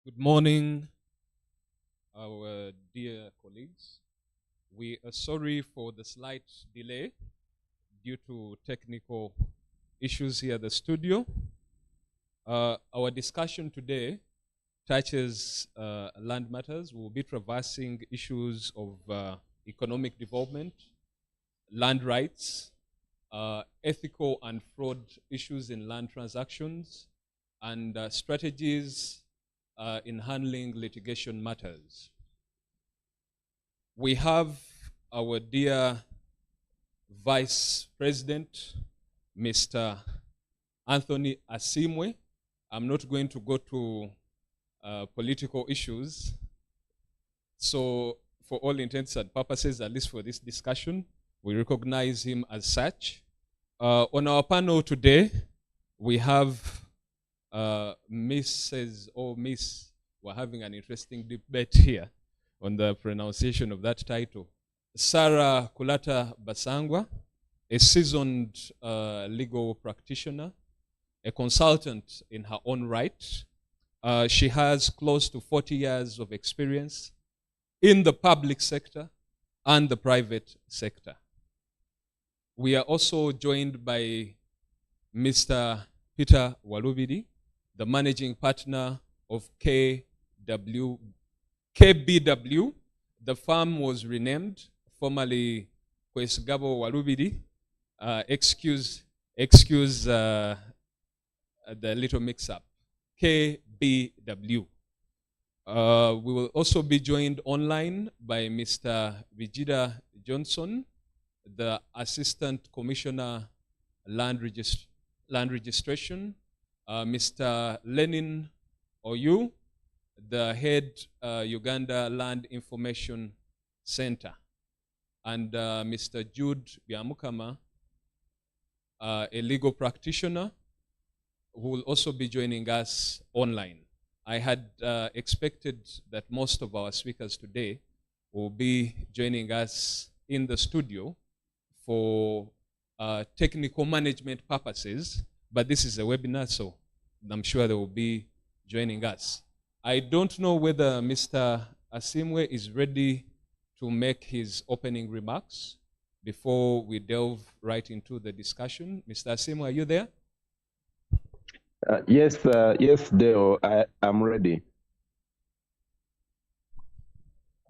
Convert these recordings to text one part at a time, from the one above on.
Good morning, our dear colleagues. We are sorry for the slight delay due to technical issues here at the studio. Our discussion today touches land matters. We'll be traversing issues of economic development, land rights, ethical and fraud issues in land transactions, and strategies in handling litigation matters. We have our dear Vice President, Mr. Anthony Asimwe. I'm not going to go to political issues. So for all intents and purposes, at least for this discussion, we recognize him as such. On our panel today, we have Mrs. or Miss. We're having an interesting debate here on the pronunciation of that title. Sarah Kulata Basangwa, a seasoned legal practitioner, a consultant in her own right. She has close to 40 years of experience in the public sector and the private sector. We are also joined by Mr. Peter Walubidi, the managing partner of KBW. The firm was renamed, formerly Kwesgabo Walubidi. Excuse the little mix-up. KBW. We will also be joined online by Mr. Vijida Johnson, the Assistant Commissioner Land Registration, Mr. Lenin Oyu, the head Uganda Land Information Center, and Mr. Jude Byamukama, a legal practitioner who will also be joining us online. I had expected that most of our speakers today will be joining us in the studio for technical management purposes, but this is a webinar, so I'm sure they will be joining us. I don't know whether Mr. Asimwe is ready to make his opening remarks before we delve right into the discussion. Mr. Asimwe, are you there? Yes, Deo, I am ready.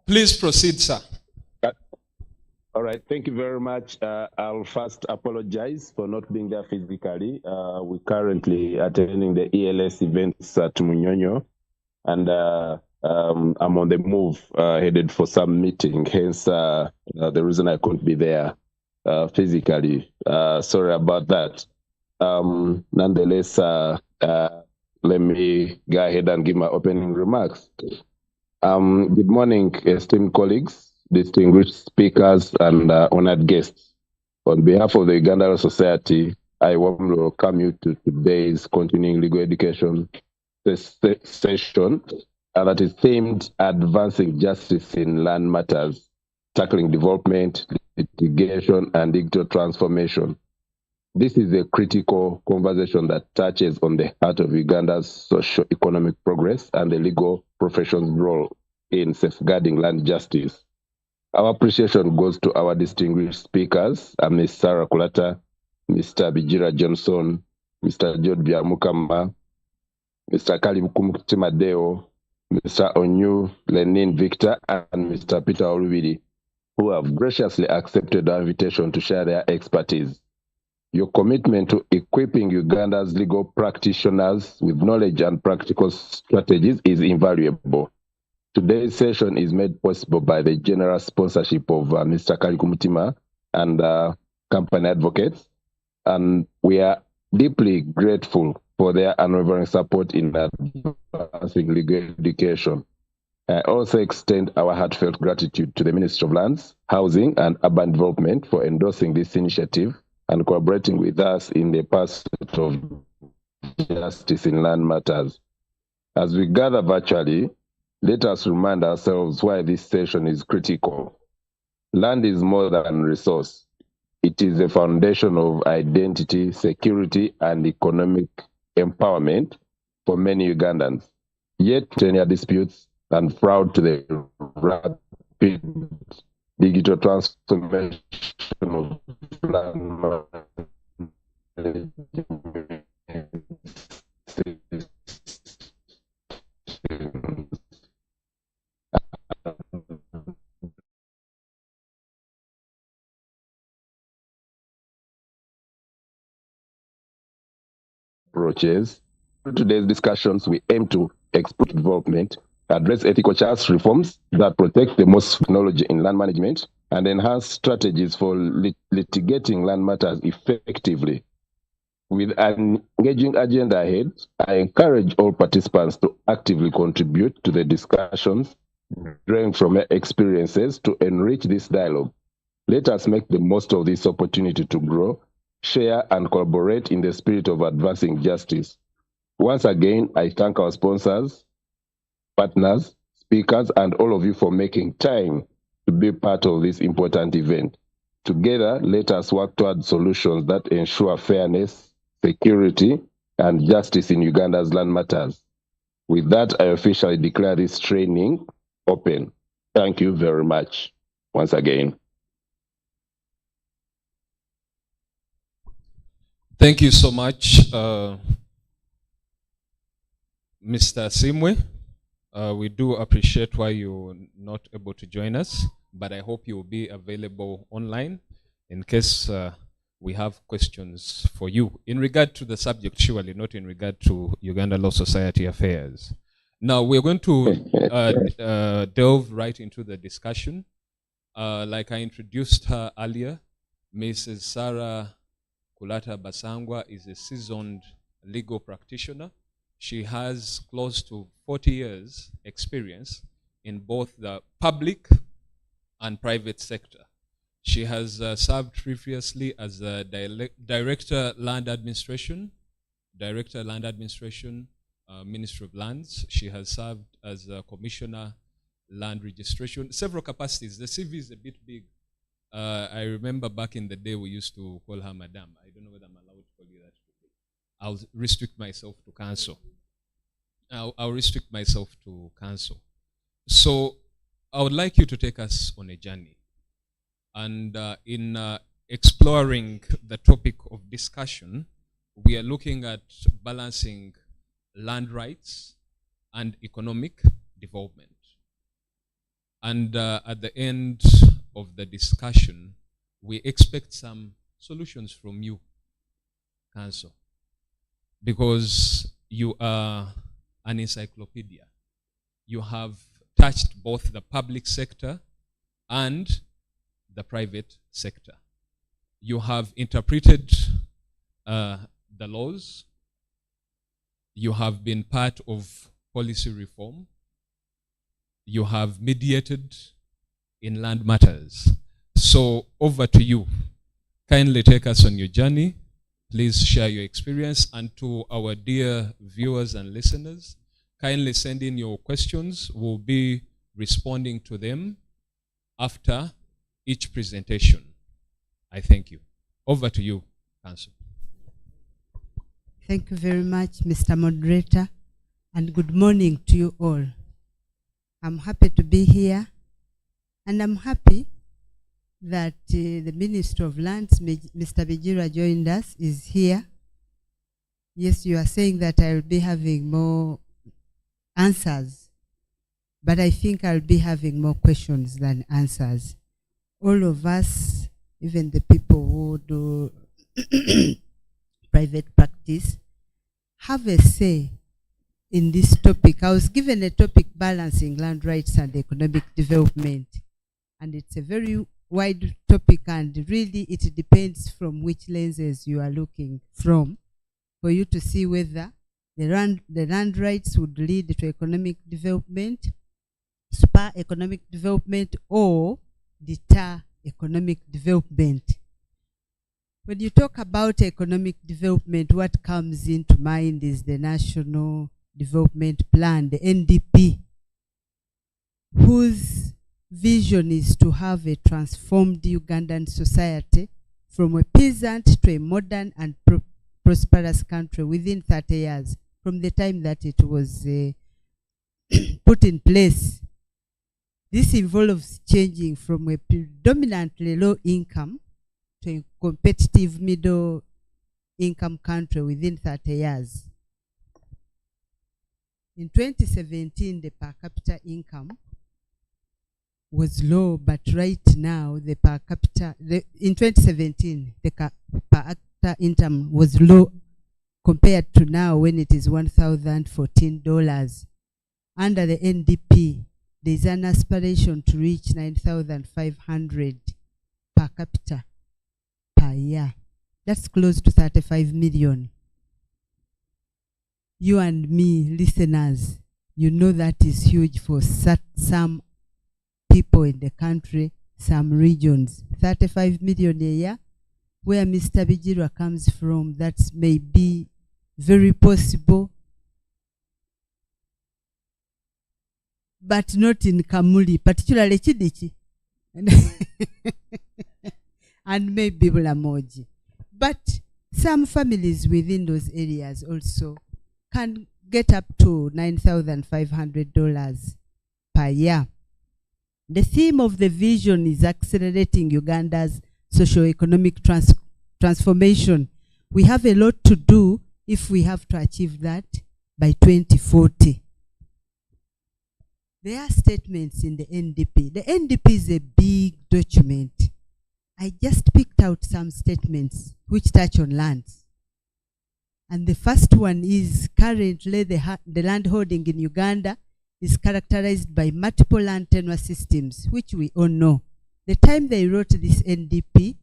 Please proceed, sir. All right, thank you very much. I'll first apologize for not being there physically. We're currently attending the ELS events at Munyonyo, and I'm on the move, headed for some meeting, hence the reason I couldn't be there physically. Sorry about that. Nonetheless, let me go ahead and give my opening remarks. Good morning, esteemed colleagues, distinguished speakers, and honored guests. On behalf of the Uganda Law Society, I warmly welcome you to today's continuing legal education session that is themed Advancing Justice in Land Matters, Tackling Development, Litigation, and Digital Transformation. This is a critical conversation that touches on the heart of Uganda's socio-economic progress and the legal profession's role in safeguarding land justice. Our appreciation goes to our distinguished speakers, Ms. Sarah Kulata, Mr. Vijida Johnson, Mr. Jude Byamukama, Mr. Kalimukumtima Deo, Mr. Onyu Lenin Victor, and Mr. Peter Olubidi, who have graciously accepted our invitation to share their expertise. Your commitment to equipping Uganda's legal practitioners with knowledge and practical strategies is invaluable. Today's session is made possible by the generous sponsorship of Mr. Kalimukumtima and company advocates, and we are deeply grateful for their unwavering support in advancing legal education. I also extend our heartfelt gratitude to the Ministry of Lands, Housing, and Urban Development for endorsing this initiative and collaborating with us in the pursuit of justice in land matters. As we gather virtually, let us remind ourselves why this session is critical. Land is more than resource. It is the foundation of identity, security, and economic empowerment for many Ugandans. yet tenure disputes and fraud to the rapid digital transformation of land approaches. In today's discussions, we aim to explore development, address ethical charge reforms that protect the most technology in land management, and enhance strategies for litigating land matters effectively. With an engaging agenda ahead, I encourage all participants to actively contribute to the discussions, drawing from their experiences to enrich this dialogue. Let us make the most of this opportunity to grow, share, and collaborate in the spirit of advancing justice. Once again, I thank our sponsors, partners, speakers, and all of you for making time to be part of this important event. Together, let us work toward solutions that ensure fairness, security, and justice in Uganda's land matters. With that, I officially declare this training open. Thank you very much once again. Thank you so much, Mr. Simwe. We do appreciate why you're not able to join us, but I hope you will be available online in case we have questions for you in regard to the subject, surely not in regard to Uganda Law Society affairs. Now we're going to delve right into the discussion. Like I introduced her earlier, Mrs. Sarah Kulata Basangwa is a seasoned legal practitioner. She has close to 40 years experience in both the public and private sector. She has served previously as a Director Land Administration, Ministry of Lands. She has served as a Commissioner Land Registration, several capacities. The CV is a bit big. I remember back in the day we used to call her Madam. I don't know whether I'm allowed to call you that. I'll restrict myself to counsel. I'll restrict myself to counsel. So I would like you to take us on a journey. And in exploring the topic of discussion, we are looking at balancing land rights and economic development. And at the end of the discussion, we expect some solutions from you, Council, because you are an encyclopedia. You have touched both the public sector and the private sector. You have interpreted the laws. You have been part of policy reform. You have mediated in land matters. So over to you. Kindly take us on your journey. Please share your experience. And to our dear viewers and listeners, kindly send in your questions. We'll be responding to them after each presentation. I thank you. Over to you, Council. Thank you very much, Mr. Moderator, and good morning to you all. I'm happy to be here, and I'm happy that the Minister of Lands, Mr. Bijira, joined us, is here. Yes, you are saying that I'll be having more answers, but I think I'll be having more questions than answers. All of us, even the people who do private practice, have a say in this topic. I was given a topic, balancing land rights and economic development, and it's a very wide topic, and really it depends from which lenses you are looking from for you to see whether the land rights would lead to economic development, spur economic development, or deter economic development. When you talk about economic development, what comes into mind is the National Development Plan, the NDP, whose vision is to have a transformed Ugandan society from a peasant to a modern and prosperous country within 30 years from the time that it was put in place. This involves changing from a predominantly low income to a competitive middle income country within 30 years. In 2017, the per capita income was low, but right now the per capita, in 2017, the per capita income was low compared to now when it is $1,014. Under the NDP, there is an aspiration to reach 9,500 per capita per year. That's close to 35 million. You and me, listeners, you know that is huge for some people in the country, some regions. 35 million a year. Where Mr. Bijirwa comes from, that may be very possible, but not in Kamuli, particularly Chidichi, and maybe Bulamoji. But some families within those areas also can get up to $9,500 per year. The theme of the vision is accelerating Uganda's socio-economic transformation. We have a lot to do if we have to achieve that by 2040. There are statements in the NDP. The NDP is a big document. I just picked out some statements which touch on lands. And the first one is currently the land holding in Uganda is characterized by multiple land tenure systems, which we all know. The time they wrote this NDP,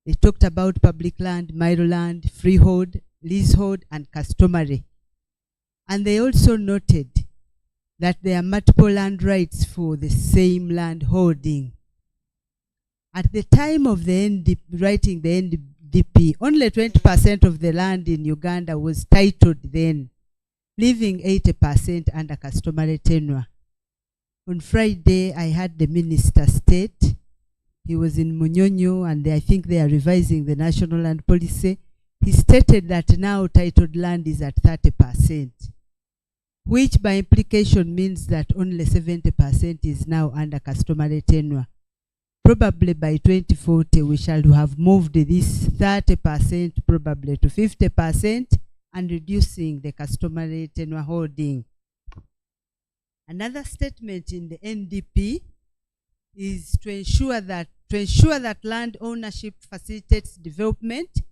they talked about public land, miro land, freehold, leasehold, and customary. And they also noted that there are multiple land rights for the same land holding. At the time of the NDP, writing the NDP, only 20% of the land in Uganda was titled then, leaving 80% under customary tenure. On Friday, I had the minister state. He was in Munyonyo, and I think they are revising the national land policy. He stated that now titled land is at 30%, which by implication means that only 70% is now under customary tenure. Probably by 2040, we shall have moved this 30% probably to 50% and reducing the customary tenure holding. Another statement in the NDP is to ensure that land ownership facilitates development,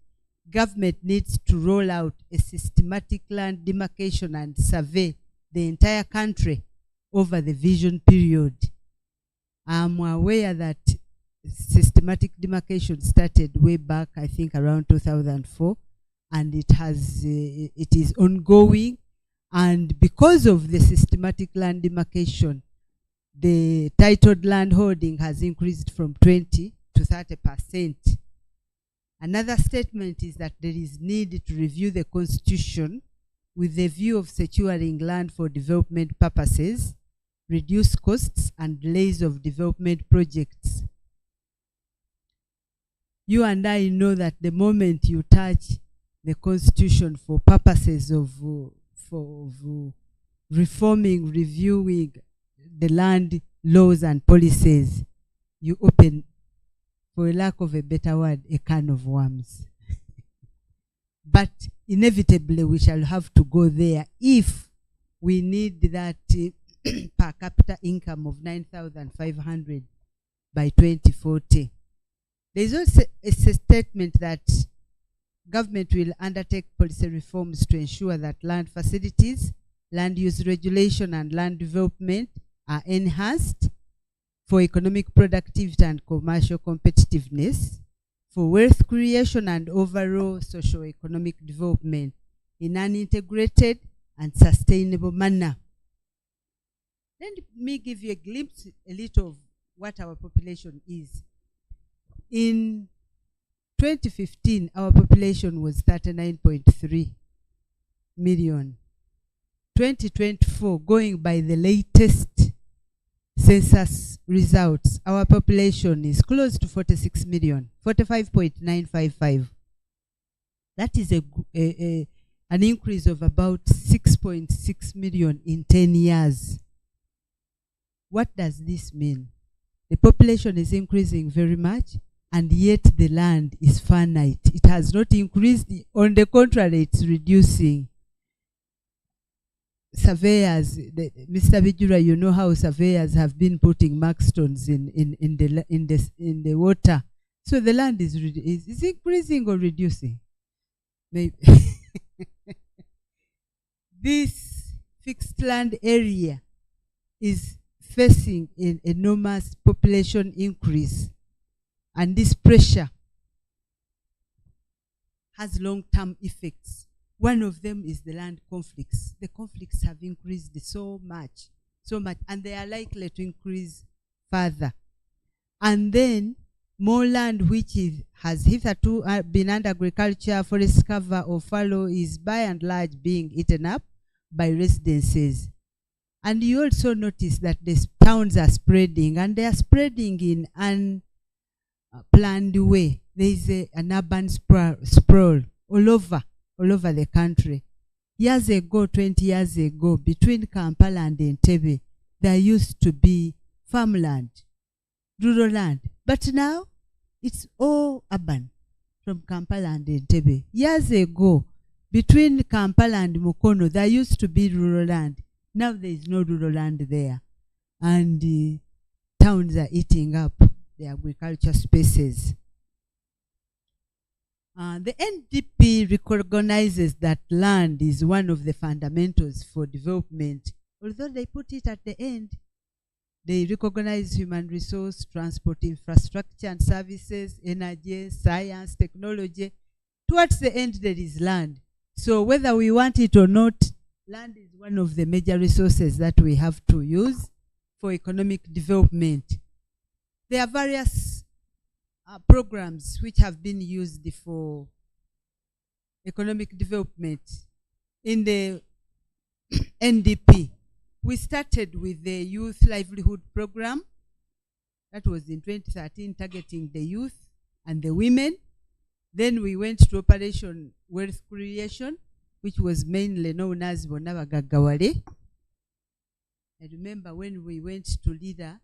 government needs to roll out a systematic land demarcation and survey the entire country over the vision period. I'm aware that systematic demarcation started way back, I think around 2004, and it is ongoing. And because of the systematic land demarcation, the titled land holding has increased from 20 to 30%. Another statement is that there is need to review the constitution with the view of securing land for development purposes, reduce costs and delays of development projects. You and I know that the moment you touch the constitution for purposes of reforming, reviewing the land laws and policies, you open, for lack of a better word, a can of worms. But inevitably we shall have to go there if we need that per capita income of 9,500 by 2040. There is also a statement that government will undertake policy reforms to ensure that land facilities, land use regulation, and land development are enhanced for economic productivity and commercial competitiveness, for wealth creation and overall socio-economic development in an integrated and sustainable manner. Let me give you a glimpse, a little of what our population is. In 2015, our population was 39.3 million. 2024, going by the latest census results, our population is close to 46 million, 45.955. That is an increase of about 6.6 million in 10 years. What does this mean? The population is increasing very much, and yet the land is finite. It has not increased. On the contrary, it's reducing. Surveyors, Mr. Bijura, you know how surveyors have been putting mark stones in the water. So the land is increasing or reducing? Maybe. This fixed land area is facing an enormous population increase, and this pressure has long-term effects. One of them is the land conflicts. The conflicts have increased so much, and they are likely to increase further. And then more land which has hitherto been under agriculture, forest cover, or fallow is by and large being eaten up by residences. And you also notice that the towns are spreading, and they are spreading in an planned way. There is an urban sprawl all over the country. Years ago, 20 years ago, between Kampala and Entebbe, there used to be farmland, rural land. But now, it's all urban from Kampala and Entebbe. Years ago, between Kampala and Mukono, there used to be rural land. Now there is no rural land there. And towns are eating up the agriculture spaces. The NDP recognizes that land is one of the fundamentals for development. Although they put it at the end, they recognize human resource, transport infrastructure and services, energy, science, technology. Towards the end, there is land. So whether we want it or not, land is one of the major resources that we have to use for economic development. There are various programs which have been used for economic development in the NDP. We started with the Youth Livelihood Program. That was in 2013, targeting the youth and the women. Then we went to Operation Wealth Creation, which was mainly known as Bonna Bagaggawale. I remember when we went to LIDA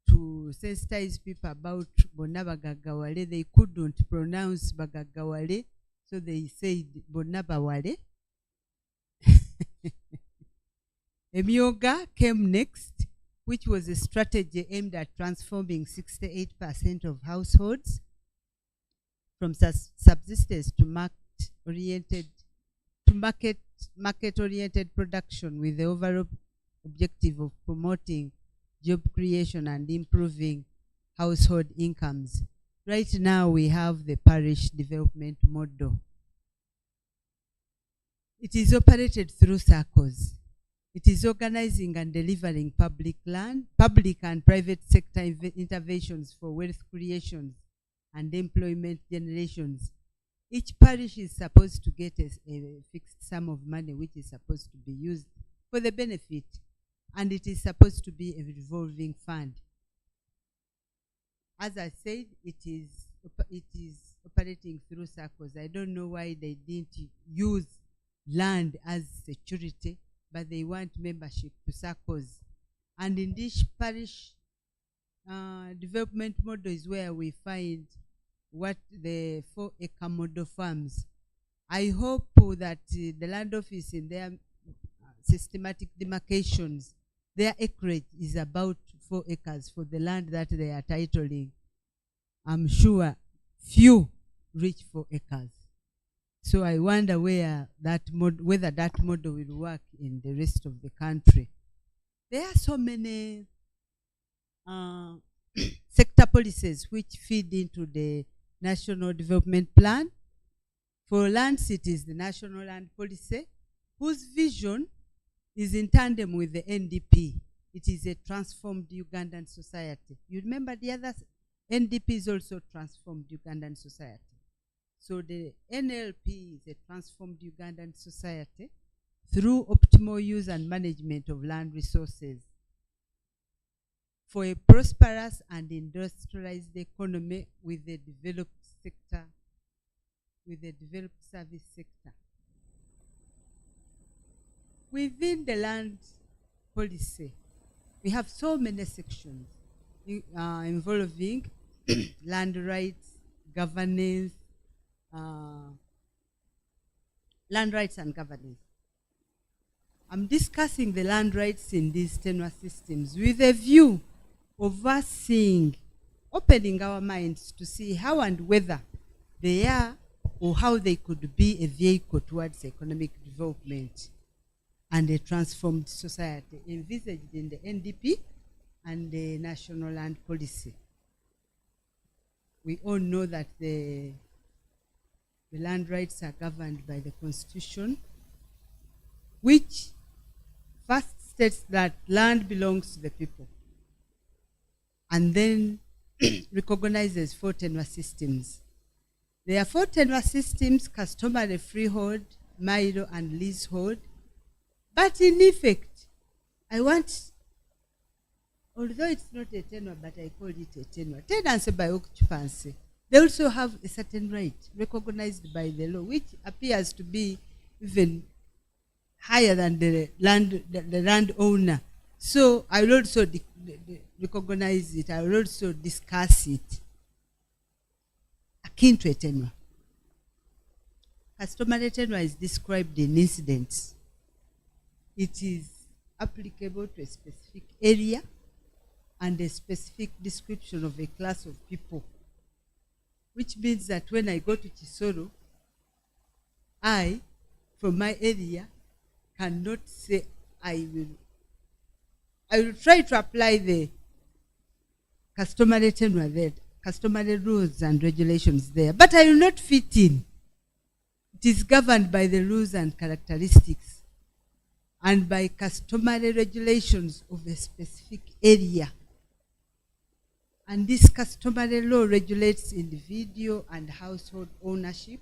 to sensitize people about Bonna Bagaggawale, they couldn't pronounce Bagaggawale, so they said Bonna Bawale. Emyoga came next, which was a strategy aimed at transforming 68% of households from subsistence to market-oriented production, with the overall objective of promoting job creation and improving household incomes. Right now we have the parish development model. It is operated through SACCOs. It is organizing and delivering public and private sector interventions for wealth creation and employment generations. Each parish is supposed to get a fixed sum of money which is supposed to be used for the benefit, and it is supposed to be a revolving fund. As I said, it is operating through SACCOs. I don't know why they didn't use land as security, but they want membership to SACCOs. And in this parish development model is where we find what the 4-acre model farms. I hope that the land office in their systematic demarcations, their acreage is about 4 acres for the land that they are titling. I'm sure few reach 4 acres. So I wonder whether that model will work in the rest of the country. There are so many sector policies which feed into the National Development Plan. For lands, it is the National Land Policy, whose vision is in tandem with the NDP. It is a transformed Ugandan society. You remember the other NDP is also transformed Ugandan society. So the NLP is a transformed Ugandan society through optimal use and management of land resources for a prosperous and industrialized economy with a developed sector, with a developed service sector. Within the land policy, We have so many sections involving land rights, governance, land rights and governance. I'm discussing the land rights in these tenure systems with a view of us seeing, opening our minds to see how and whether they are or how they could be a vehicle towards economic development and a transformed society envisaged in the NDP and the National Land Policy. We all know that the land rights are governed by the Constitution, which first states that land belongs to the people, and then recognizes 4 tenure systems. There are 4 tenure systems: customary, freehold, milo, and leasehold. But in effect, I want, although it's not a tenure, but I call it a tenure, tenancy by occupancy, they also have a certain right recognized by the law, which appears to be even higher than the landowner. So I will also recognize it. I will also discuss it akin to a tenure. Customary tenure is described in incidents. It is applicable to a specific area and a specific description of a class of people, which means that when I go to Chisoro, I, from my area, cannot say I will try to apply the customary tenure there, customary rules and regulations there, but I will not fit in. It is governed by the rules and characteristics and by customary regulations of a specific area. And this customary law regulates individual and household ownership,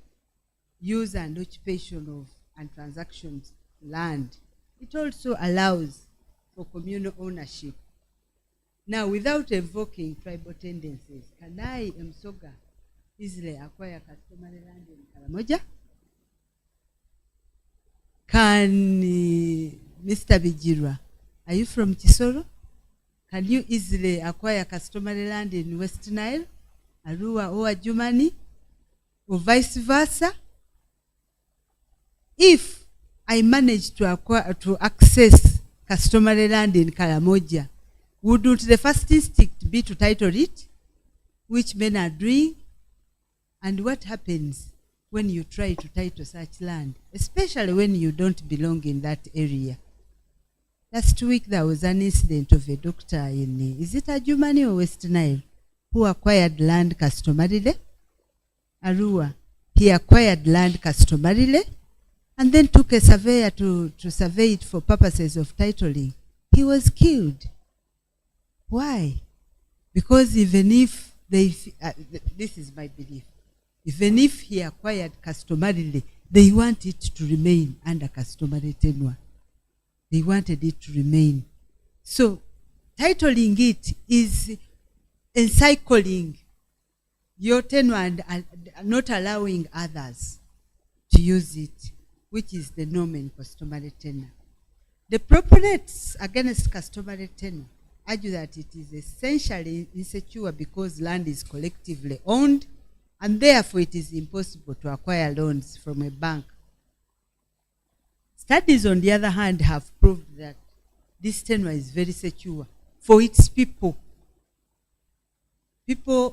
use and occupation of and transactions land. It also allows for communal ownership. Now, without evoking tribal tendencies, can I, Msoga, easily acquire customary land in Karamoja? Can Mr. Bijirwa, are you from Chisoro? Can you easily acquire customary land in West Nile, Arua or Adjumani, or vice versa? If I manage to access customary land in Karamoja, wouldn't the first instinct be to title it, which men are doing? And what happens when you try to title such land, especially when you don't belong in that area? Last week there was an incident of a doctor in, is it Adjumani or West Nile, who acquired land customarily? Arua. He acquired land customarily and then took a surveyor to survey it for purposes of titling. He was killed. Why? Because even if they, this is my belief, even if he acquired customarily, they want it to remain under customary tenure. They wanted it to remain. So titling it is encircling your tenure and not allowing others to use it, which is the norm in customary tenure. The proponents against customary tenure argue that it is essentially insecure because land is collectively owned and therefore it is impossible to acquire loans from a bank. Studies, on the other hand, have proved that this tenure is very secure for its people. The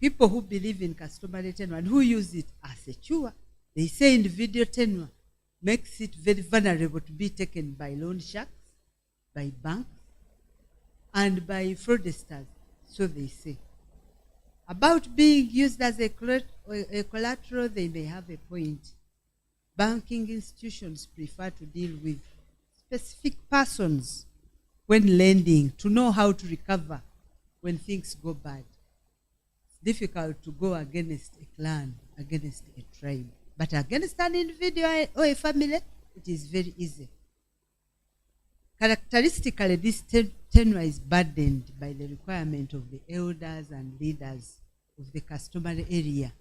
people who believe in customary tenure and who use it are secure. They say individual tenure makes it very vulnerable to be taken by loan sharks, by banks, and by fraudsters, so they say. About being used as a collateral, they may have a point. Banking institutions prefer to deal with specific persons when lending to know how to recover when things go bad. It's difficult to go against a clan, against a tribe. But against an individual or a family, it is very easy. Characteristically, this tenure is burdened by the requirement of the elders and leaders of the customary area.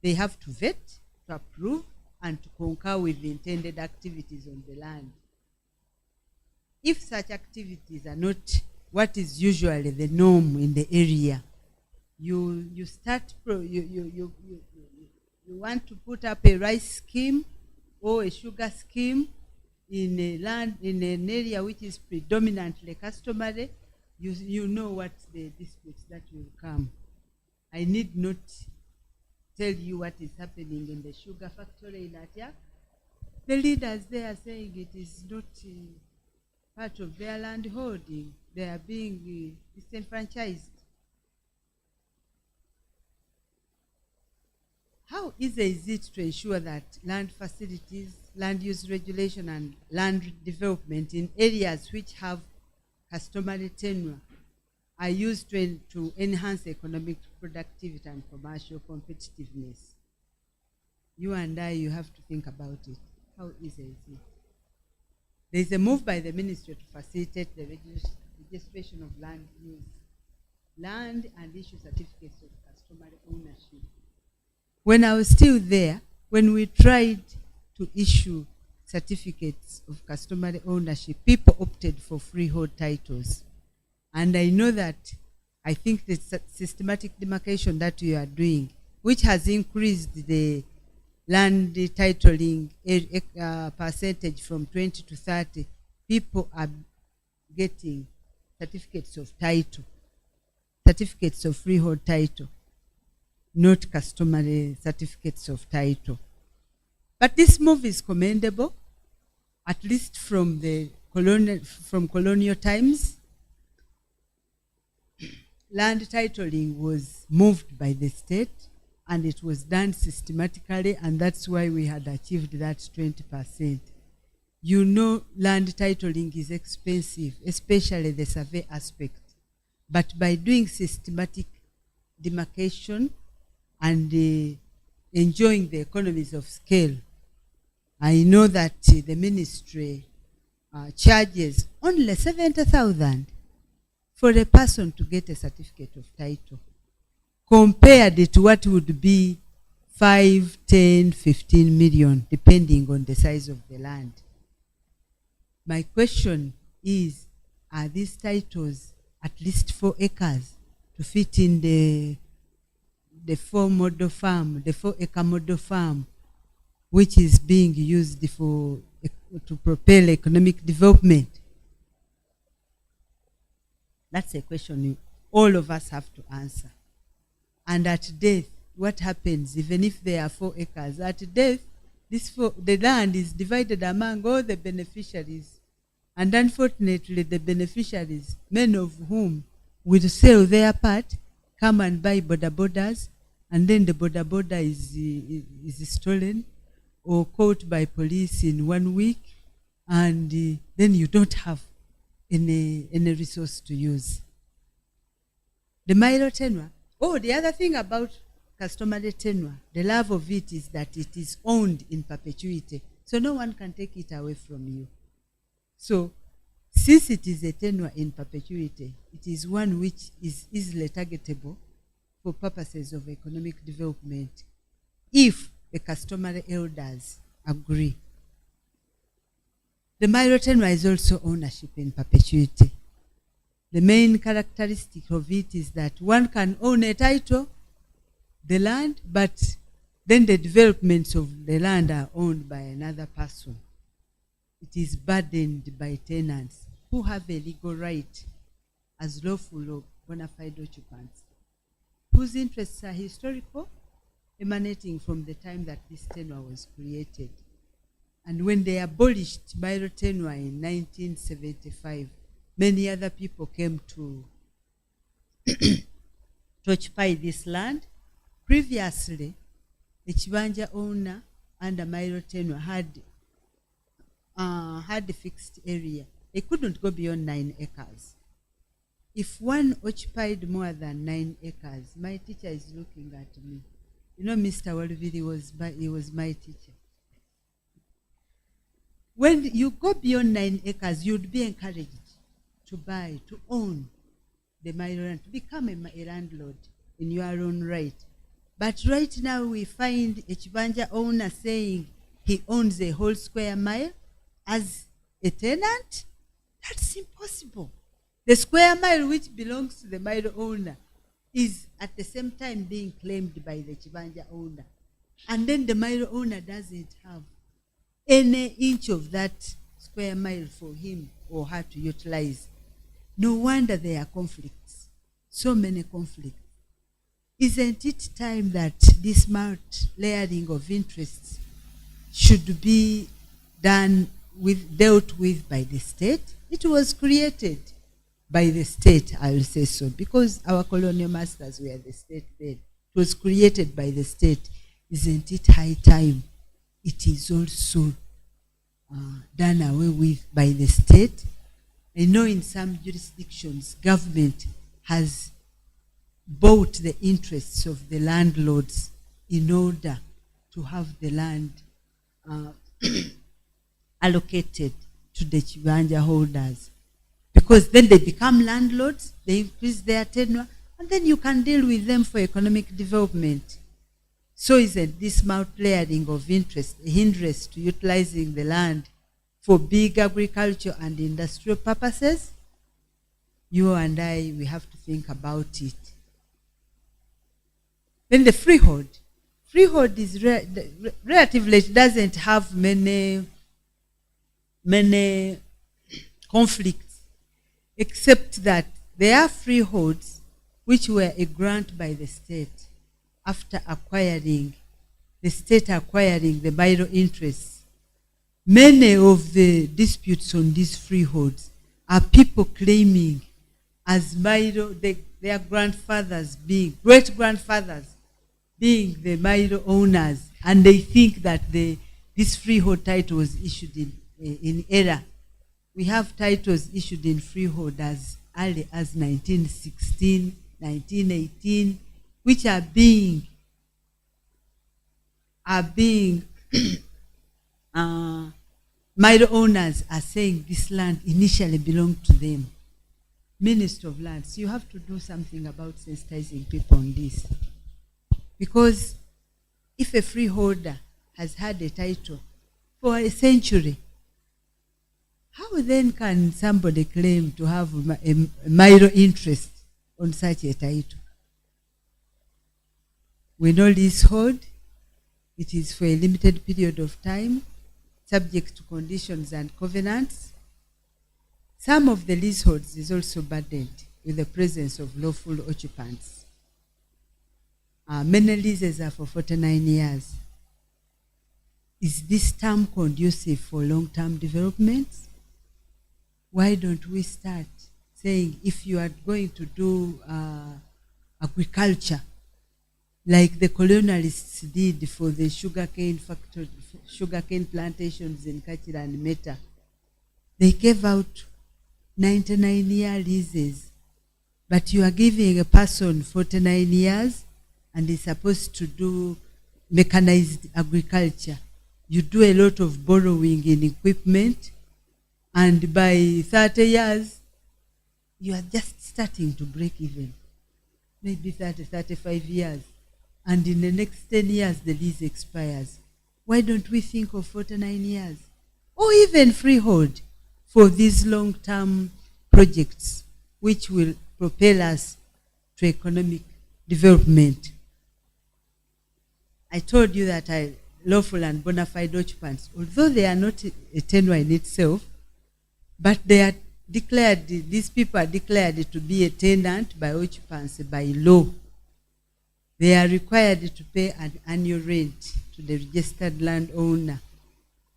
They have to vet, to approve, and to concur with the intended activities on the land. if such activities are not what is usually the norm in the area, you want to put up a rice scheme or a sugar scheme in a land, in an area which is predominantly customary, you know what the disputes that will come. I need not tell you what is happening in the sugar factory in Atia. The leaders there are saying it is not part of their land holding. They are being disenfranchised. How easy is it to ensure that land facilities, land use regulation, and land development in areas which have customary tenure are used to enhance economic productivity and commercial competitiveness? You and I, you have to think about it. How easy is it? There is a move by the ministry to facilitate the registration of land use, land and issue certificates of customary ownership. When I was still there, when we tried to issue certificates of customary ownership, people opted for freehold titles. And I know that, I think the systematic demarcation that you are doing, which has increased the land titling percentage from 20 to 30, people are getting certificates of title, certificates of freehold title, not customary certificates of title. But this move is commendable, at least from colonial times. Land titling was moved by the state, and it was done systematically, and that's why we had achieved that 20%. You know, land titling is expensive, especially the survey aspect. But by doing systematic demarcation and enjoying the economies of scale, I know that the ministry charges only 70,000 for a person to get a certificate of title, compared to what would be 5, 10, 15 million, depending on the size of the land. My question is, are these titles at least 4 acres to fit in the 4 model farm, the 4-acre model farm, which is being used to propel economic development? That's a question all of us have to answer. And at death, what happens even if there are 4 acres? At death, the land is divided among all the beneficiaries. And unfortunately, the beneficiaries, many of whom will sell their part, come and buy border, and then the border is stolen or caught by police in 1 week, and then you don't have any resource to use. The Milo tenure. Oh, the other thing about customary tenure, the love of it is that it is owned in perpetuity. So no one can take it away from you. So since it is a tenure in perpetuity, it is one which is easily targetable for purposes of economic development if the customary elders agree. The Milo tenure is also ownership in perpetuity. The main characteristic of it is that one can own a title, the land, but then the developments of the land are owned by another person. It is burdened by tenants who have a legal right as lawful or bona fide occupants, whose interests are historical, emanating from the time that this tenure was created. And when they abolished Milo tenure in 1975, many other people came to occupy this land. Previously, the Chibanja owner under Milo tenure had a fixed area. They couldn't go beyond 9 acres. If one occupied more than 9 acres, my teacher is looking at me. You know, Mr. Walvili was my teacher. When you go beyond 9 acres, you'd be encouraged to buy, to own the Milo land, to become a landlord in your own right. But right now we find a Chibanja owner saying he owns a whole square mile as a tenant. That's impossible. The square mile which belongs to the mile owner is at the same time being claimed by the Chibanja owner. And then the mile owner doesn't have any inch of that square mile for him or her to utilize. No wonder there are conflicts. So many conflicts. Isn't it time that this smart layering of interests should be dealt with by the state? It was created by the state, I will say so, because our colonial masters were the state then. It was created by the state. Isn't it high time it is also done away with by the state? I know in some jurisdictions, government has bought the interests of the landlords in order to have the land allocated to the Chibanja holders. Because then they become landlords, they increase their tenure, and then you can deal with them for economic development. So isn't this smart layering of interest a hindrance to utilizing the land for big agriculture and industrial purposes? You and I, we have to think about it. Then the freehold. Freehold is relatively, it doesn't have many conflicts, except that there are freeholds which were a grant by the state after the state acquiring the vital interests. Many of the disputes on these freeholds are people claiming as vital, their grandfathers being, great-grandfathers being the vital owners, and they think that this freehold title was issued in error. We have titles issued in freehold as early as 1916, 1918, which are being middle owners are saying this land initially belonged to them. Minister of Lands, you have to do something about sensitizing people on this. Because if a freeholder has had a title for a century, how then can somebody claim to have a minor interest on such a title? We know leasehold, it is for a limited period of time, subject to conditions and covenants. Some of the leaseholds is also burdened with the presence of lawful occupants. Many leases are for 49 years. Is this term conducive for long-term development? Why don't we start saying if you are going to do agriculture, like the colonialists did for the sugarcane factory, sugarcane plantations in Kachira and Meta, they gave out 99-year leases, but you are giving a person 49 years and is supposed to do mechanized agriculture. You do a lot of borrowing in equipment, and by 30 years, you are just starting to break even. Maybe 30, 35 years. And in the next 10 years, the lease expires. Why don't we think of 49 years? Or even freehold for these long-term projects, which will propel us to economic development. I told you that lawful and bona fide occupants, although they are not a tenure in itself, but they are declared, these people are declared to be a tenant by occupants by law. They are required to pay an annual rent to the registered landowner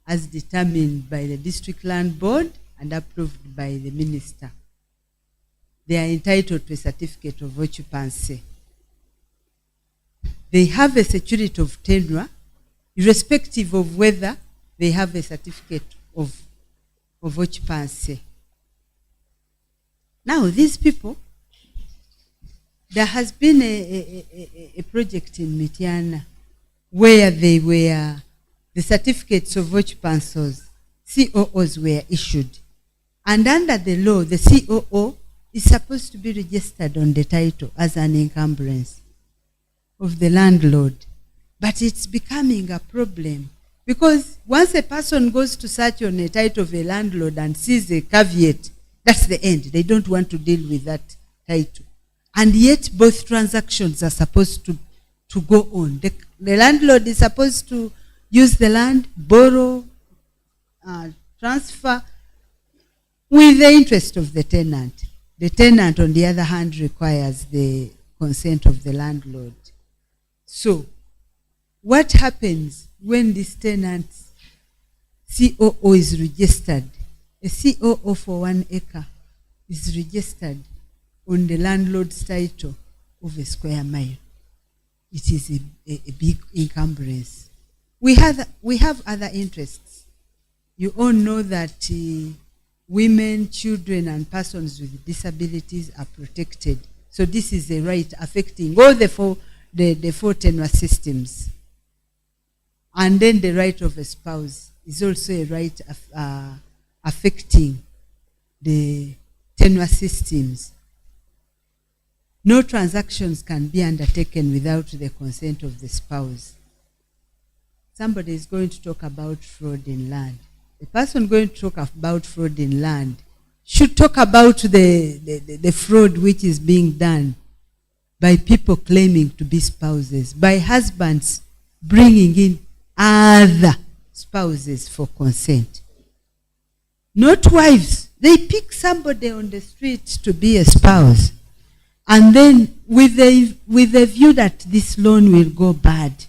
as determined by the district land board and approved by the minister. They are entitled to a certificate of occupancy. They have a security of tenure, irrespective of whether they have a certificate of occupancy. Now, these people, there has been a project in Mityana where the certificates of occupancy, COOs, were issued. And under the law, the COO is supposed to be registered on the title as an encumbrance of the landlord. But it's becoming a problem because once a person goes to search on a title of a landlord and sees a caveat That's the end. They don't want to deal with that title. And yet both transactions are supposed to go on. The landlord is supposed to use the land, borrow, transfer, with the interest of the tenant. The tenant, on the other hand, requires the consent of the landlord. So, what happens when this tenant's COO is registered? A COO for 1 acre is registered on the landlord's title of a square mile. It is a big encumbrance. We have other interests. You all know that women, children, and persons with disabilities are protected. So this is a right affecting all the four tenure systems. And then the right of a spouse is also a right affecting the tenure systems. No transactions can be undertaken without the consent of the spouse. Somebody is going to talk about fraud in land. The person going to talk about fraud in land should talk about the fraud which is being done by people claiming to be spouses, by husbands bringing in other spouses for consent. Not wives. They pick somebody on the street to be a spouse, and then with the view that this loan will go bad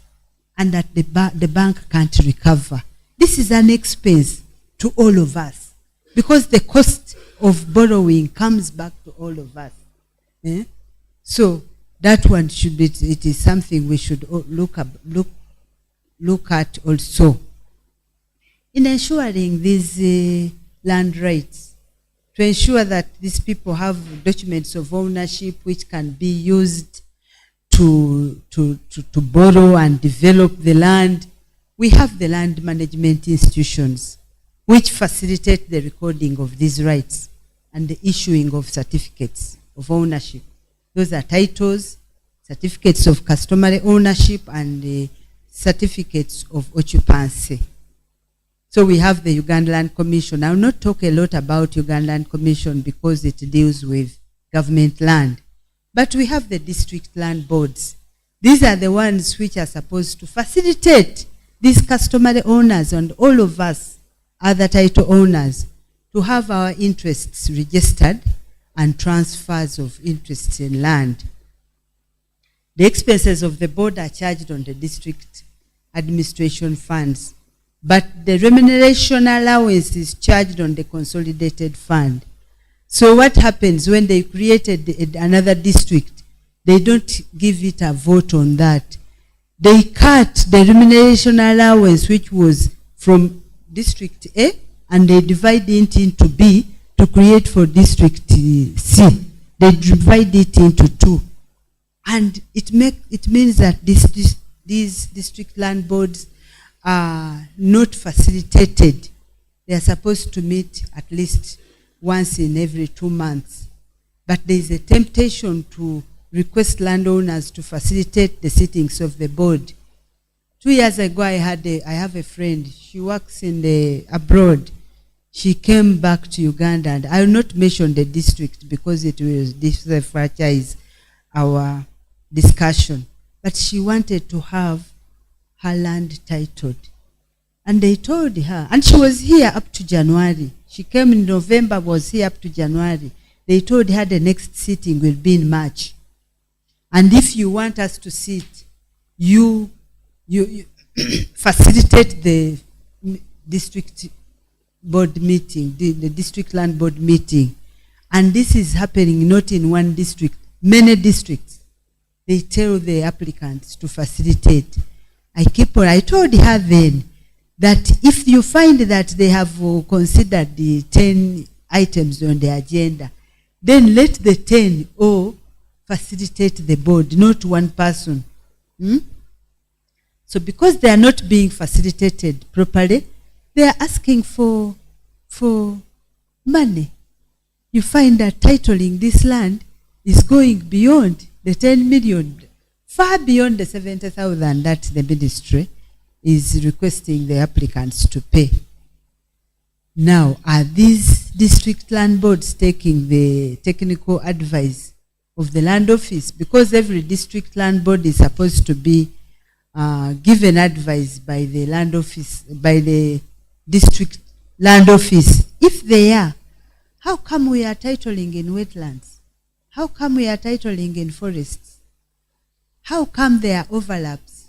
and that the bank can't recover. This is an expense to all of us, because the cost of borrowing comes back to all of us. So that one should be, it is something we should look at also. In ensuring these land rights, to ensure that these people have documents of ownership which can be used to borrow and develop the land, we have the land management institutions which facilitate the recording of these rights and the issuing of certificates of ownership. Those are titles, certificates of customary ownership, and certificates of occupancy. So we have the Uganda Land Commission. I will not talk a lot about Uganda Land Commission because it deals with government land. But we have the district land boards. These are the ones which are supposed to facilitate these customary owners and all of us, other title owners, to have our interests registered and transfers of interests in land. The expenses of the board are charged on the district administration funds, but the remuneration allowance is charged on the consolidated fund. So what happens when they created another district? They don't give it a vote on that. They cut the remuneration allowance, which was from District A, and they divide it into B to create for District C. They divide it into 2. And it means that these district land boards are not facilitated. They are supposed to meet at least once in every 2 months. But there is a temptation to request landowners to facilitate the sittings of the board. 2 years ago, I have a friend. She works abroad. She came back to Uganda, and I will not mention the district because it will disfranchise our discussion. But she wanted to have her land titled. And they told her, and she was here up to January. She came in November, was here up to January. They told her the next sitting will be in March. And if you want us to sit, you facilitate the district board meeting, the district land board meeting. And this is happening not in one district, many districts. They tell the applicants to facilitate. I told her then that if you find that they have considered the 10 items on the agenda, then let the 10 all facilitate the board, not one person. So because they are not being facilitated properly, they are asking for money. You find that titling this land is going beyond the 10 million, far beyond the 70,000 that the ministry is requesting the applicants to pay. Now, are these district land boards taking the technical advice of the land office, because every district land board is supposed to be given advice by the land office, by the district land office. If they are, how come we are titling in wetlands? How come we are titling in forests? How come there are overlaps?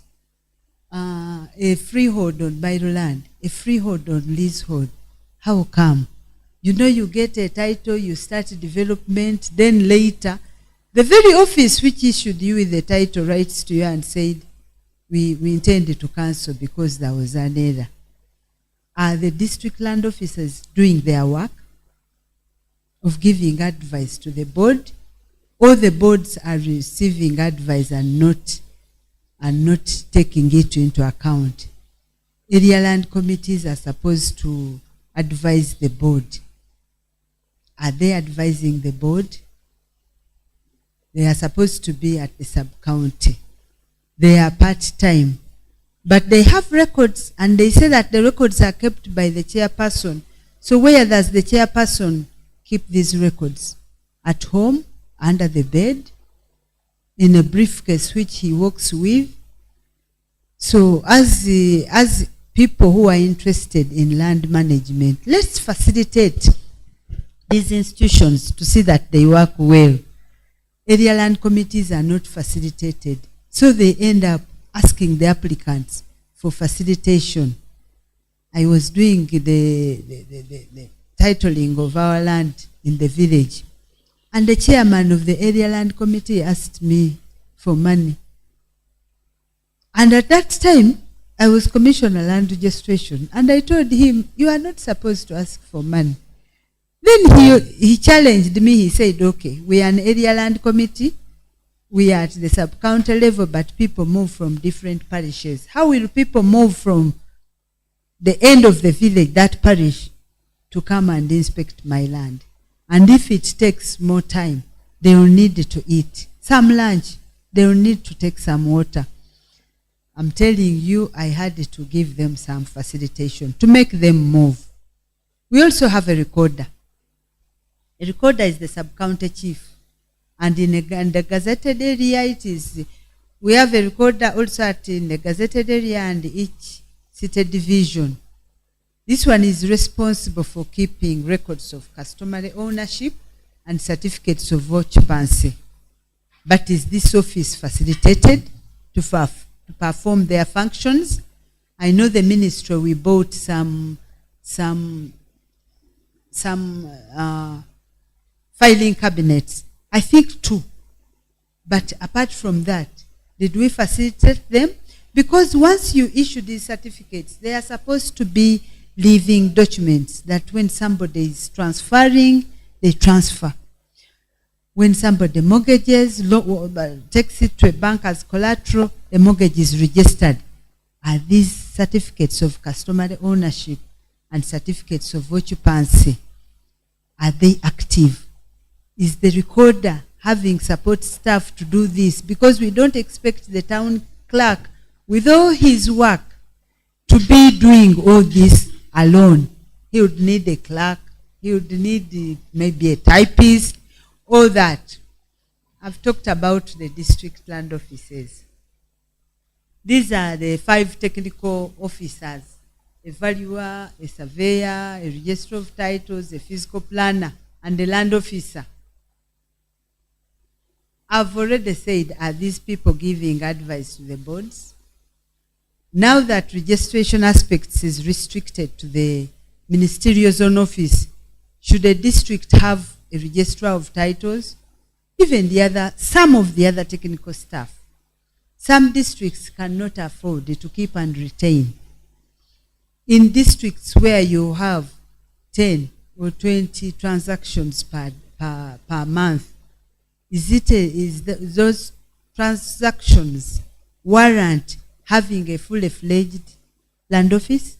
A freehold on Biro land, a freehold on leasehold. How come? You know, you get a title, you start development, then later, the very office which issued you with the title writes to you and said, we intended to cancel because there was an error. Are the district land officers doing their work of giving advice to the board, or the boards are receiving advice and not taking it into account? Area land committees are supposed to advise the board. Are they advising the board? They are supposed to be at the sub-county. They are part-time. But they have records, and they say that the records are kept by the chairperson. So where does the chairperson keep these records? At home, under the bed, in a briefcase which he walks with? So as people who are interested in land management, let's facilitate these institutions to see that they work well. Area land committees are not facilitated, so they end up asking the applicants for facilitation. I was doing the titling of our land in the village, and the chairman of the area land committee asked me for money. And at that time, I was Commissioner Land Registration, and I told him, you are not supposed to ask for money. Then he challenged me. He said, okay, we are an area land committee. We are at the sub-county level, but people move from different parishes. How will people move from the end of the village, that parish, to come and inspect my land? And if it takes more time, they will need to eat some lunch. They will need to take some water. I'm telling you, I had to give them some facilitation to make them move. We also have a recorder. A recorder is the sub-county chief. And in the gazetted area, we have a recorder also in the gazetted area and each city division. This one is responsible for keeping records of customary ownership and certificates of occupancy. But is this office facilitated to perform their functions? I know the ministry, we bought some filing cabinets. I think 2. But apart from that, did we facilitate them? Because once you issue these certificates, they are supposed to be living documents that when somebody is transferring, they transfer. When somebody mortgages, takes it to a bank as collateral, the mortgage is registered. Are these certificates of customary ownership and certificates of occupancy, are they active? Is the recorder having support staff to do this? Because we don't expect the town clerk with all his work to be doing all this alone. He would need a clerk, he would need maybe a typist, all that. I've talked about the district land offices. These are the 5 technical officers: a valuer, a surveyor, a registrar of titles, a physical planner, and a land officer. I've already said, are these people giving advice to the boards? Now that registration aspects is restricted to the ministerial zone office, should a district have a registrar of titles? Even some of the other technical staff. Some districts cannot afford to keep and retain. In districts where you have 10 or 20 transactions per month, those transactions warrant having a fully fledged land office?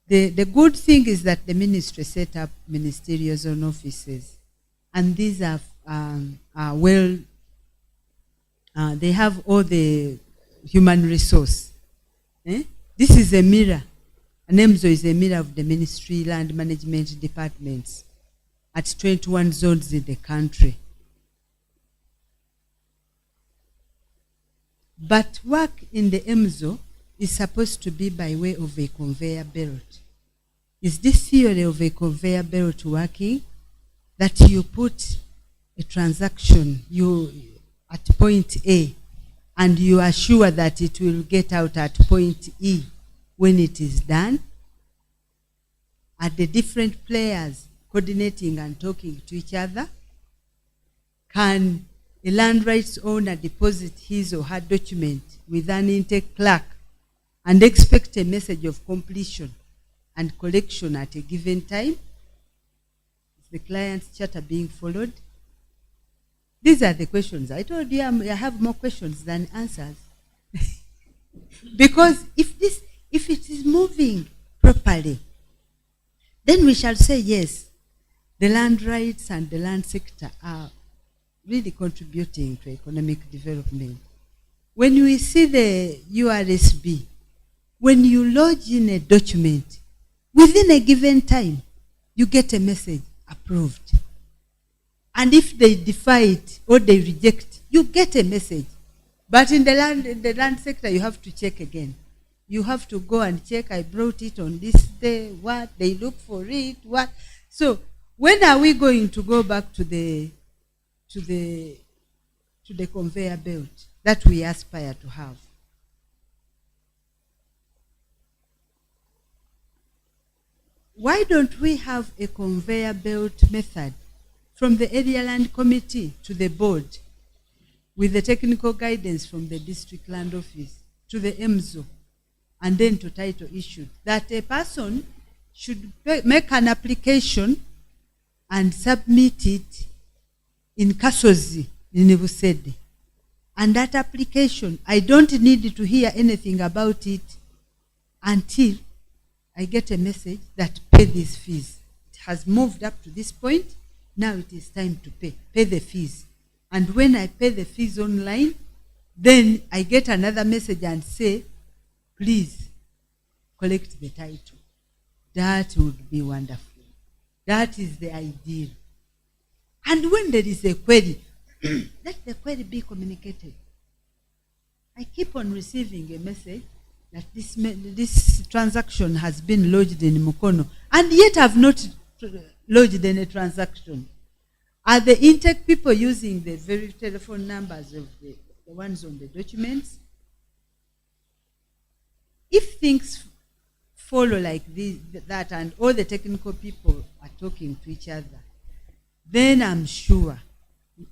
The good thing is that the ministry set up ministerial zone offices, and these are well, they have all the human resource. This is a mirror An EMZO is a mirror of the Ministry Land Management Departments at 21 zones in the country. But work in the EMZO is supposed to be by way of a conveyor belt. Is this theory of a conveyor belt working? That you put a transaction at point A and you are sure that it will get out at point E when it is done? Are the different players coordinating and talking to each other? Can a land rights owner deposit his or her document with an intake clerk and expect a message of completion and collection at a given time? Is the client's charter being followed? These are the questions. I told you I have more questions than answers. Because if it is moving properly, then we shall say yes, the land rights and the land sector are really contributing to economic development. When we see the URSB, when you lodge in a document, within a given time, you get a message, approved. And if they defy it or they reject, you get a message. But in the land sector, you have to check again. You have to go and check, I brought it on this day, what, they look for it, what. So when are we going to go back to the conveyor belt that we aspire to have? Why don't we have a conveyor belt method from the Area Land Committee to the board, with the technical guidance from the District Land Office to the EMZO, and then to title issued, that a person should make an application and submit it in Kasozi, in Busede. And that application, I don't need to hear anything about it until I get a message that pay these fees. It has moved up to this point. Now it is time to pay the fees. And when I pay the fees online, then I get another message and say, please collect the title. That would be wonderful. That is the ideal. And when there is a query, let the query be communicated. I keep on receiving a message that this transaction has been lodged in Mukono, and yet have not lodged any transaction. Are the intake people using the very telephone numbers of the ones on the documents? If things follow like that and all the technical people are talking to each other, then I'm sure,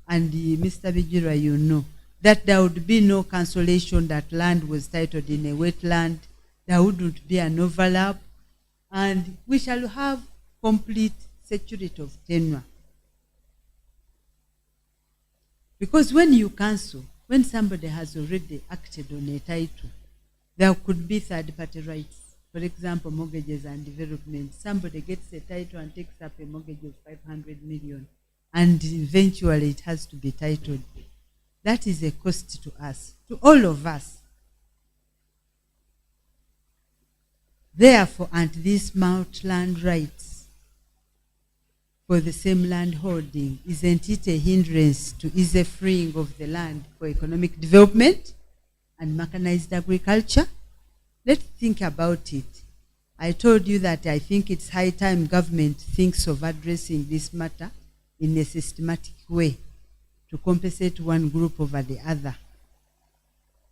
and Mr. Bijirwa, you know, that there would be no cancellation that land was titled in a wetland. There wouldn't be an overlap, and we shall have complete security of tenure. Because when you cancel, when somebody has already acted on a title, there could be third-party rights. For example, mortgages and development. Somebody gets a title and takes up a mortgage of 500 million, and eventually it has to be titled. That is a cost to us, to all of us. Therefore, and these mount land rights for the same land holding, isn't it a hindrance to easy freeing of the land for economic development and mechanized agriculture? Let's think about it. I told you that I think it's high time government thinks of addressing this matter in a systematic way to compensate one group over the other.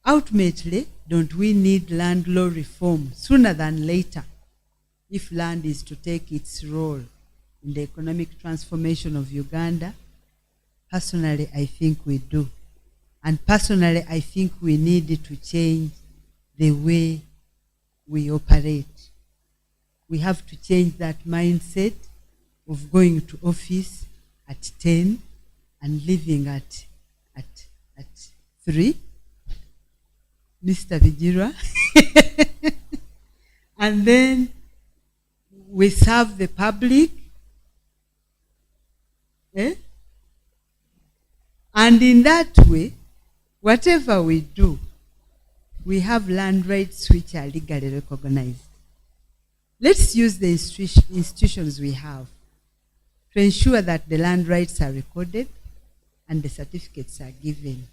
Ultimately, don't we need land law reform sooner than later if land is to take its role in the economic transformation of Uganda? Personally, I think we do. And personally, I think we need to change the way we operate. We have to change that mindset of going to office at 10 and leaving at 3. Mr. Bijirwa. And then we serve the public. And in that way, whatever we do, we have land rights which are legally recognized. let's use the institutions we have to ensure that the land rights are recorded and the certificates are given.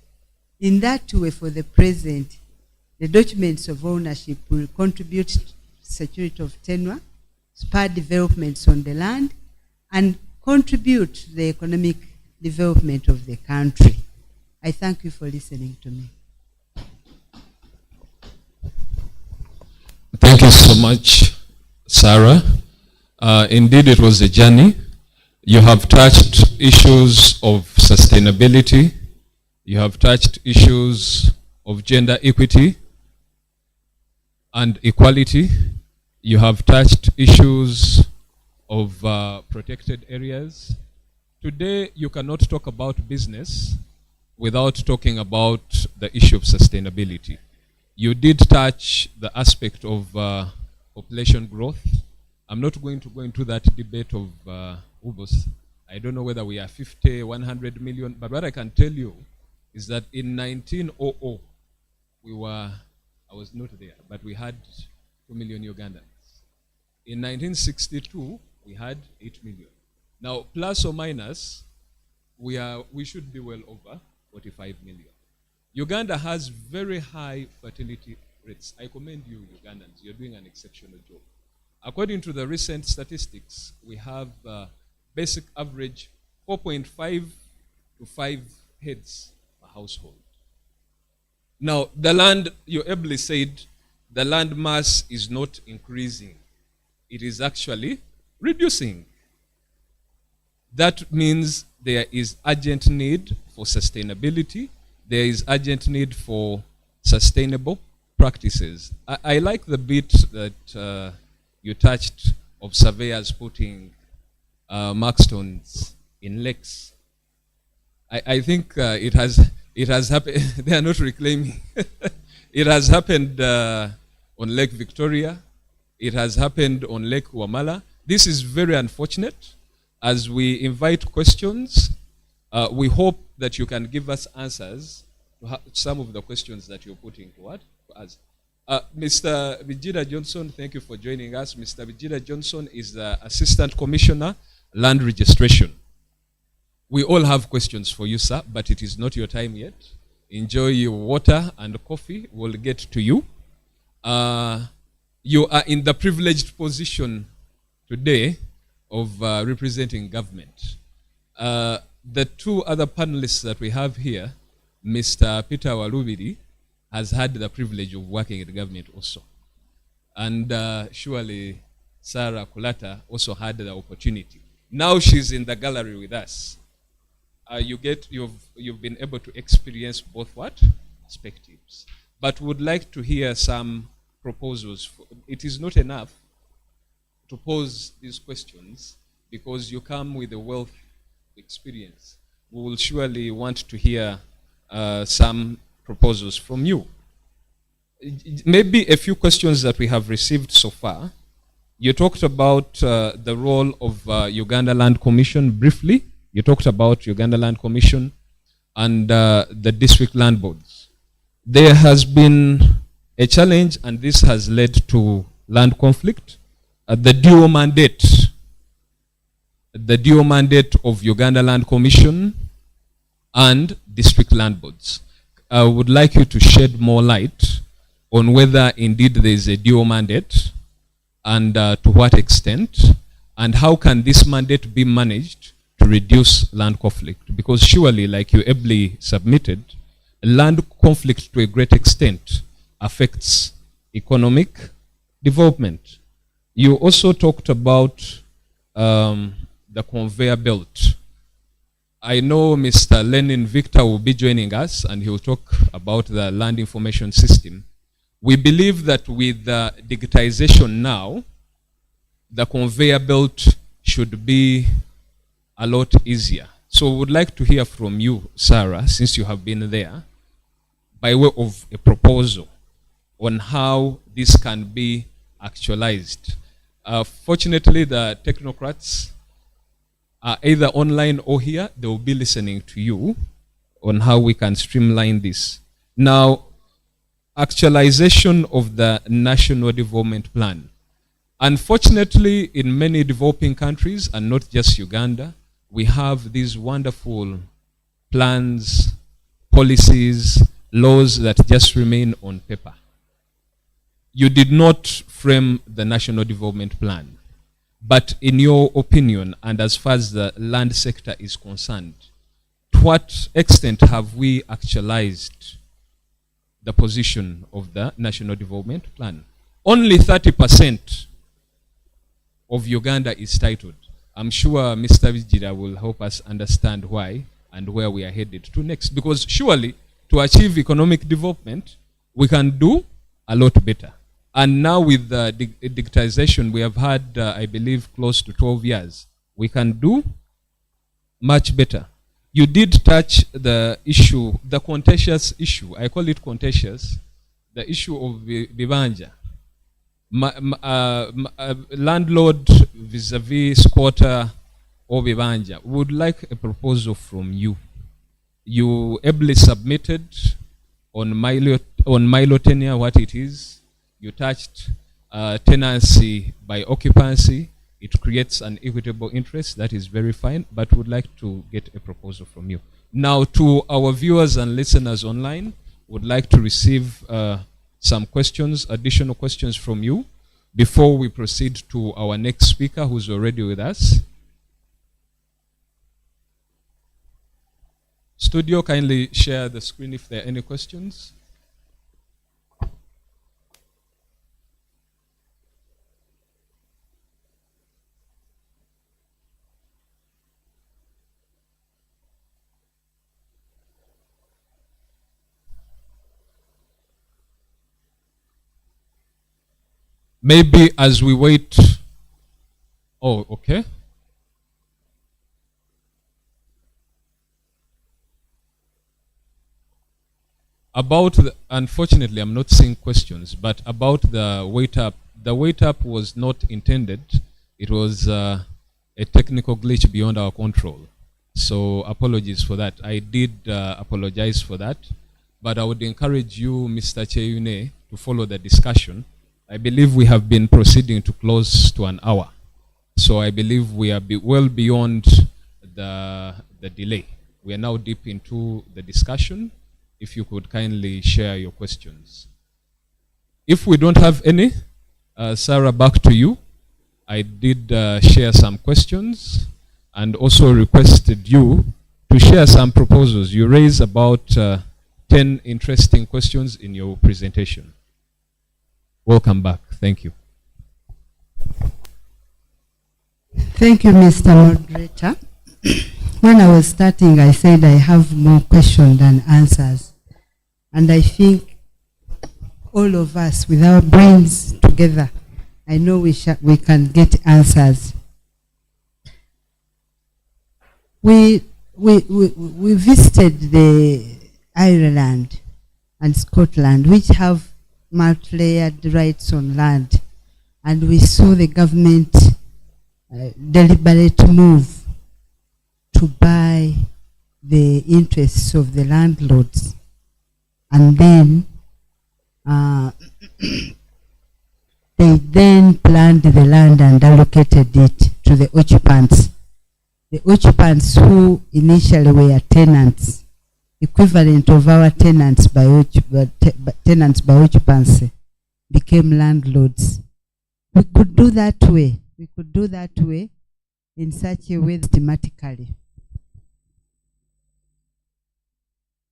In that way, for the present, the documents of ownership will contribute to security of tenure, spur developments on the land, and contribute to the economic development of the country. I thank you for listening to me. Thank you so much, Sarah. Indeed, it was a journey. You have touched issues of sustainability. You have touched issues of gender equity and equality. You have touched issues of protected areas. Today, you cannot talk about business without talking about the issue of sustainability. You did touch the aspect of population growth. I'm not going to go into that debate of Ubos. I don't know whether we are 50, 100 million, but what I can tell you is that in 1900, I was not there, but we had 2 million Ugandans. In 1962, we had 8 million. Now, plus or minus, we should be well over 45 million. Uganda has very high fertility rates. I commend you, Ugandans. You're doing an exceptional job. According to the recent statistics, we have basic average 4.5 to 5 heads per household. Now, the land, you ably said, the land mass is not increasing. It is actually reducing. That means there is urgent need for sustainability. There is urgent need for sustainable practices. I like the bit that you touched of surveyors putting markstones in lakes. I think it has happened. They are not reclaiming. It has happened on Lake Victoria. It has happened on Lake Wamala. This is very unfortunate. As we invite questions, we hope that you can give us answers to some of the questions that you're putting to us. Mr. Vijida Johnson, thank you for joining us. Mr. Vijida Johnson is the Assistant Commissioner, Land Registration. We all have questions for you, sir, but it is not your time yet. Enjoy your water and coffee. We'll get to you. You are in the privileged position today of representing government. The two other panelists that we have here, Mr. Peter Walubiri has had the privilege of working in the government also. And surely Sarah Kulata also had the opportunity. Now she's in the gallery with us. You've been able to experience both perspectives. But would like to hear some proposals. It is not enough to pose these questions because you come with a wealth of experience. We will surely want to hear some proposals from you. Maybe a few questions that we have received so far. You talked about the role of Uganda Land Commission briefly. You talked about Uganda Land Commission and the district land boards. There has been a challenge, and this has led to land conflict. The dual mandate of Uganda Land Commission and district land boards. I would like you to shed more light on whether indeed there is a dual mandate and to what extent, and how can this mandate be managed to reduce land conflict? Because surely, like you ably submitted, land conflict to a great extent affects economic development. You also talked about the conveyor belt. I know Mr. Lenin Victor will be joining us and he will talk about the land information system. We believe that with the digitization now, the conveyor belt should be a lot easier. So we would like to hear from you, Sarah, since you have been there, by way of a proposal on how this can be actualized. Fortunately, the technocrats are either online or here. They will be listening to you on how we can streamline this. Now, actualization of the National Development Plan. Unfortunately, in many developing countries, and not just Uganda, we have these wonderful plans, policies, laws that just remain on paper. You did not frame the National Development Plan. But in your opinion, and as far as the land sector is concerned, to what extent have we actualized the position of the National Development Plan? Only 30% of Uganda is titled. I'm sure Mr. Vijira will help us understand why and where we are headed to next. Because surely, to achieve economic development, we can do a lot better. And now with the digitization, we have had, I believe, close to 12 years. We can do much better. You did touch the issue, the contentious issue. I call it contentious, the issue of Bibanja. Landlord vis-a-vis squatter or Bibanja. Would like a proposal from you. You ably submitted on Milo tenure what it is. You touched tenancy by occupancy. It creates an equitable interest. That is very fine, but would like to get a proposal from you. Now, to our viewers and listeners online, would like to receive some questions, additional questions from you before we proceed to our next speaker who's already with us. Studio, kindly share the screen if there are any questions. Maybe as we wait. Oh, okay. About the, unfortunately, I'm not seeing questions, but about the wait up. The wait up was not intended. It was a technical glitch beyond our control. So apologies for that. I did apologize for that. But I would encourage you, Mr. Cheyune, to follow the discussion. I believe we have been proceeding to close to an hour. So I believe we are well beyond the delay. We are now deep into the discussion. If you could kindly share your questions. If we don't have any, Sarah, back to you. I did share some questions and also requested you to share some proposals. You raised about 10 interesting questions in your presentation. Welcome back. Thank you. Thank you, Mr. Moderator. When I was starting, I said I have more questions than answers. And I think all of us, with our brains together, I know we can get answers. We visited the Ireland and Scotland, which have multi-layered rights on land, and we saw the government deliberate move to buy the interests of the landlords, and then they then planned the land and allocated it to the occupants. The occupants who initially were tenants, equivalent of our tenants by occupancy, became landlords. We could do that way. We could do that way in such a way thematically.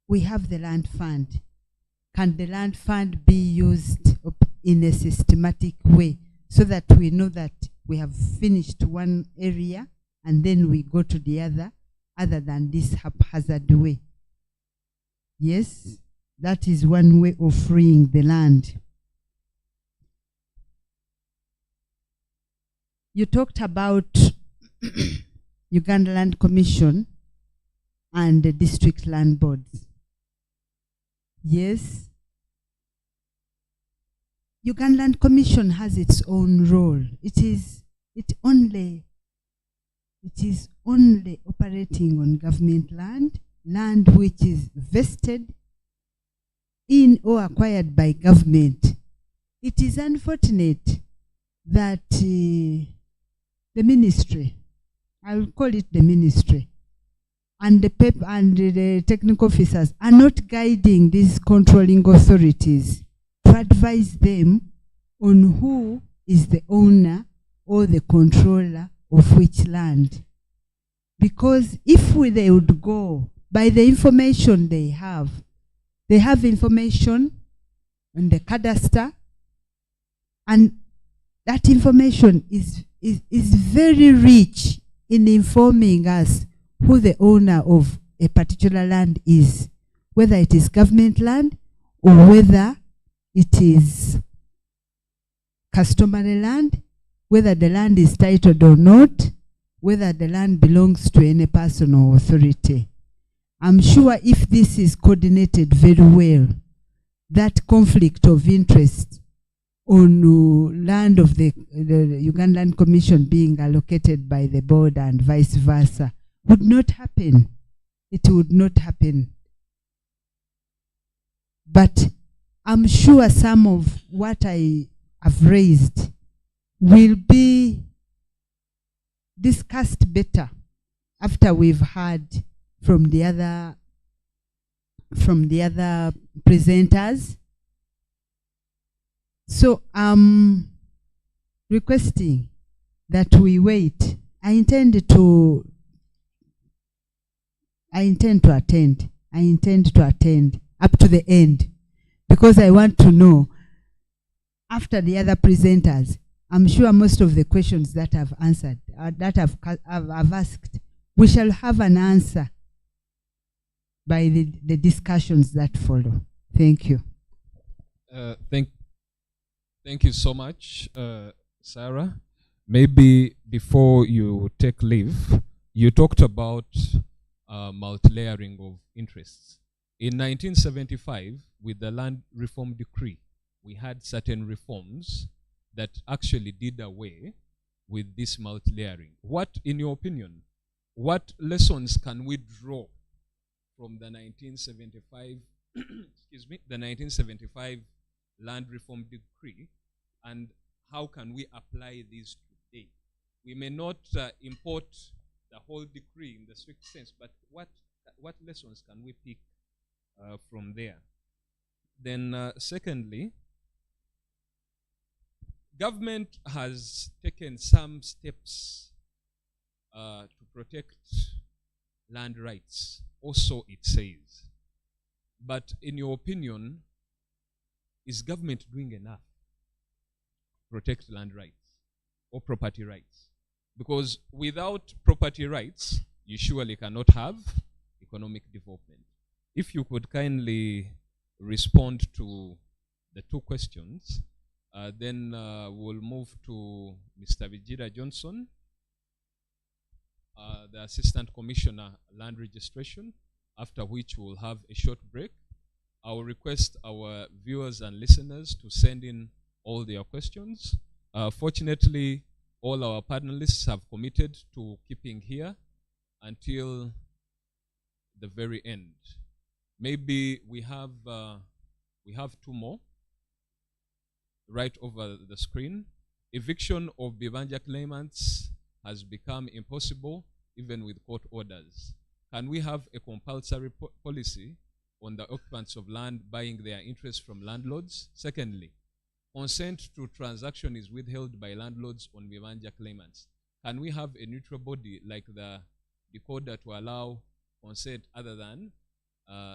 We have the land fund. Can the land fund be used in a systematic way so that we know that we have finished one area and then we go to the other than this haphazard way? Yes, that is one way of freeing the land. You talked about Uganda Land Commission and the district land boards. Yes, Uganda Land Commission has its own role. It is only operating on government land which is vested in or acquired by government. It is unfortunate that the ministry, I will call it the ministry, and the the technical officers are not guiding these controlling authorities to advise them on who is the owner or the controller of which land. Because if they would go by the information they have information on the cadastre, and that information is very rich in informing us who the owner of a particular land is, whether it is government land or whether it is customary land, whether the land is titled or not, whether the land belongs to any person or authority. I'm sure if this is coordinated very well, that conflict of interest on land of the Ugandan Commission being allocated by the board and vice versa would not happen. It would not happen. But I'm sure some of what I have raised will be discussed better after we've heard from the other presenters. So I'm requesting that we wait. I intend to attend up to the end, because I want to know, after the other presenters, I'm sure most of the questions that I've answered, that I've asked, we shall have an answer by the discussions that follow. Thank you. Thank you so much, Sarah. Maybe before you take leave, you talked about multi-layering of interests. In 1975, with the Land Reform Decree, we had certain reforms that actually did away with this multi-layering. What, in your opinion, what lessons can we draw from the 1975, excuse me, the 1975 Land Reform Decree, and how can we apply these today? We may not import the whole decree in the strict sense, but what lessons can we pick from there? Then secondly, government has taken some steps to protect land rights, also it says. But in your opinion, is government doing enough to protect land rights or property rights? Because without property rights, you surely cannot have economic development. If you could kindly respond to the two questions, then we'll move to Mr. Vijira Johnson, the Assistant Commissioner, Land Registration, after which we'll have a short break. I will request our viewers and listeners to send in all their questions. Fortunately, all our panelists have committed to keeping here until the very end. Maybe we have two more right over the screen. Eviction of Bibanja claimants has become impossible even with court orders. Can we have a compulsory policy on the occupants of land buying their interest from landlords? Secondly, consent to transaction is withheld by landlords on Bibanja claimants. Can we have a neutral body like the decoder to allow consent other than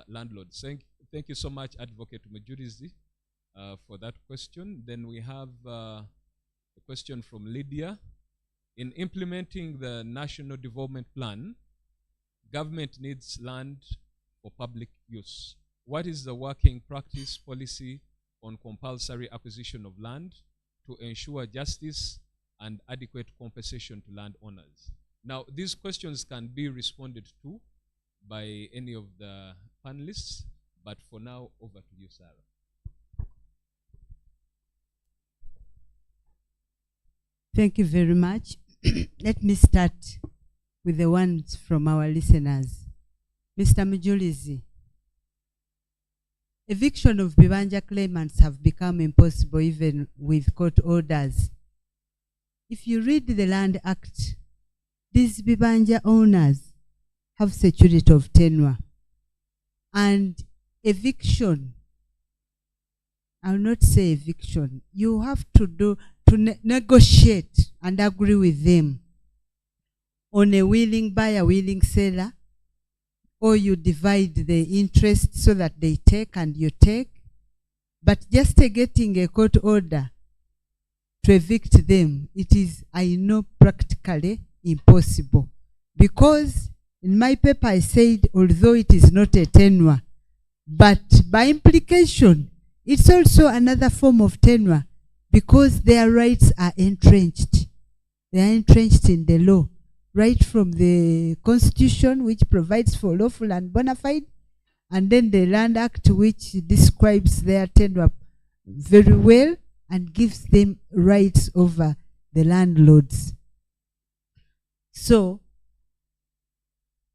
landlords? Thank you so much, Advocate Mujurizi, for that question. Then we have a question from Lydia. In implementing the National Development Plan, government needs land for public use. What is the working practice policy on compulsory acquisition of land to ensure justice and adequate compensation to landowners? Now, these questions can be responded to by any of the panelists, but for now, over to you, Sarah. Thank you very much. Let me start with the ones from our listeners. Mr. Mujulizi, eviction of Bibanja claimants have become impossible even with court orders. if you read the Land Act, these Bibanja owners have security of tenure. And eviction, I will not say eviction, you have to negotiate and agree with them on a willing buyer, willing seller, or you divide the interest so that they take and you take. But just getting a court order to evict them, it is, I know, practically impossible. Because in my paper I said, although it is not a tenure, but by implication, it's also another form of tenure because their rights are entrenched. They are entrenched in the law, right from the Constitution, which provides for lawful and bona fide, and then the Land Act, which describes their tenure very well and gives them rights over the landlords. So,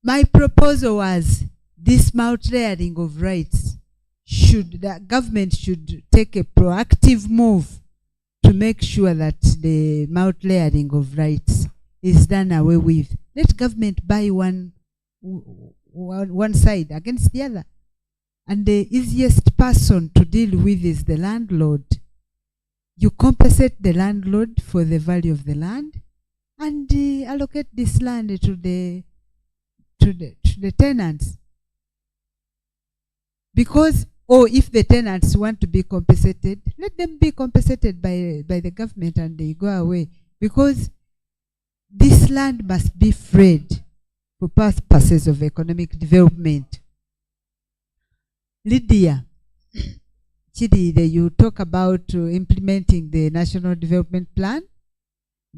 my proposal was this multi-layering of rights. The government should take a proactive move to make sure that the multi-layering of rights is done away with. Let government buy one side against the other. And the easiest person to deal with is the landlord. You compensate the landlord for the value of the land and allocate this land to the tenants. Because, or if the tenants want to be compensated, let them be compensated by the government and they go away. Because this land must be freed for purposes of economic development. Lydia Chidide, you talk about implementing the National Development Plan.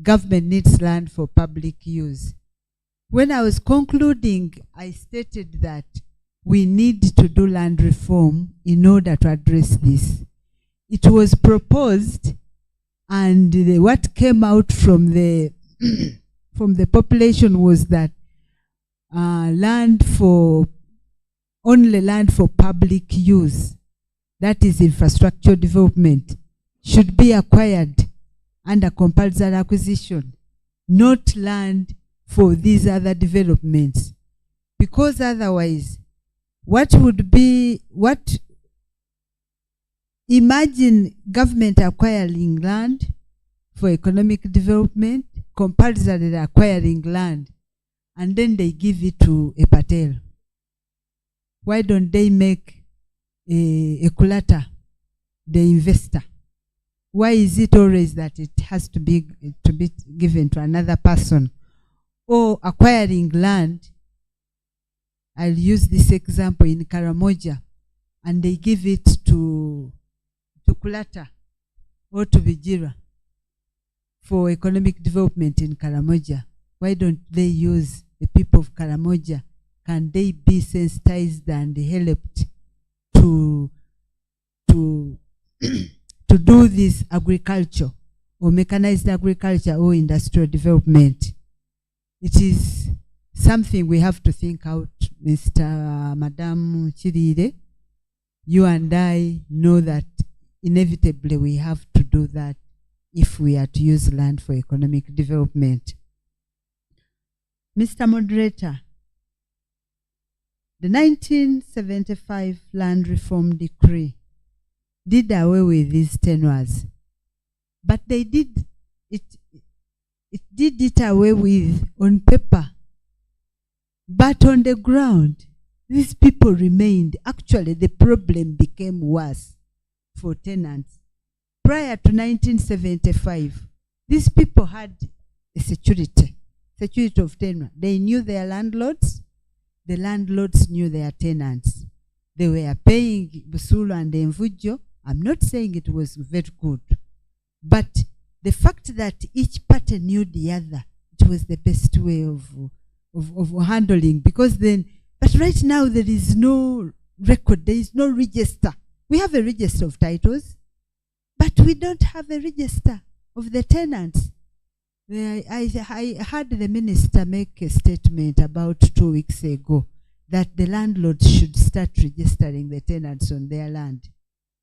Government needs land for public use. When I was concluding, I stated that we need to do land reform in order to address this. It was proposed, and what came out from the from the population was that only land for public use, that is infrastructure development, should be acquired under compulsory acquisition, not land for these other developments. Because otherwise, imagine government acquiring land for economic development, compulsory acquiring land, and then they give it to a Patel. Why don't they make a Kulata the investor? Why is it always that it has to be given to another person? Or acquiring land, I'll use this example in Karamoja, and they give it to Kulata or to Vijira for economic development in Karamoja. Why don't they use the people of Karamoja? Can they be sensitized and helped to do this agriculture or mechanized agriculture or industrial development? It is something we have to think out, Madam Chiride. You and I know that inevitably we have to do that if we are to use land for economic development. Mr. Moderator, the 1975 Land Reform Decree did away with these tenures, but they did it away with on paper. But on the ground, these people remained. Actually, the problem became worse for tenants. Prior to 1975, these people had a security of tenure. They knew their landlords. The landlords knew their tenants. They were paying Busulu and Mvujo. I'm not saying it was very good, but the fact that each party knew the other, it was the best way of handling. Because then, but right now there is no record, there is no register. We have a register of titles, but we don't have a register of the tenants. I heard the minister make a statement about 2 weeks ago that the landlords should start registering the tenants on their land,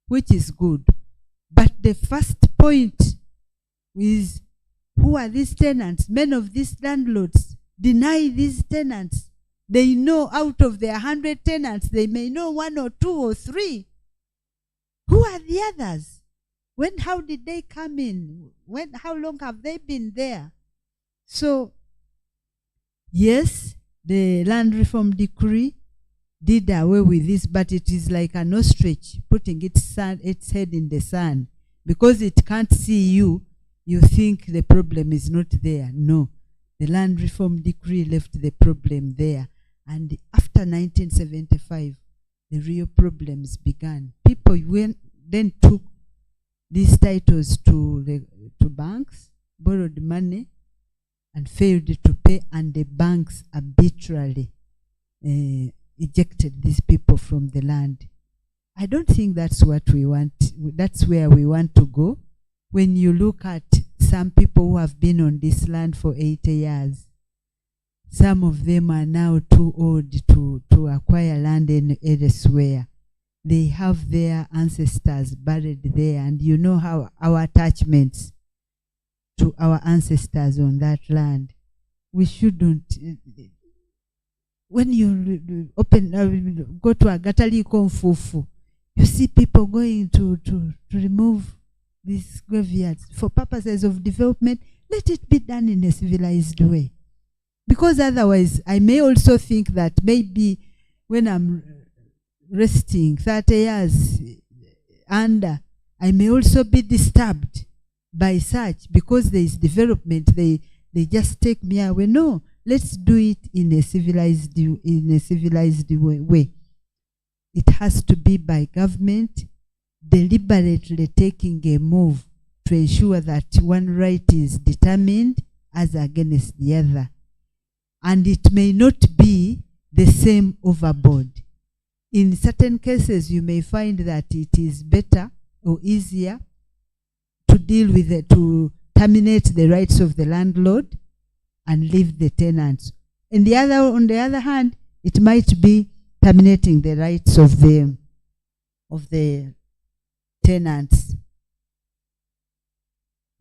which is good. But the first point is Who are these tenants? Many of these landlords deny these tenants. They know out of their 100 tenants, they may know 1 or 2 or 3. Who are the others? How did they come in? How long have they been there? So, yes, the land reform decree did away with this, but it is like an ostrich putting its head in the sand. Because it can't see you, you think the problem is not there. No, the land reform decree left the problem there. And after 1975, the real problems began. People then took these titles to banks, borrowed money, and failed to pay, and the banks arbitrarily ejected these people from the land. I don't think that's what we want. That's where we want to go. When you look at some people who have been on this land for 80 years, some of them are now too old to acquire land elsewhere. They have their ancestors buried there, and you know how our attachments to our ancestors on that land. We shouldn't. When you go to a Gataliko Mfufu, you see people going to remove these graveyards for purposes of development. Let it be done in a civilized way. Because otherwise, I may also think that maybe when I'm resting 30 years under, I may also be disturbed by such, because there is development, they just take me away. No, let's do it in a civilized way. It has to be by government deliberately taking a move to ensure that one right is determined as against the other. And it may not be the same overboard. In certain cases, you may find that it is better or easier to deal with it, to terminate the rights of the landlord and leave the tenants. On the other hand, it might be terminating the rights of the tenants.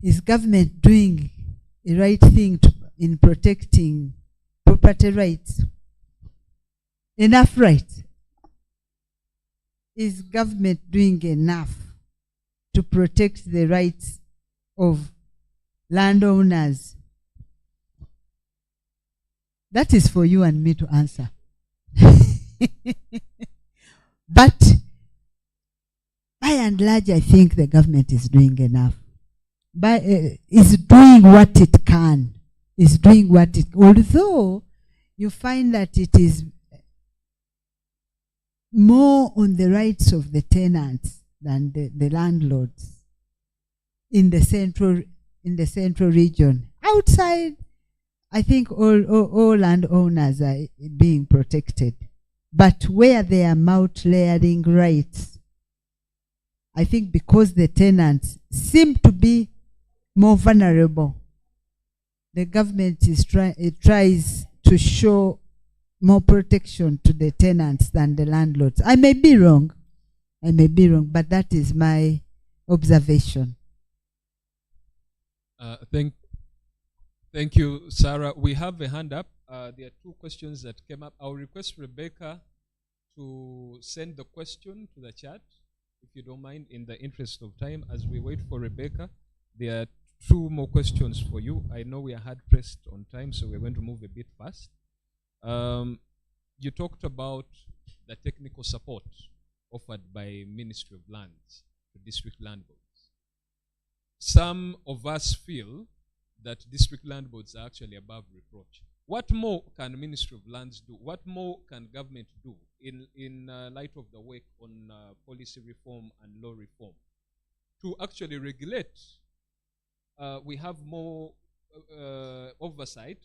Is government doing the right thing in protecting property rights? Enough rights? Is government doing enough to protect the rights of landowners? That is for you and me to answer. But by and large, I think the government is doing enough. Is doing what it can. Although you find that it is more on the rights of the tenants than the landlords in the central region. Outside, I think all landowners are being protected. But where there are mount-layering rights, I think because the tenants seem to be more vulnerable, the government tries to show more protection to the tenants than the landlords. I may be wrong, but that is my observation. Thank you, Sarah. We have a hand up. There are 2 questions that came up. I'll request Rebecca to send the question to the chat, if you don't mind, in the interest of time. As we wait for Rebecca, there are 2 more questions for you. I know we are hard pressed on time, so we're going to move a bit fast. You talked about the technical support offered by Ministry of Lands to district land boards. Some of us feel that district land boards are actually above reproach. What more can Ministry of Lands do? What more can government do in light of the work on policy reform and law reform to actually regulate? We have more oversight.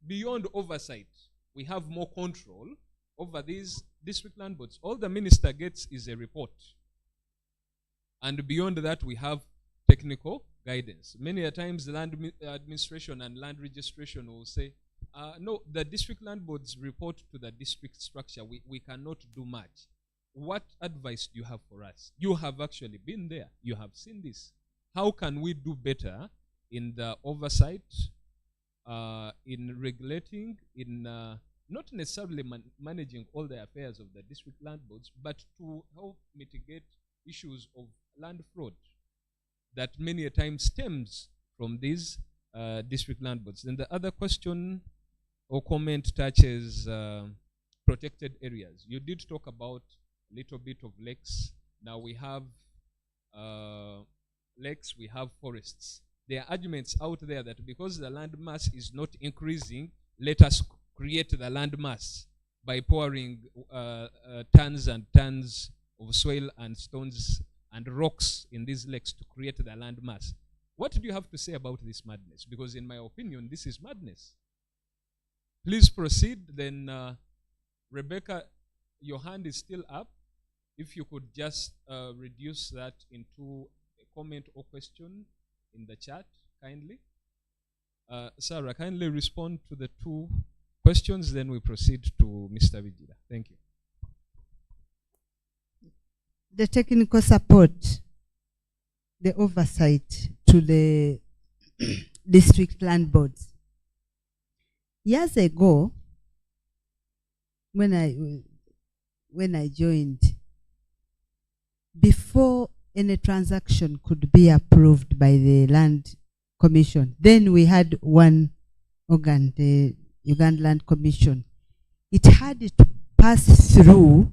Beyond oversight, we have more control over these district land boards. All the minister gets is a report. And beyond that, we have technical guidance. Many a times the land administration and land registration will say, no, the district land boards report to the district structure. We cannot do much. What advice do you have for us? You have actually been there. You have seen this. How can we do better in the oversight, in regulating, in not necessarily managing all the affairs of the district land boards, but to help mitigate issues of land fraud that many a time stems from these district land boards. Then the other question or comment touches protected areas. You did talk about a little bit of lakes. Now we have lakes, we have forests. There are arguments out there that because the land mass is not increasing, let us create the land mass by pouring tons and tons of soil and stones and rocks in these lakes to create the land mass. What do you have to say about this madness? Because in my opinion, this is madness. Please proceed. Then Rebecca, your hand is still up. If you could just reduce that into a comment or question in the chat, kindly. Sarah, kindly respond to the two questions, then we proceed to Mr. Vijida. Thank you. The technical support, the oversight to the district land boards. Years ago, when I joined, before any transaction could be approved by the Land Commission, then we had one organ, the Uganda Land Commission. It had to pass through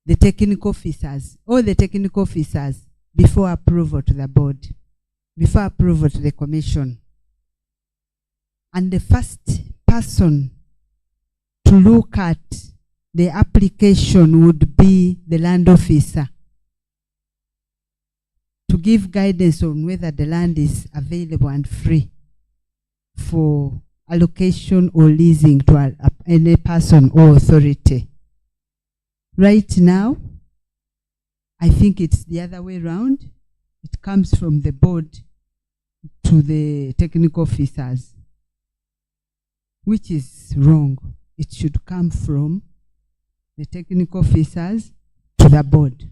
the technical officers, all the technical officers, before approval to the board, before approval to the commission. And the first person to look at the application would be the land officer, to give guidance on whether the land is available and free for allocation or leasing to any person or authority. Right now, I think it's the other way around. It comes from the board to the technical officers, which is wrong. It should come from the technical officers to the board,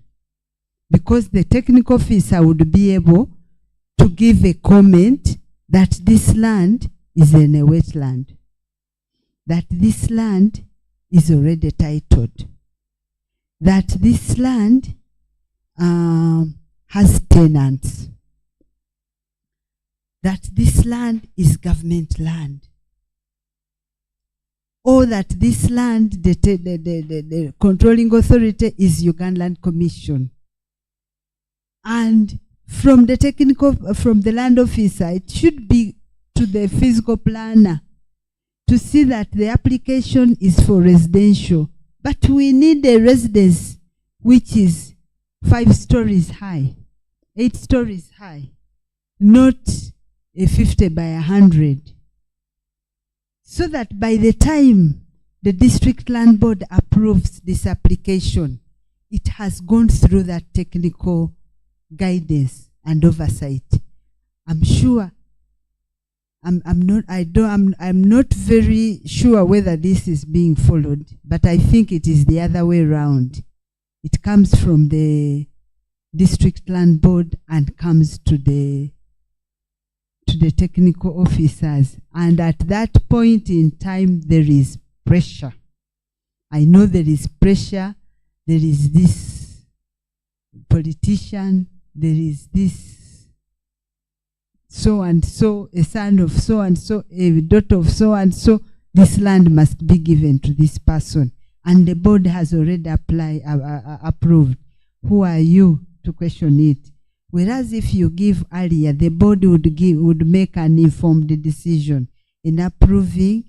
because the technical officer would be able to give a comment that this land is in a wetland, that this land is already titled, that this land has tenants, that this land is government land, or that this land, the controlling authority is Uganda Land Commission. And from the technical, from the land officer, it should be to the physical planner to see that the application is for residential. But we need a residence which is 5 stories high, 8 stories high, not a 50 by 100. So that by the time the district land board approves this application, it has gone through that technical guidance and oversight. I'm sure, I'm not very sure whether this is being followed, but I think it is the other way around. It comes from the district land board and comes to the technical officers. And at that point in time, there is pressure. I know there is pressure. There is this politician. There is this so-and-so, a son of so-and-so, a daughter of so-and-so. This land must be given to this person. And the board has already approved. Who are you to question it? Whereas if you give earlier, the board would make an informed decision in approving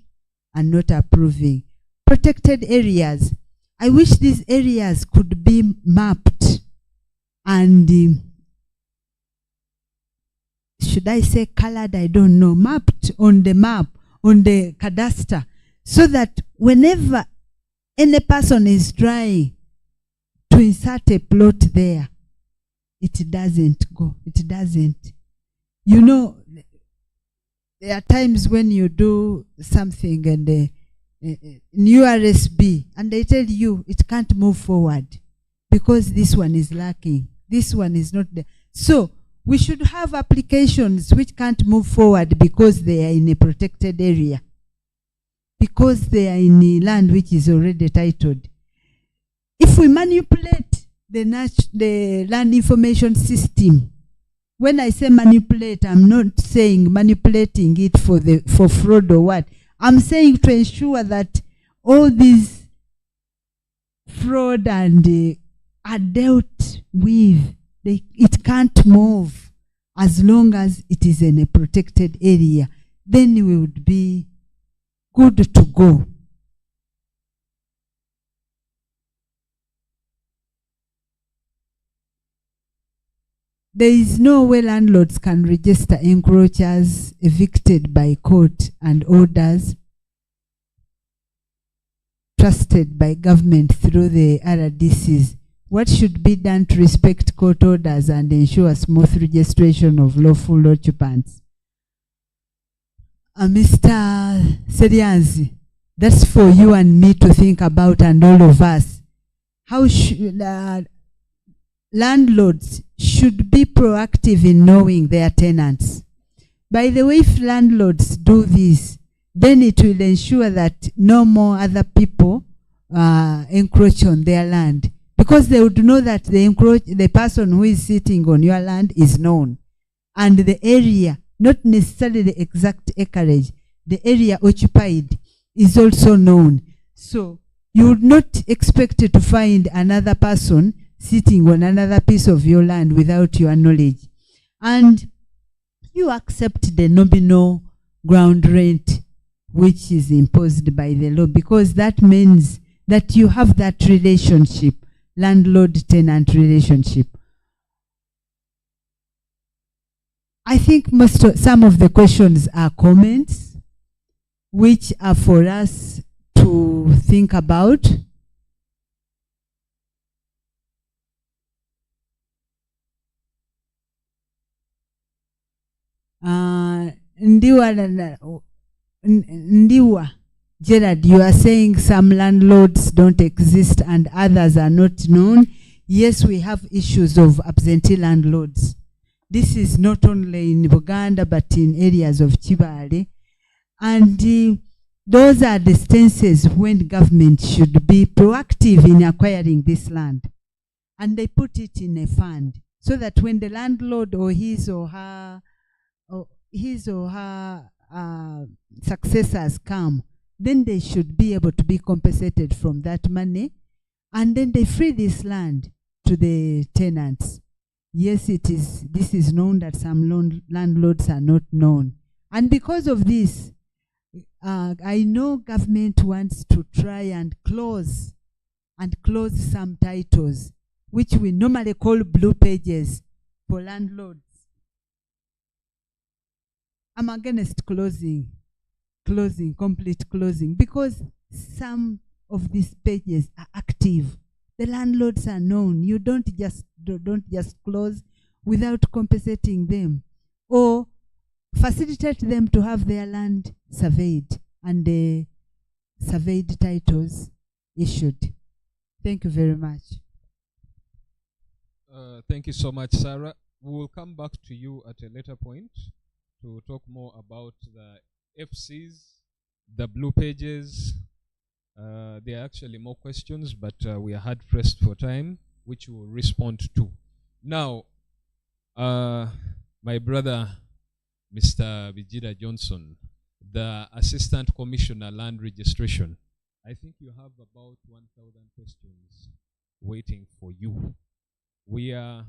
and not approving. Protected areas. I wish these areas could be mapped and, should I say colored? I don't know. Mapped on the map, on the cadastre, so that whenever any person is trying to insert a plot there, it doesn't go. It doesn't. You know, there are times when you do something and in URSB, and they tell you it can't move forward because this one is lacking. This one is not there. So We should have applications which can't move forward because they are in a protected area, because they are in a land which is already titled. If we manipulate the land information system, when I say manipulate, I'm not saying manipulating it for fraud or what. I'm saying to ensure that all these fraud and are dealt with. It can't move as long as it is in a protected area. Then we would be good to go. There is no way landlords can register encroachers evicted by court and orders trusted by government through the RDCs. What should be done to respect court orders and ensure smooth registration of lawful occupants? Mr. Serianzi, that's for you and me to think about, and all of us. How should landlords should be proactive in knowing their tenants. By the way, if landlords do this, then it will ensure that no more other people encroach on their land, because they would know that the person who is sitting on your land is known, and the area, not necessarily the exact acreage, the area occupied is also known. So you would not expect to find another person sitting on another piece of your land without your knowledge. And you accept the nominal ground rent which is imposed by the law, because that means that you have that relationship, landlord-tenant relationship. I think some of the questions are comments which are for us to think about. Ndiwa, Gerard, you are saying some landlords don't exist and others are not known. Yes, we have issues of absentee landlords. This is not only in Buganda but in areas of Chibale. And those are the stances when government should be proactive in acquiring this land. And they put it in a fund so that when the landlord or his or her successors come, then they should be able to be compensated from that money, and then they free this land to the tenants. Yes, this is known that some landlords are not known. And because of this, I know government wants to try and close some titles, which we normally call blue pages for landlords. I'm against complete closing, because some of these pages are active. The landlords are known. You don't just close without compensating them or facilitate them to have their land surveyed and the surveyed titles issued. Thank you very much. Thank you so much, Sarah. We will come back to you at a later point to talk more about the FCs, the blue pages. There are actually more questions, but we are hard pressed for time, which we will respond to. Now, my brother, Mr. Vijida Johnson, the Assistant Commissioner Land Registration, I think you have about 1,000 questions waiting for you. We are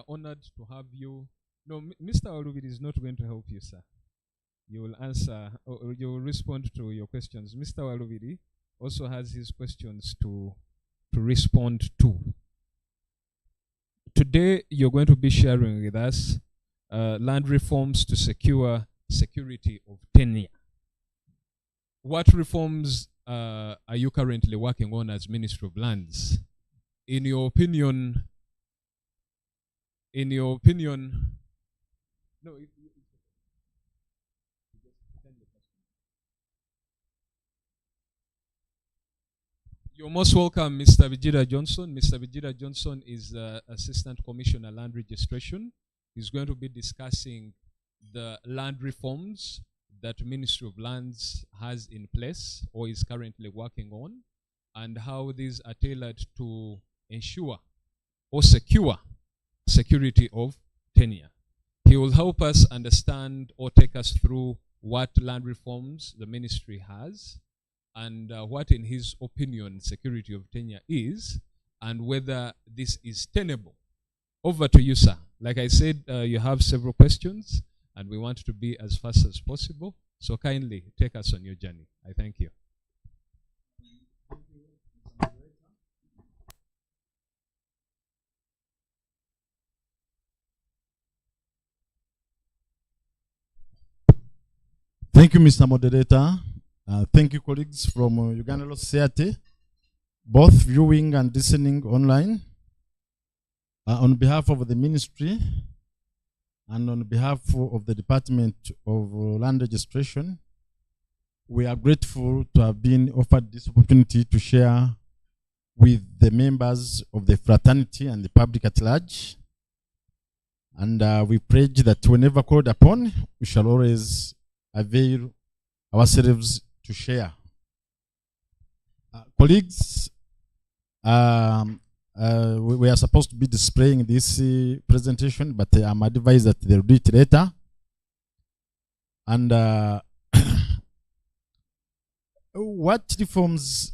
honored to have you. No, Mr. Walubiri is not going to help you, sir. You will answer, or you will respond to your questions. Mr. Walubiri also has his questions to respond to. Today, you're going to be sharing with us land reforms to secure security of tenure. What reforms are you currently working on as Ministry of Lands? In your opinion, no, You're most welcome, Mr. Vijira Johnson. Mr. Vijira Johnson is the Assistant Commissioner Land Registration. He's going to be discussing the land reforms that Ministry of Lands has in place or is currently working on, and how these are tailored to ensure or secure security of tenure. He will help us understand or take us through what land reforms the ministry has, and what, in his opinion, security of tenure is, and whether this is tenable. Over to you, sir. Like I said, you have several questions, and we want to be as fast as possible. So kindly take us on your journey. I thank you. Thank you, Mr. Moderator. Thank you, colleagues from Uganda Law Society, both viewing and listening online. On behalf of the ministry and on behalf of the Department of Land Registration, we are grateful to have been offered this opportunity to share with the members of the fraternity and the public at large. And we pledge that whenever called upon, we shall always avail ourselves to share. Colleagues, we are supposed to be displaying this presentation, but I'm advised that they'll do it later. And what reforms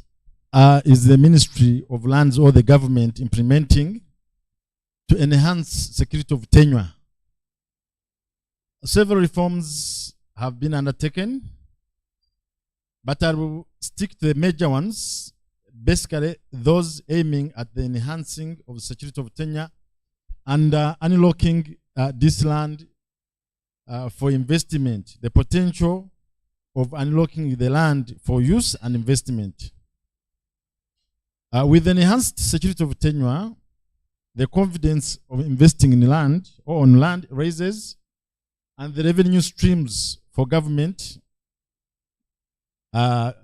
is the Ministry of Lands or the government implementing to enhance security of tenure? Several reforms have been undertaken, but I will stick to the major ones, basically those aiming at the enhancing of the security of tenure and unlocking this land for investment, the potential of unlocking the land for use and investment. With enhanced security of tenure, the confidence of investing in land or on land raises, and the revenue streams for government are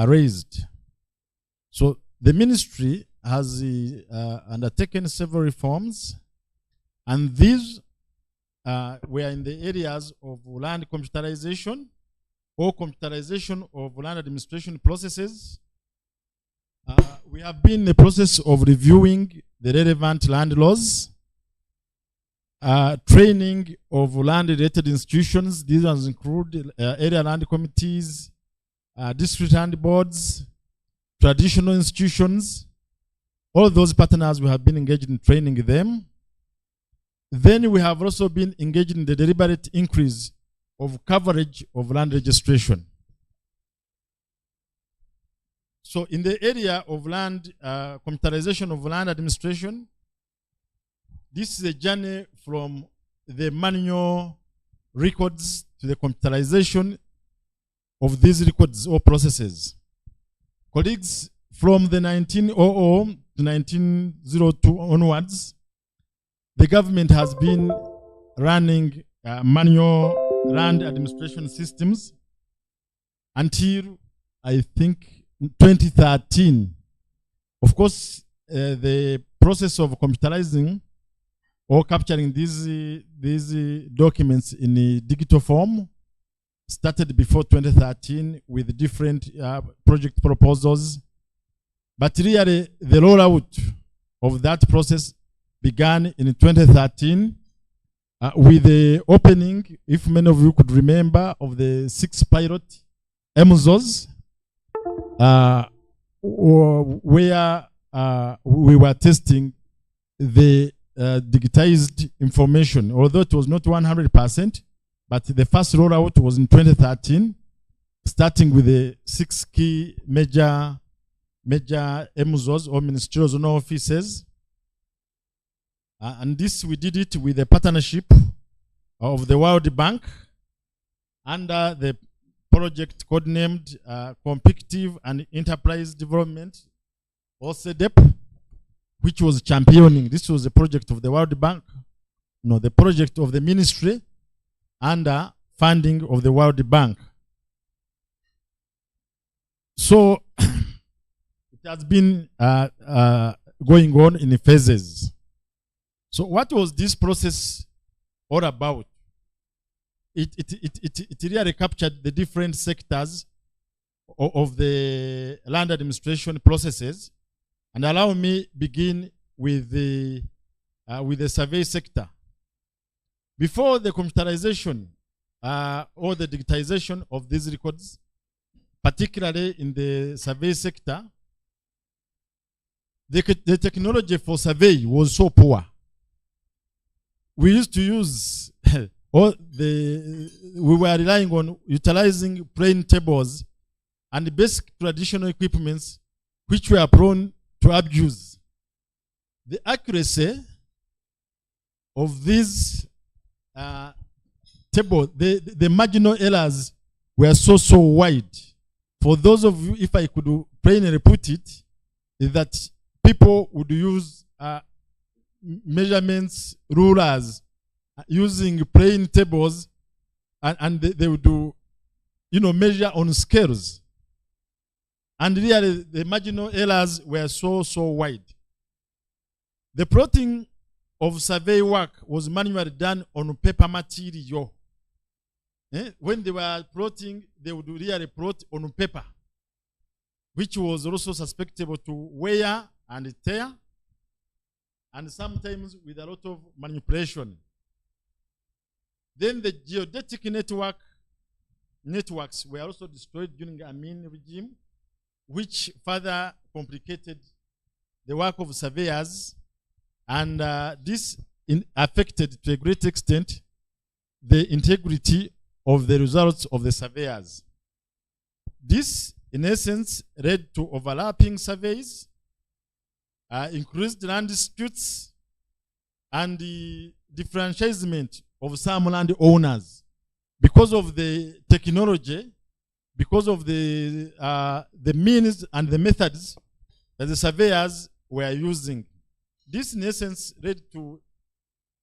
raised. So the ministry has undertaken several reforms, and these were in the areas of land computerization or computerization of land administration processes. We have been in the process of reviewing the relevant land laws, training of land-related institutions. These include area land committees, district land boards, traditional institutions. All those partners, we have been engaged in training them. Then we have also been engaged in the deliberate increase of coverage of land registration. So in the area of land, computerization of land administration, this is a journey from the manual records to the computerization of these records or processes. Colleagues, from the 1900 to 1902 onwards, the government has been running manual land administration systems until, I think, 2013. Of course, the process of computerizing or capturing these documents in a digital form started before 2013 with different project proposals. But really, the rollout of that process began in 2013 with the opening, if many of you could remember, of the 6 pilot MZOs, where we were testing the digitized information, although it was not 100%, but the first rollout was in 2013, starting with the 6 key major MZOs or ministerial zonal offices. And this, we did it with a partnership of the World Bank under the project codenamed Competitive and Enterprise Development, or CEDEP, which was championing. This was a project of the World Bank, no, the project of the ministry under funding of the World Bank. So has been going on in phases. So what was this process all about? It really captured the different sectors of the land administration processes, and allow me begin with the survey sector. Before the computerization or the digitization of these records, particularly in the survey sector, the technology for survey was so poor. We used to use we were relying on utilizing plain tables and basic traditional equipments which were prone to abuse. The accuracy of these tables, the marginal errors were so wide. For those of you, if I could plainly put it, is that people would use measurements, rulers, using plain tables, and they would do, measure on scales. And really, the marginal errors were so wide. The plotting of survey work was manually done on paper material. When they were plotting, they would really plot on paper, which was also susceptible to wear and tear, and sometimes with a lot of manipulation. Then the geodetic networks were also destroyed during the Amin regime, which further complicated the work of surveyors, and this affected to a great extent the integrity of the results of the surveyors. This, in essence, led to overlapping surveys, increased land disputes, and the differentiation of some land owners because of the technology, because of the means and the methods that the surveyors were using. This, in essence, led to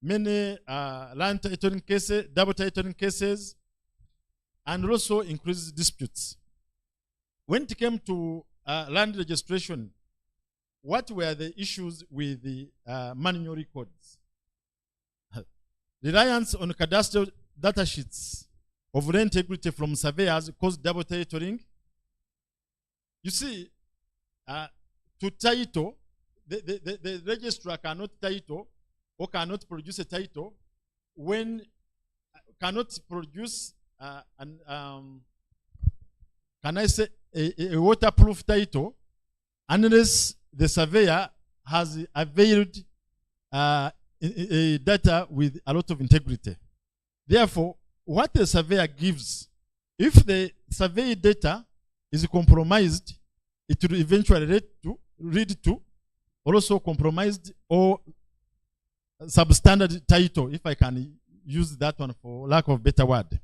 many land titling cases, double titling cases, and also increased disputes. When it came to land registration, what were the issues with the manual records? Reliance on cadastral data sheets of land integrity from surveyors caused double titling. You see, to title, the registrar cannot title or cannot produce a title when cannot produce can I say a waterproof title unless the surveyor has availed data with a lot of integrity. Therefore, what the surveyor gives, if the survey data is compromised, it will eventually lead to also compromised or substandard title, if I can use that one for lack of better word.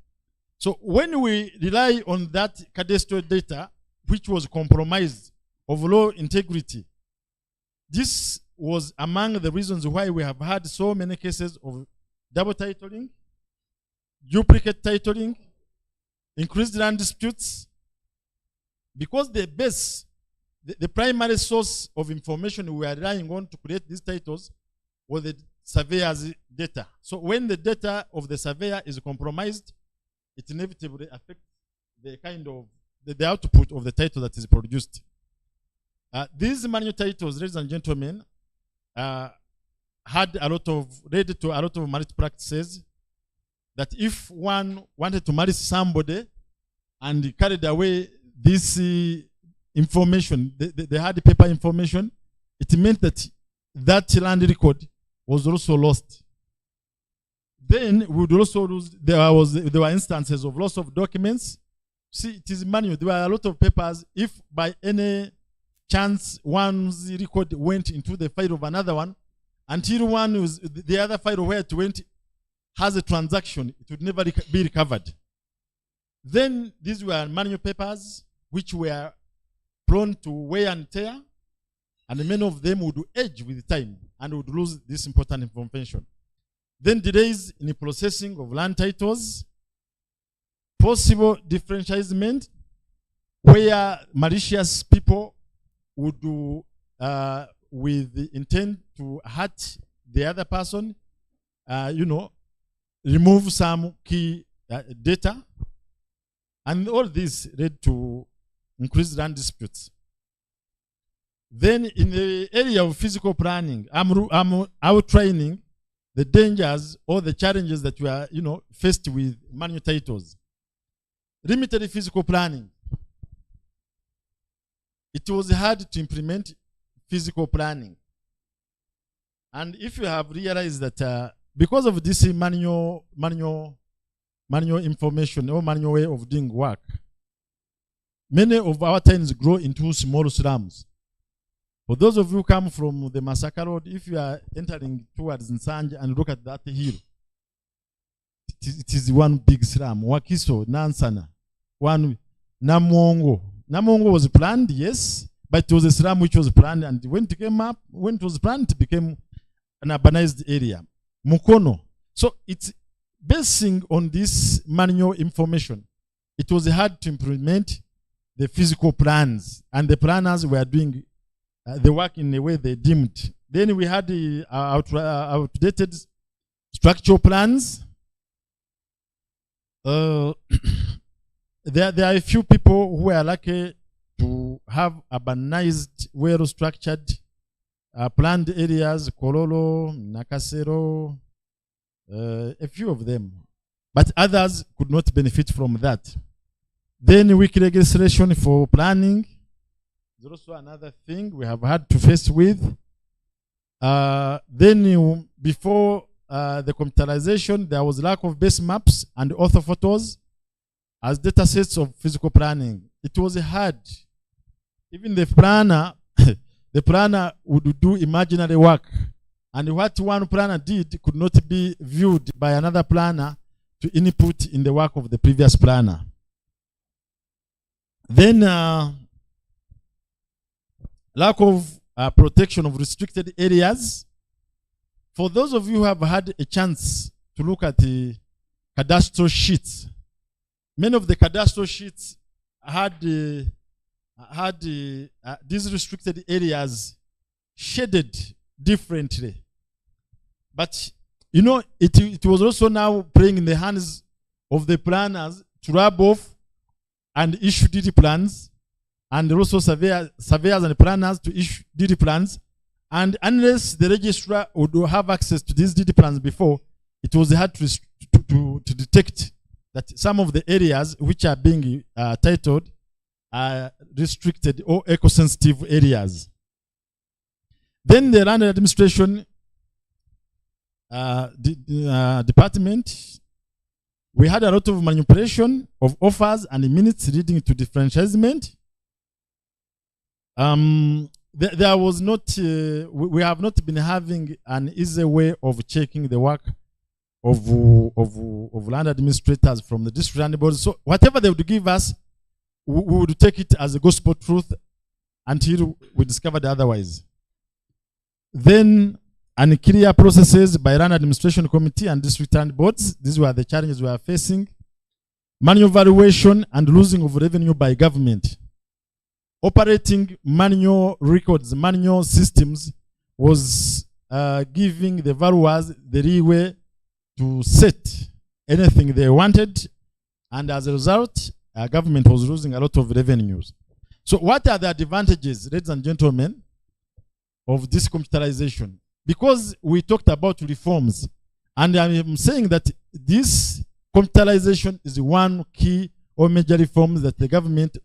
So when we rely on that cadastral data, which was compromised of low integrity, this was among the reasons why we have had so many cases of double titling, duplicate titling, increased land disputes, because the base, the primary source of information we are relying on to create these titles was the surveyor's data. So when the data of the surveyor is compromised, it inevitably affects the kind of the output of the title that is produced. These manual titles, ladies and gentlemen, led to a lot of marriage practices, that if one wanted to marry somebody and carried away this information, they had the paper information, it meant that that land record was also lost. Then we would also lose, there were instances of loss of documents. See, it is manual. There were a lot of papers. If by any chance one's record went into the file of another one, until the other file where it went has a transaction, it would never be recovered. Then these were manual papers which were prone to wear and tear, and many of them would age with time and would lose this important information. Then delays in the processing of land titles, possible differentiation where malicious people would do with the intent to hurt the other person, remove some key data, and all this led to increased land disputes. Then in the area of physical planning, I'm outlining the dangers or the challenges that we are, faced with manual titles. Limited physical planning. It was hard to implement physical planning. And if you have realized that because of this manual information or manual way of doing work, many of our towns grow into small slums. For those of you who come from the Masaka Road, if you are entering towards Nsanja and look at that hill, it is one big slum. Wakiso, Nansana, one Namongo. Namongo was planned, yes, but it was a slum which was planned, and when it was planned, it became an urbanized area. Mukono. So it's basing on this manual information. It was hard to implement the physical plans, and the planners were doing the work in a way they deemed. Then we had the outdated structural plans. There are a few people who are lucky to have urbanized, well-structured, planned areas, Kololo, Nakasero, a few of them. But others could not benefit from that. Then weak legislation for planning is also another thing we have had to face with. Then before the computerization, there was lack of base maps and orthophotos as data sets of physical planning. It was hard. Even the planner, the planner would do imaginary work. And what one planner did could not be viewed by another planner to input in the work of the previous planner. Then lack of protection of restricted areas. For those of you who have had a chance to look at the cadastral sheets, many of the cadastral sheets had these restricted areas shaded differently. But, it was also now playing in the hands of the planners to rub off and issue DD plans, and also surveyors and planners to issue DD plans. And unless the registrar would have access to these DD plans before, it was hard to detect that some of the areas which are being titled are restricted or eco-sensitive areas. Then the land administration department, we had a lot of manipulation of offers and minutes leading to differentiation. There was not, we have not been having an easy way of checking the work of land administrators from the district land boards. So whatever they would give us, we would take it as a gospel truth until we discovered otherwise. Then unclear processes by land administration committee and district land boards. These were the challenges we are facing. Manual valuation and losing of revenue by government. Operating manual records, manual systems was giving the valuers the leeway to set anything they wanted, and as a result, government was losing a lot of revenues. So what are the advantages, ladies and gentlemen, of this computerization? Because we talked about reforms, and I'm saying that this computerization is one key or major reform that the government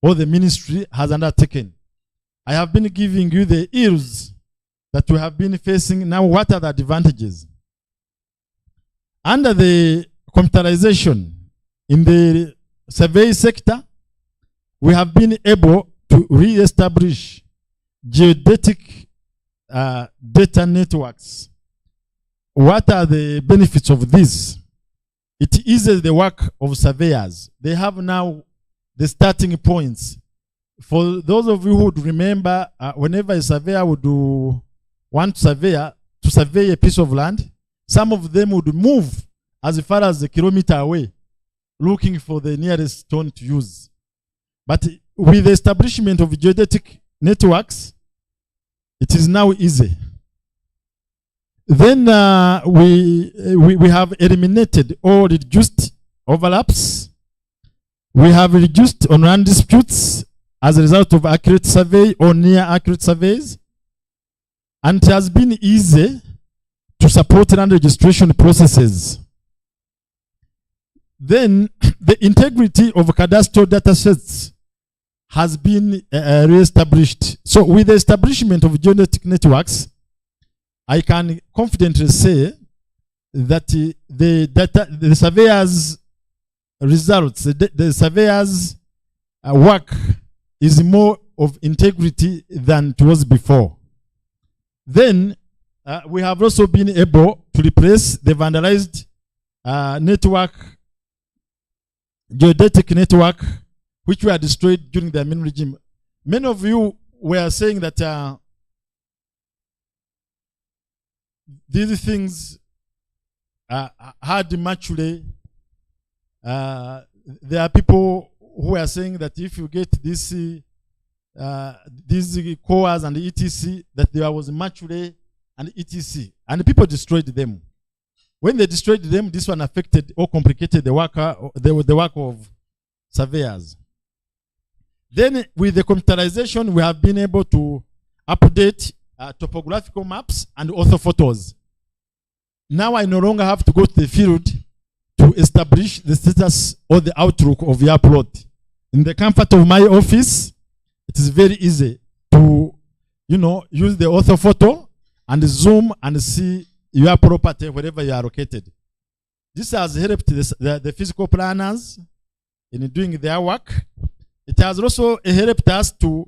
or the ministry has undertaken. I have been giving you the ills that we have been facing. Now, what are the advantages? Under the computerization in the survey sector, we have been able to re-establish geodetic data networks. What are the benefits of this? It eases the work of surveyors. They have now the starting points. For those of you who would remember, whenever a surveyor would want to survey a piece of land, some of them would move as far as a kilometer away, looking for the nearest stone to use. But with the establishment of geodetic networks, it is now easy. Then we have eliminated or reduced overlaps. We have reduced on land disputes as a result of accurate survey or near accurate surveys. And it has been easy to support land registration processes. Then the integrity of cadastral data sets has been re-established. So with the establishment of geodetic networks, I can confidently say that the surveyor's results, the surveyor's work is more of integrity than it was before. Then we have also been able to replace the vandalized network, geodetic network, which were destroyed during the Amin regime. Many of you were saying that these things had mutually. There are people who are saying that if you get this, these cores and etc., that there was mutually and etc., and people destroyed them. When they destroyed them, this one affected or complicated the work of surveyors. Then with the computerization, we have been able to update topographical maps and orthophotos. Now I no longer have to go to the field to establish the status or the outlook of your plot. In the comfort of my office, it is very easy to, use the orthophoto and zoom and see your property wherever you are located. This has helped the physical planners in doing their work. It has also helped us to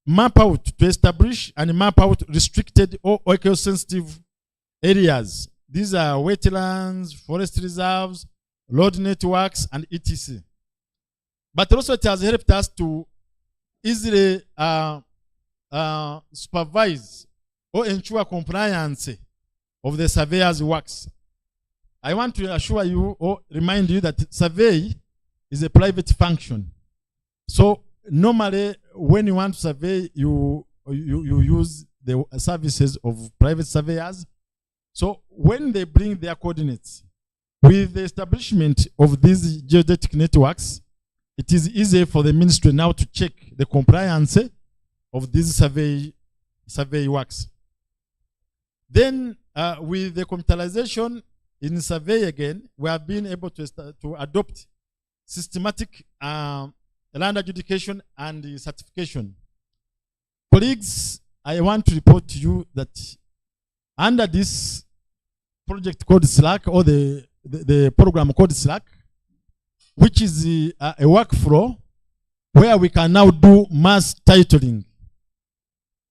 map out, to establish and map out restricted or eco-sensitive areas. These are wetlands, forest reserves, road networks, and etc. But also it has helped us to easily supervise or ensure compliance of the surveyor's works. I want to assure you or remind you that survey is a private function. So normally when you want to survey, you use the services of private surveyors. So when they bring their coordinates, with the establishment of these geodetic networks, it is easy for the ministry now to check the compliance of these survey works. Then with the computerization in survey again, we have been able to adopt systematic land adjudication and certification. Colleagues, I want to report to you that under this project called SLAC, or the program called SLAC, which is a workflow where we can now do mass titling.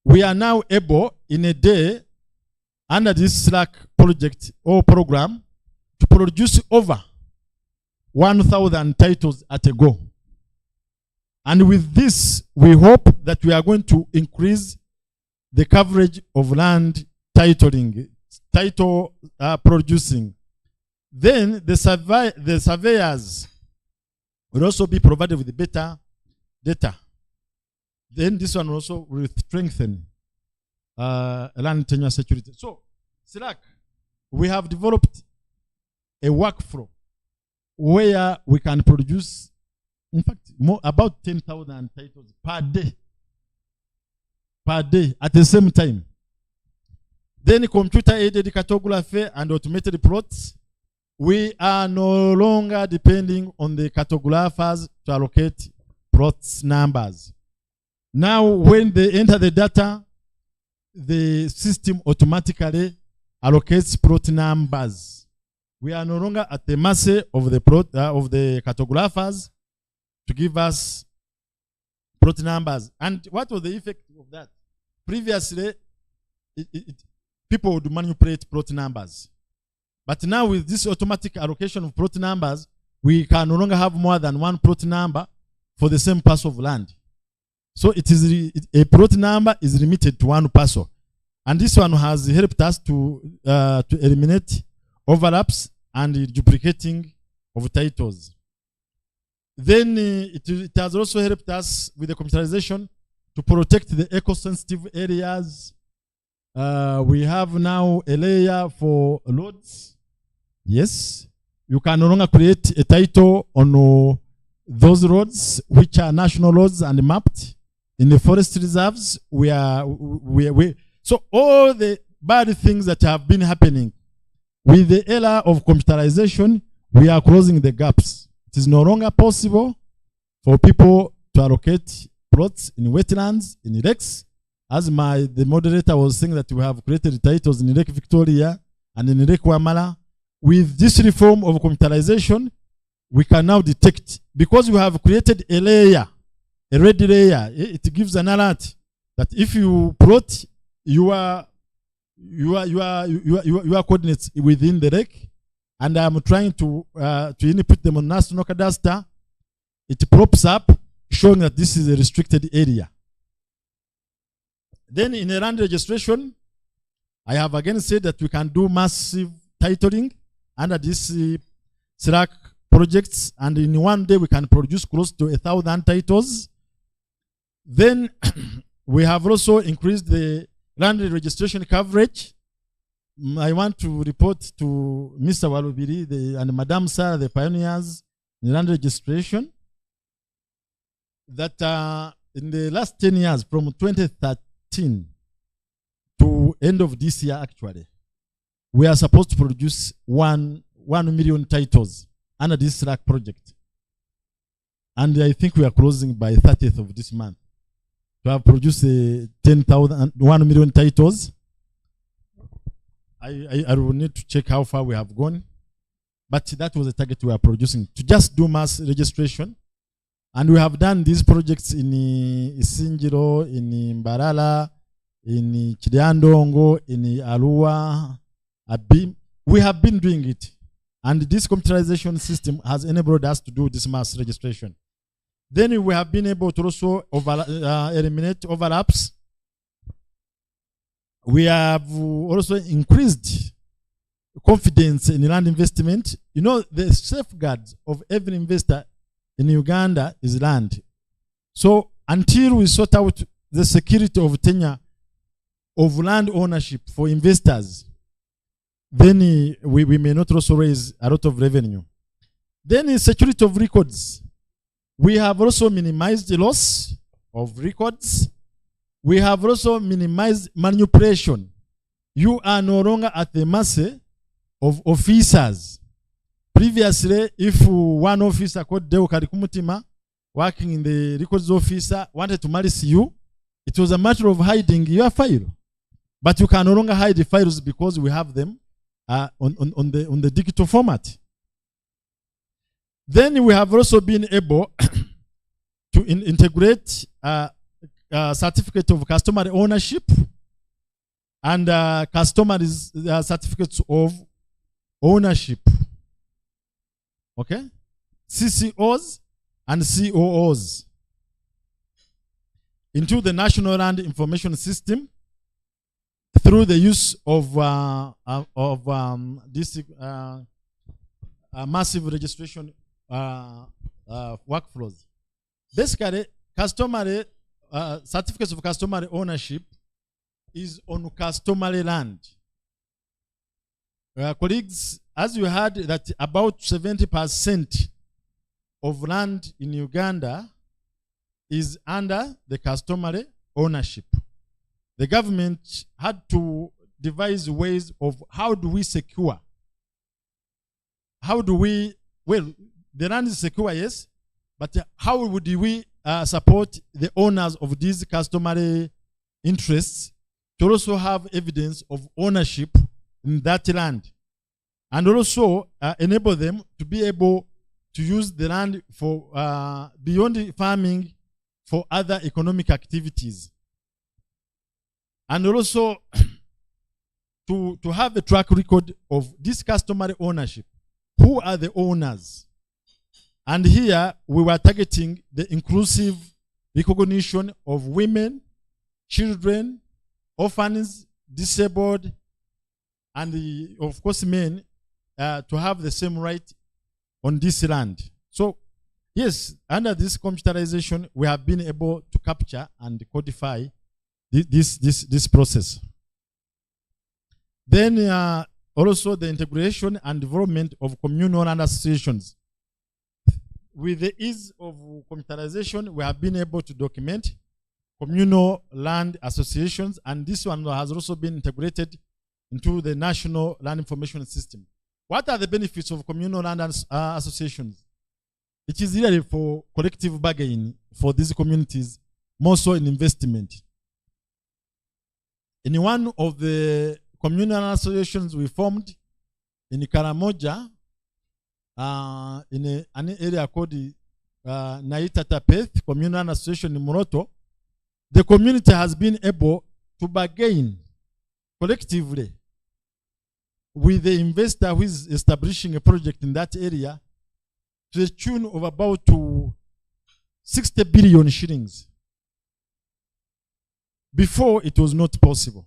We are now able in a day under this SLAC project or program to produce over 1,000 titles at a go. And with this, we hope that we are going to increase the coverage of land titling, title producing. Then the surveyors will also be provided with better data. Then this one also will strengthen land tenure security. So, SLAC, we have developed a workflow where we can produce, in fact, about 10,000 titles per day at the same time. Then computer-aided cartography and automated plots. We are no longer depending on the cartographers to allocate plots numbers. Now, when they enter the data, the system automatically allocates plot numbers. We are no longer at the mercy of the plot of the cartographers to give us plot numbers. And what was the effect of that? Previously, people would manipulate plot numbers. But now with this automatic allocation of plot numbers, we can no longer have more than one plot number for the same parcel of land. So it is a plot number is limited to one parcel. And this one has helped us to eliminate overlaps and duplicating of titles. Then it has also helped us with the computerization to protect the eco-sensitive areas. We have now a layer for roads. Yes, you can no longer create a title on those roads, which are national roads and mapped in the forest reserves. So all the bad things that have been happening with the era of computerization, we are closing the gaps. It is no longer possible for people to allocate plots in wetlands, in lakes. As the moderator was saying that we have created titles in Lake Victoria and in Lake Wamala. With this reform of computerization, we can now detect, because we have created a layer, a red layer, it gives an alert that if you plot your coordinates within the lake, and I'm trying to input them on National Cadastre, it props up showing that this is a restricted area. Then in a land registration, I have again said that we can do massive titling under this SRAC projects, and in one day we can produce close to 1,000 titles. Then we have also increased the land registration coverage. I want to report to Mr. Walubiri and Madam Sarah, the pioneers in land registration, that in the last 10 years, from 2013 to end of this year actually, we are supposed to produce 1 million titles under this SRAC project. And I think we are closing by 30th of this month to have produced 1 million titles. I will need to check how far we have gone. But that was the target we are producing, to just do mass registration. And we have done these projects in Isingiro, in Mbarala, in Chidiandongo, in Arua, Abim. We have been doing it. And this computerization system has enabled us to do this mass registration. Then we have been able to also eliminate overlaps. We have also increased confidence in land investment. You know, the safeguards of every investor in Uganda is land. So until we sort out the security of tenure of land ownership for investors, then we may not also raise a lot of revenue. Then in security of records, we have also minimized the loss of records. We have also minimized manipulation. You are no longer at the mercy of officers. Previously, if one officer called Deo Karikumutima, working in the records officer, wanted to marry you, it was a matter of hiding your file. But you can no longer hide the files because we have them on the digital format. Then we have also been able to integrate certificate of customary ownership and customary certificates of ownership. Okay? CCOs and COOs into the National Land Information System through the use of this massive registration workflows. Basically, customary certificates of customary ownership is on customary land. Colleagues, as you heard, that about 70% of land in Uganda is under the customary ownership. The government had to devise ways of how do we secure. How do we, well, the land is secure, yes, but how would we support the owners of these customary interests to also have evidence of ownership in that land, and also enable them to be able to use the land for beyond farming for other economic activities, and also to have a track record of this customary ownership. Who are the owners? And here we were targeting the inclusive recognition of women, children, orphans, disabled, and of course men to have the same right on this land. So yes, under this computerization, we have been able to capture and codify this process. Then also the integration and development of communal land associations. With the ease of computerization, we have been able to document communal land associations, and this one has also been integrated into the National Land Information System. What are the benefits of communal land associations? It is really for collective bargaining for these communities, more so in investment. In one of the communal associations we formed in Karamoja, in an area called Naita Tapeth Communal Association in Moroto, the community has been able to bargain collectively with the investor who is establishing a project in that area to the tune of about 60 billion shillings. Before, it was not possible.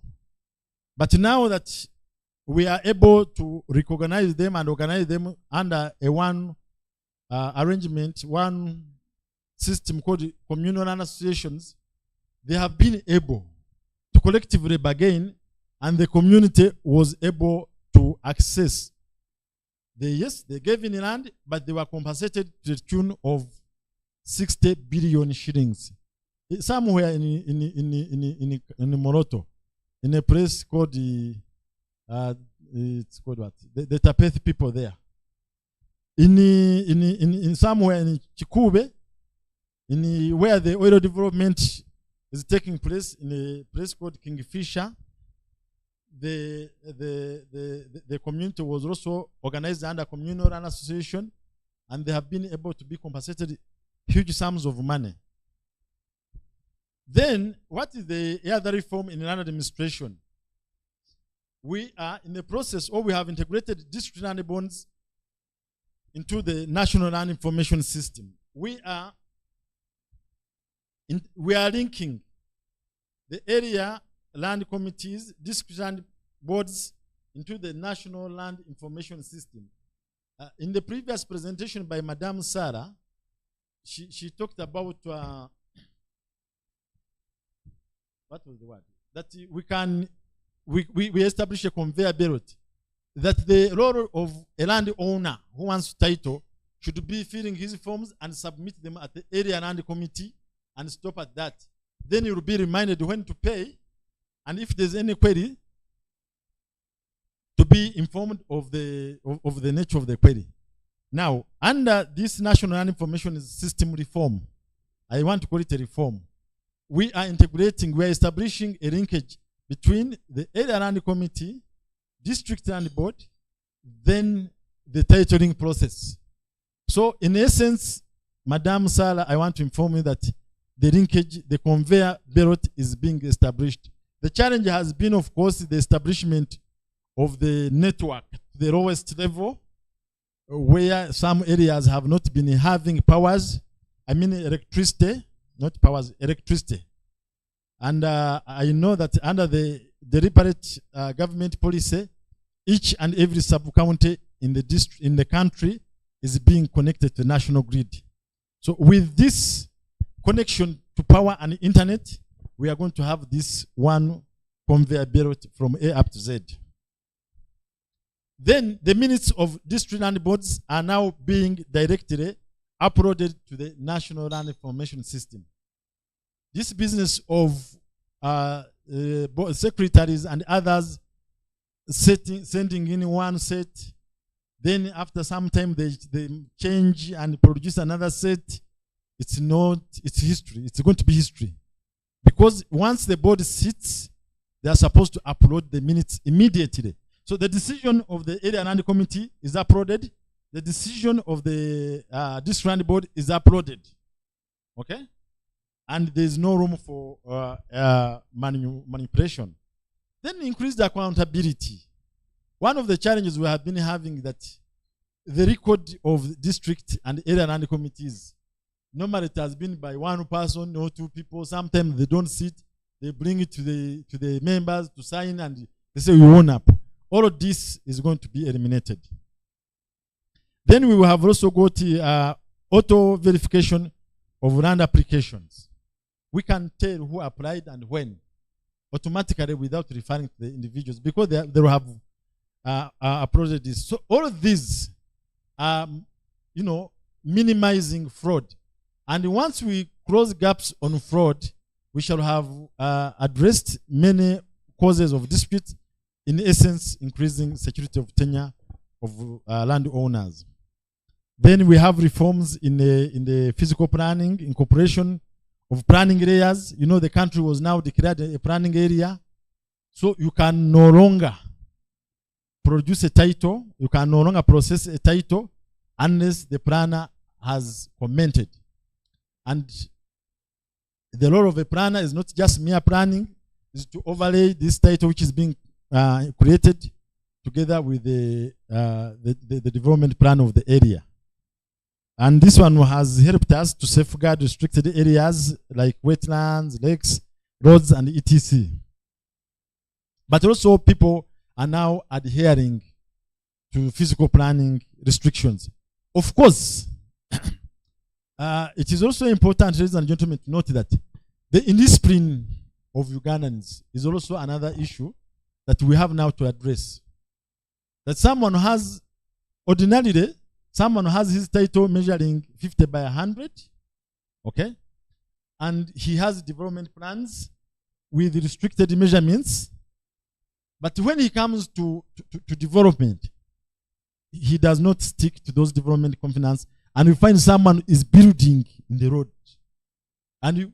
But now that we are able to recognize them and organize them under a one arrangement, one system called communal land associations, they have been able to collectively bargain, and the community was able to access. They gave in land, but they were compensated to the tune of 60 billion shillings. Somewhere in Moroto, in a place called it's called what? The Tapeth people there. In somewhere in Chikube, where the oil development is taking place, in a place called Kingfisher, the community was also organized under communal land association, and they have been able to be compensated huge sums of money. Then, what is the other reform in land administration? We are in the process, or we have integrated district land bonds into the National Land Information System. We are linking the area land committees, district land boards into the National Land Information System. In the previous presentation by Madame Sarah, she talked about what was the word? That we establish a conveyor belt, that the role of a landowner who wants title should be filling his forms and submit them at the area land committee and stop at that. Then he will be reminded when to pay, and if there's any query, to be informed of the nature of the query. Now, under this National Land Information System reform, I want to call it a reform, we are establishing a linkage between the area land committee, district land board, then the titling process. So in essence, Madam Sala, I want to inform you that the linkage, the conveyor belt is being established. The challenge has been, of course, the establishment of the network, the lowest level, where some areas have not been having powers, I mean electricity, not powers, electricity. And I know that under the deliberate government policy, each and every sub-county in the country is being connected to the national grid. So with this connection to power and internet, we are going to have this one conveyor belt from A up to Z. Then the minutes of district land boards are now being directly uploaded to the National Land Information System. This business of secretaries and others sending in one set, then after some time they change and produce another set, it's history. It's going to be history. Because once the board sits, they are supposed to upload the minutes immediately. So the decision of the area land committee is uploaded. The decision of the district land board is uploaded. Okay? And there's no room for manipulation. Then increase the accountability. One of the challenges we have been having that the record of district and area land committees, normally it has been by one person or two people. Sometimes they don't sit. They bring it to the members to sign, and they say we own up. All of this is going to be eliminated. Then we will have also got auto verification of land applications. we can tell who applied and when, automatically without referring to the individuals, because they will have approached this. So all of these are, minimizing fraud. And once we close gaps on fraud, we shall have addressed many causes of dispute, in essence, increasing security of tenure of landowners. Then we have reforms in the physical planning, incorporation of planning areas. The country was now declared a planning area. So you can no longer produce a title, you can no longer process a title unless the planner has commented. And the role of a planner is not just mere planning, is to overlay this title which is being created together with the development plan of the area. And this one has helped us to safeguard restricted areas like wetlands, lakes, roads, and etc. But also people are now adhering to physical planning restrictions. Of course, it is also important, ladies and gentlemen, to note that the indiscipline of Ugandans is also another issue that we have now to address. That someone has, ordinarily, someone has his title measuring 50 by 100, okay? And he has development plans with restricted measurements. But when he comes to development, he does not stick to those development covenants. And we find someone is building in the road. And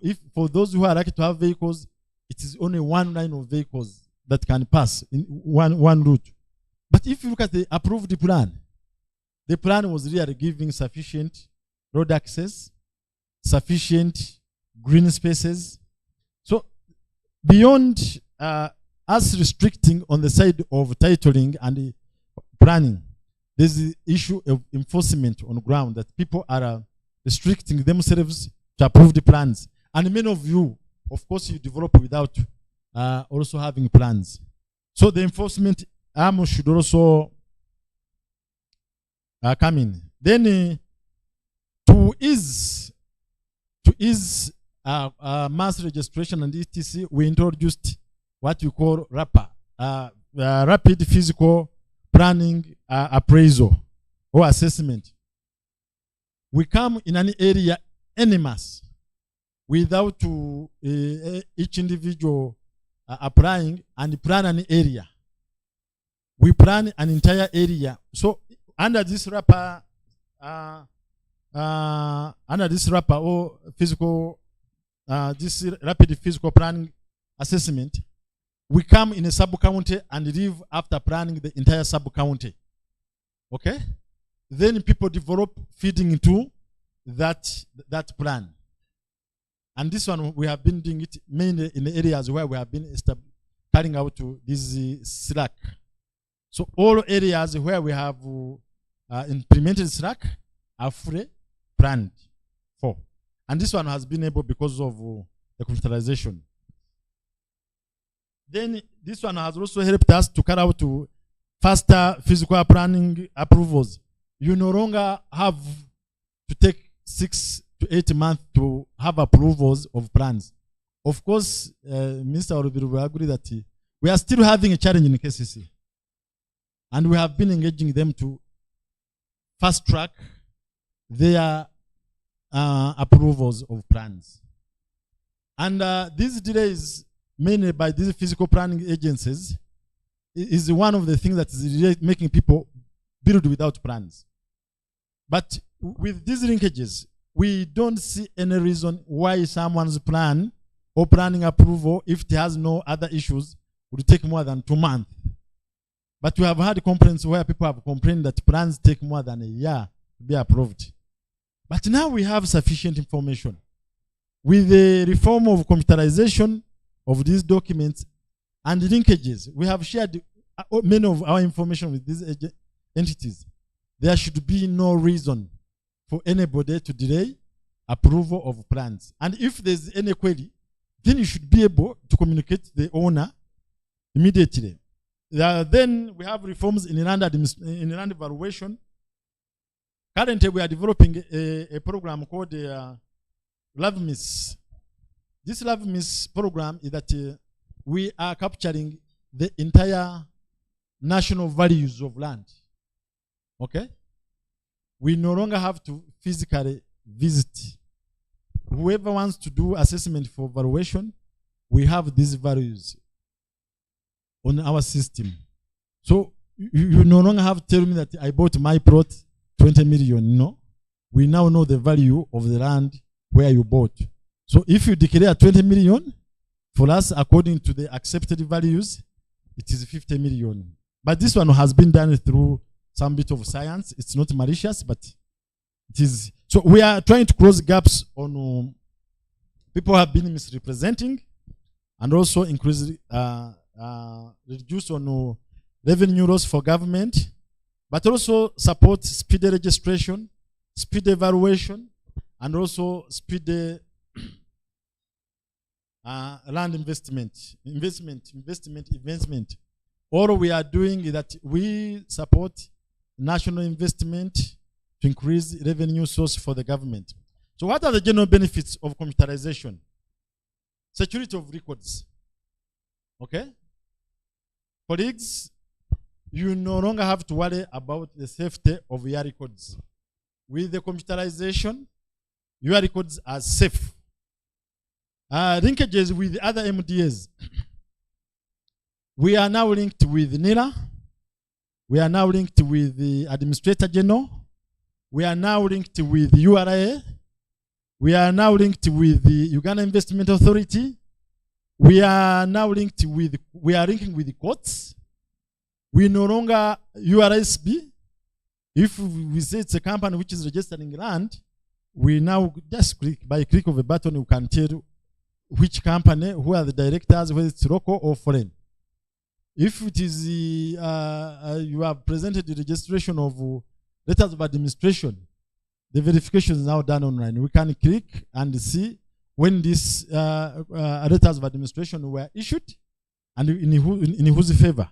if for those who are lucky to have vehicles, it is only one line of vehicles that can pass in one route. But if you look at the approved plan, the plan was really giving sufficient road access, sufficient green spaces. So beyond us restricting on the side of titling and planning, there's the issue of enforcement on the ground, that people are restricting themselves to approved plans. And many of you, of course, you develop without also having plans. So the enforcement arm should also come in. Then to ease mass registration and etc., we introduced what we call RAPA, Rapid Physical Planning Appraisal or Assessment. We come in an area en masse without each individual applying and plan an area. We plan an entire area. So under this RAPA, or physical, this rapid physical planning assessment, we come in a sub-county and leave after planning the entire sub-county. Okay? Then people develop feeding into that plan. And this one, we have been doing it mainly in the areas where we have been carrying out to this SLAC. So all areas where we have implemented SLAC are fully planned for. And this one has been able because of the computerization. Then this one has also helped us to carry out to faster physical planning approvals. You no longer have to take 6 to 8 months to have approvals of plans. Of course, Mr. Orubiri will agree that we are still having a challenge in KCC. And we have been engaging them to fast track their approvals of plans. And these delays, mainly by these physical planning agencies, is one of the things that is making people build without plans. But with these linkages, we don't see any reason why someone's plan or planning approval, if it has no other issues, would take more than 2 months. But we have had complaints where people have complained that plans take more than a year to be approved. But now we have sufficient information. With the reform of computerization of these documents and linkages, we have shared many of our information with these entities. There should be no reason for anybody to delay approval of plans. And if there's any query, then you should be able to communicate to the owner immediately. Then we have reforms in land evaluation. Currently, we are developing a program called LAVMIS, This Love Miss program is that we are capturing the entire national values of land. Okay? We no longer have to physically visit. Whoever wants to do assessment for valuation, we have these values on our system. So you no longer have to tell me that I bought my plot 20 million. No. We now know the value of the land where you bought. So if you declare 20 million, for us, according to the accepted values, it is 50 million. But this one has been done through some bit of science. It's not malicious, but it is. So we are trying to close gaps on people have been misrepresenting, and also increase, reduce on revenue loss for government, but also support speedy registration, speedy evaluation, and also speedy land investment. All we are doing is that we support national investment to increase revenue source for the government. So what are the general benefits of computerization? Security of records. Okay? Colleagues, you no longer have to worry about the safety of your records. With the computerization, your records are safe. Linkages with other MDAs. We are now linked with NIRA. We are now linked with the Administrator General. We are now linked with URA. We are now linked with the Uganda Investment Authority. We are now linked with, linking with the courts. We no longer URSB. If we say it's a company which is registering land, we now just by click of a button, you can tell which company, who are the directors, whether it's local or foreign. If it is you have presented the registration of letters of administration, the verification is now done online. We can click and see when these letters of administration were issued and in whose favor.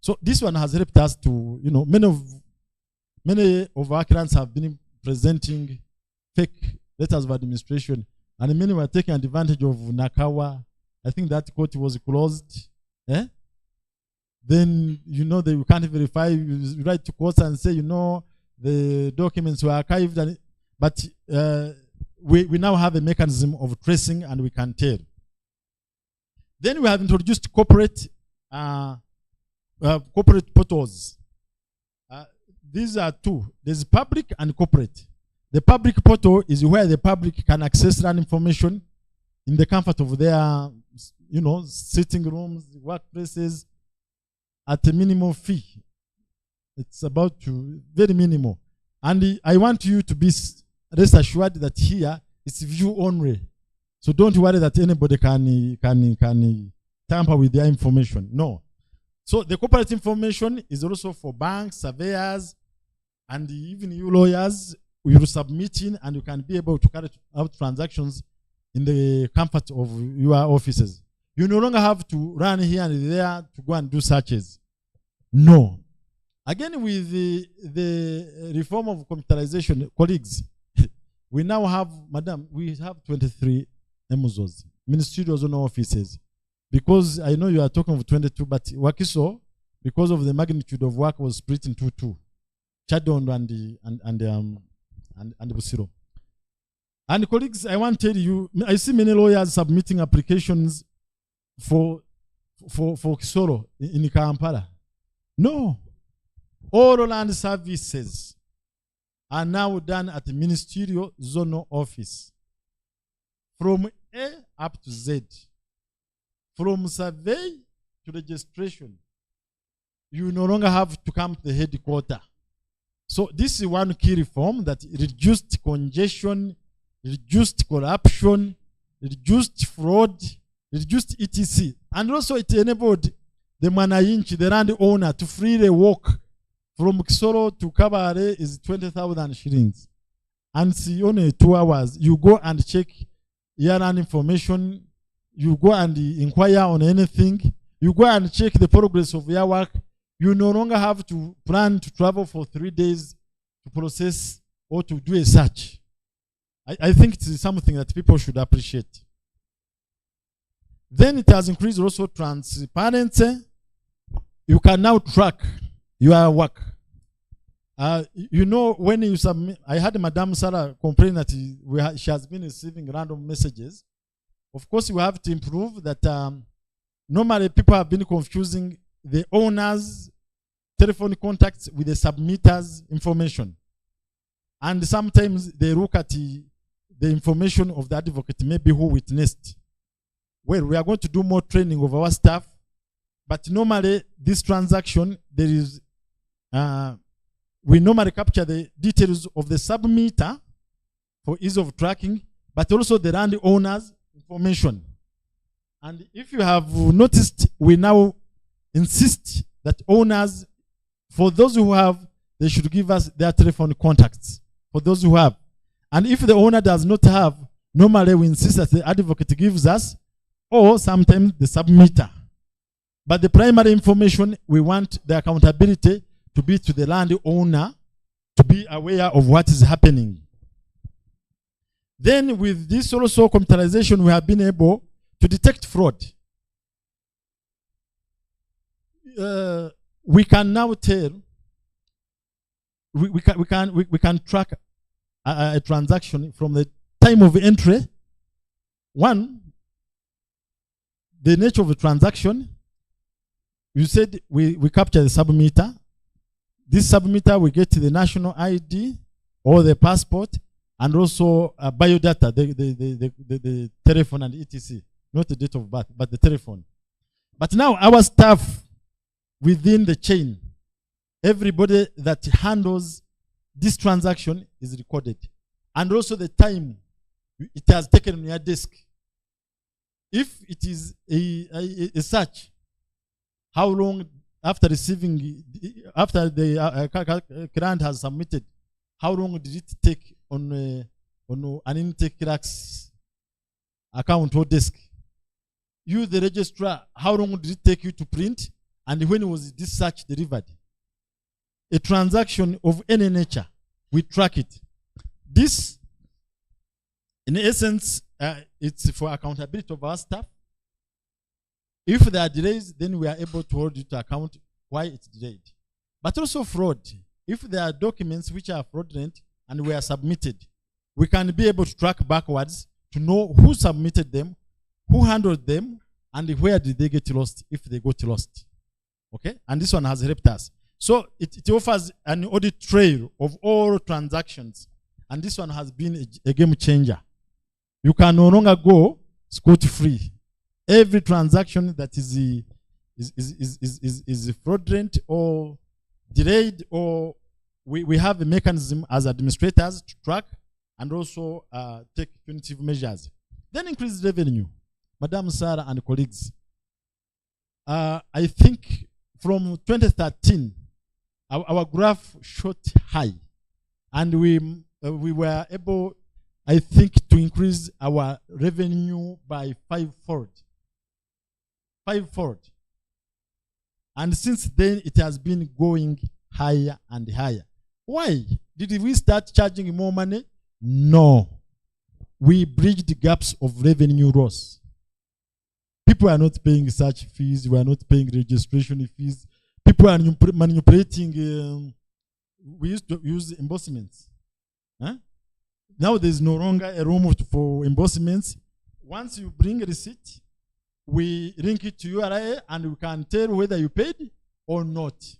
So this one has helped us to, many of our clients have been presenting fake letters of administration, and many were taking advantage of Nakawa. I think that court was closed. Then, you can't verify. You write to courts and say, the documents were archived. But we now have a mechanism of tracing, and we can tell. Then we have introduced corporate portals. These are two. There's public and corporate. The public portal is where the public can access land information in the comfort of their, sitting rooms, workplaces, at a minimum fee. It's about to very minimal. And I want you to be rest assured that here it's view only. So don't worry that anybody can tamper with their information. No. So the corporate information is also for banks, surveyors, and even you lawyers. You're submitting, and you can be able to carry out transactions in the comfort of your offices. You no longer have to run here and there to go and do searches. No. Again, with the reform of computerization, colleagues, we now have, we have 23 MZOs, ministerial zonal offices. Because I know you are talking of 22, but Wakiso, because of the magnitude of work, was split into two. Chadon and Busiro. And colleagues, I want to tell you, I see many lawyers submitting applications for Kisoro in Kampala. No. All land services are now done at the ministerial zonal office. From A up to Z. From survey to registration. You no longer have to come to the headquarters. So this is one key reform that reduced congestion, reduced corruption, reduced fraud, reduced etc. And also it enabled the Mwananchi, the land owner, to freely walk from Kisoro to Kabare is 20,000 shillings. And see only 2 hours. You go and check your land information. You go and inquire on anything. You go and check the progress of your work. You no longer have to plan to travel for 3 days to process or to do a search. I think it is something that people should appreciate. Then it has increased also transparency. You can now track your work. You know, when you submit, I had Madame Sarah complain that she has been receiving random messages. Of course, you have to improve that. Normally, people have been confusing the owner's telephone contacts with the submitter's information. And sometimes they look at the information of the advocate, maybe who witnessed. Well, we are going to do more training of our staff, but normally this transaction, there is, we normally capture the details of the submitter for ease of tracking, but also the landowner's information. And if you have noticed, we now insist that owners, for those who have, they should give us their telephone contacts, for those who have. And if the owner does not have, normally we insist that the advocate gives us, or sometimes the submitter. But the primary information, we want the accountability to be to the landowner, to be aware of what is happening. Then with this also computerization, we have been able to detect fraud. We can now tell, we can track a transaction from the time of entry. One, the nature of the transaction. You said we capture the submitter. This submitter, we get the national ID or the passport, and also biodata, the telephone and etc. Not the date of birth, but the telephone. But now our staff within the chain, everybody that handles this transaction is recorded. And also the time it has taken on your desk. If it is a search, how long after receiving, after the client has submitted, how long did it take on an intake clerk's account or desk? You, the registrar, how long did it take you to print? And when was this search delivered? A transaction of any nature, we track it. This, in essence, it's for accountability of our staff. If there are delays, then we are able to hold it to account why it's delayed. But also fraud. If there are documents which are fraudulent and were submitted, we can be able to track backwards to know who submitted them, who handled them, and where did they get lost if they got lost. Okay? And this one has helped us. So it offers an audit trail of all transactions. And this one has been a game changer. You can no longer go scot-free. Every transaction that is fraudulent or delayed, or we have a mechanism as administrators to track and also take punitive measures. Then increase revenue. Madam Sarah and colleagues, I think from 2013, our graph shot high, and we were able, I think, to increase our revenue by fivefold. And since then, it has been going higher and higher. Why? Did we start charging more money? No. We bridged the gaps of revenue loss. People are not paying search fees. We are not paying registration fees. People are manipulating. We used to use embossments. Huh? Now there's no longer a room for embossments. Once you bring a receipt, we link it to URA and we can tell whether you paid or not.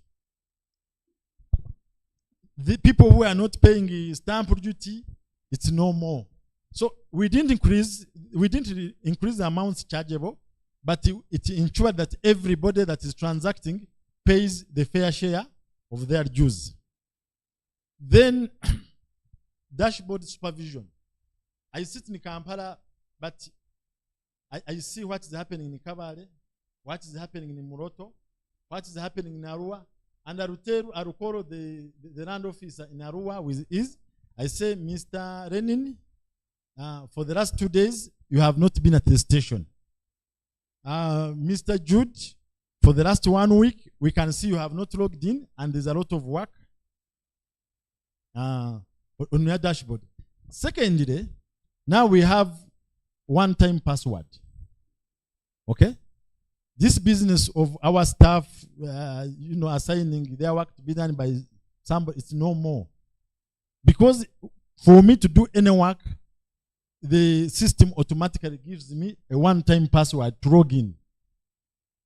The people who are not paying stamp duty, it's no more. So we didn't increase the amounts chargeable, but it ensured that everybody that is transacting pays the fair share of their dues. Then dashboard supervision. I sit in Kampala, but I see what is happening in Kabale, what is happening in Muroto, what is happening in Arua, and I will call the land officer in Arua with ease. I say, Mr. Renin, for the last 2 days, you have not been at the station. Mr. Jude, for the last 1 week, we can see you have not logged in, and there's a lot of work on your dashboard. Secondly, now we have one-time password. Okay? This business of our staff, assigning their work to be done by somebody, it's no more. Because for me to do any work, the system automatically gives me a one-time password to log in.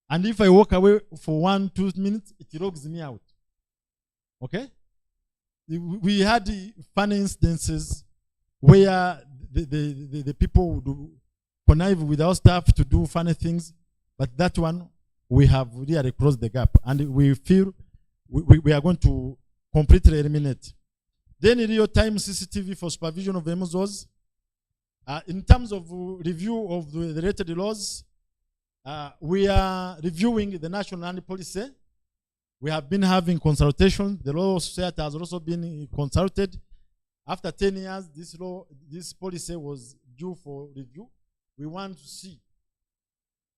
And if I walk away for 1-2 minutes, it logs me out. Okay? We had funny instances where the people would connive with our staff to do funny things, but that one we have really closed the gap, and we feel we are going to completely eliminate. Then real-time CCTV for supervision of MZOs. In terms of review of the related laws, we are reviewing the national land policy. We have been having consultations. The Law Society has also been consulted. After 10 years, this policy was due for review. We want to see